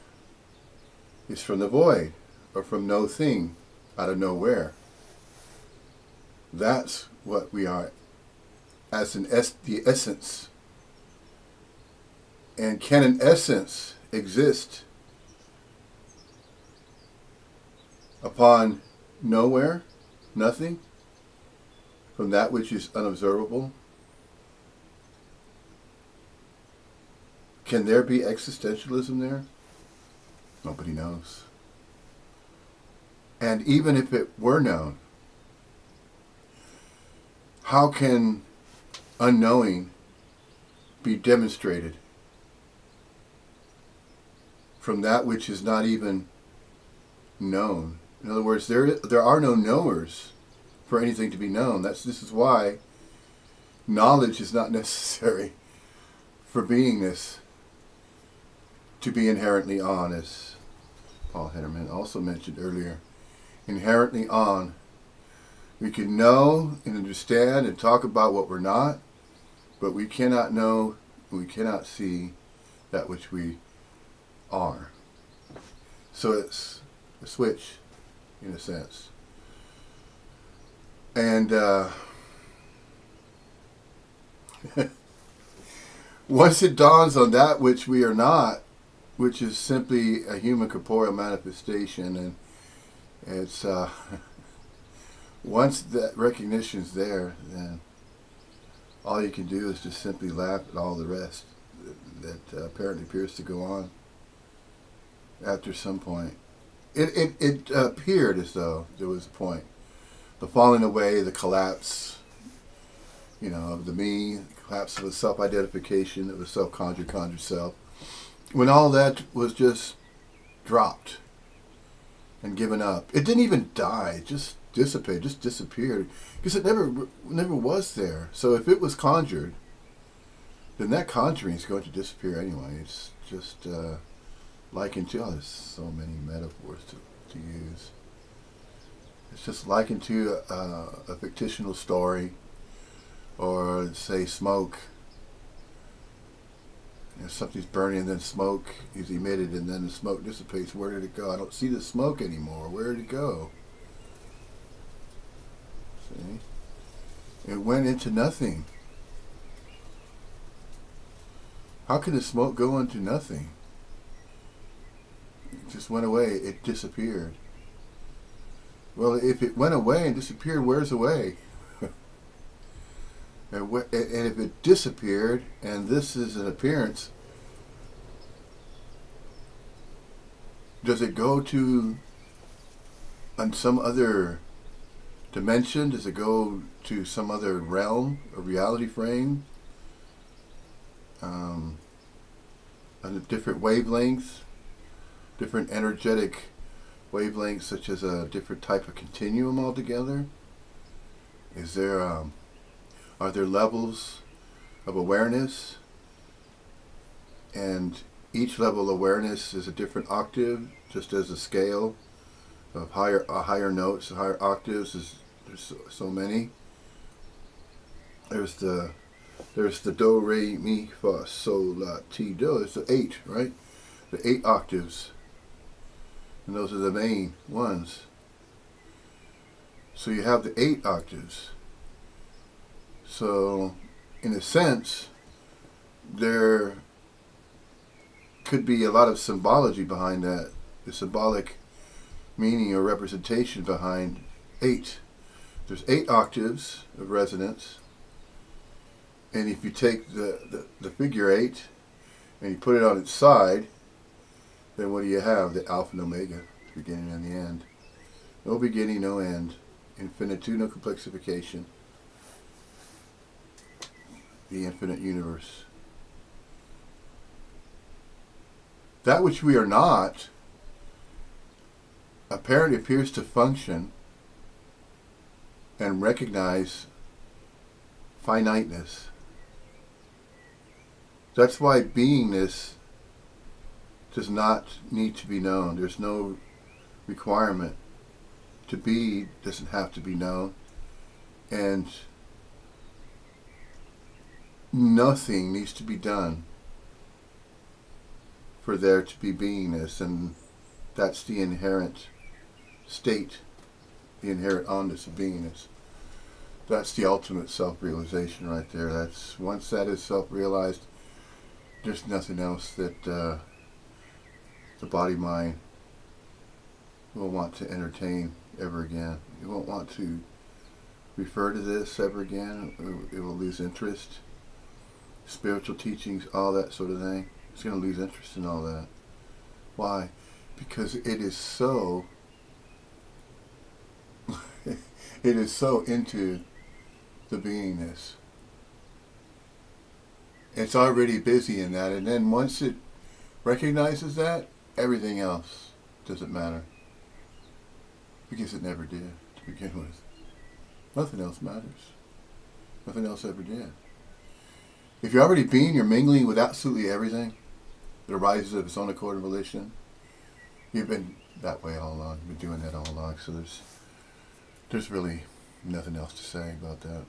is from the void, or from no thing, out of nowhere. That's what we are, as the essence. And can an essence exist upon nowhere, nothing, from that which is unobservable? Can there be existentialism there? Nobody knows. And even if it were known, how can unknowing be demonstrated from that which is not even known? In other words, there are no knowers for anything to be known. This is why knowledge is not necessary for beingness to be inherently on, as Paul Hederman also mentioned earlier. Inherently on. We can know and understand and talk about what we're not, but we cannot know, we cannot see that which we are. So it's a switch, in a sense. And once it dawns on that which we are not, which is simply a human corporeal manifestation, and it's once that recognition is there, then all you can do is just simply laugh at all the rest that apparently appears to go on after some point. It appeared as though there was a point. The falling away, the collapse, of the me, the collapse of the self-identification, of the self-conjured self. When all that was just dropped and given up. It didn't even die, it just dissipated, just disappeared. Because it never was there. So if it was conjured, then that conjuring is going to disappear anyway. It's just likened to, there's so many metaphors to use. It's just likened to a fictional story, or say smoke. If something's burning and then smoke is emitted and then the smoke dissipates, where did it go? I don't see the smoke anymore. Where did it go? See? It went into nothing. How can the smoke go into nothing? It just went away. It disappeared. Well, if it went away and disappeared, where's away? And if it disappeared, and this is an appearance, does it go to on some other dimension? Does it go to some other realm, a reality frame, on a different wavelength, different energetic wavelengths, such as a different type of continuum altogether? Is there are there levels of awareness, and each level of awareness is a different octave, just as a scale of higher notes, higher octaves is there's so many. There's the do, re, mi, fa, sol, la, ti, do. It's the 8, right? The 8 octaves, and those are the main ones. So you have the 8 octaves. So, in a sense, there could be a lot of symbology behind that, the symbolic meaning or representation behind 8. There's 8 octaves of resonance, and if you take the figure 8 and you put it on its side, then what do you have? The Alpha and Omega, the beginning and the end. No beginning, no end. Infinitude, no complexification. The infinite universe. That which we are not apparently appears to function and recognize finiteness. That's why beingness does not need to be known. There's no requirement. To be doesn't have to be known. And nothing needs to be done for there to be beingness, and that's the inherent state, the inherent onness of beingness. That's the ultimate self-realization right there. That's once that is self-realized, there's nothing else that the body-mind will want to entertain ever again. It won't want to refer to this ever again. It will lose interest. Spiritual teachings, all that sort of thing. It's going to lose interest in all that. Why? Because it is so it is so into the beingness. It's already busy in that, and then once it recognizes that, everything else doesn't matter. Because it never did to begin with. Nothing else matters. Nothing else ever did. If you're already being, you're mingling with absolutely everything that arises of its own accord and volition. You've been that way all along. You've been doing that all along. So there's really nothing else to say about that.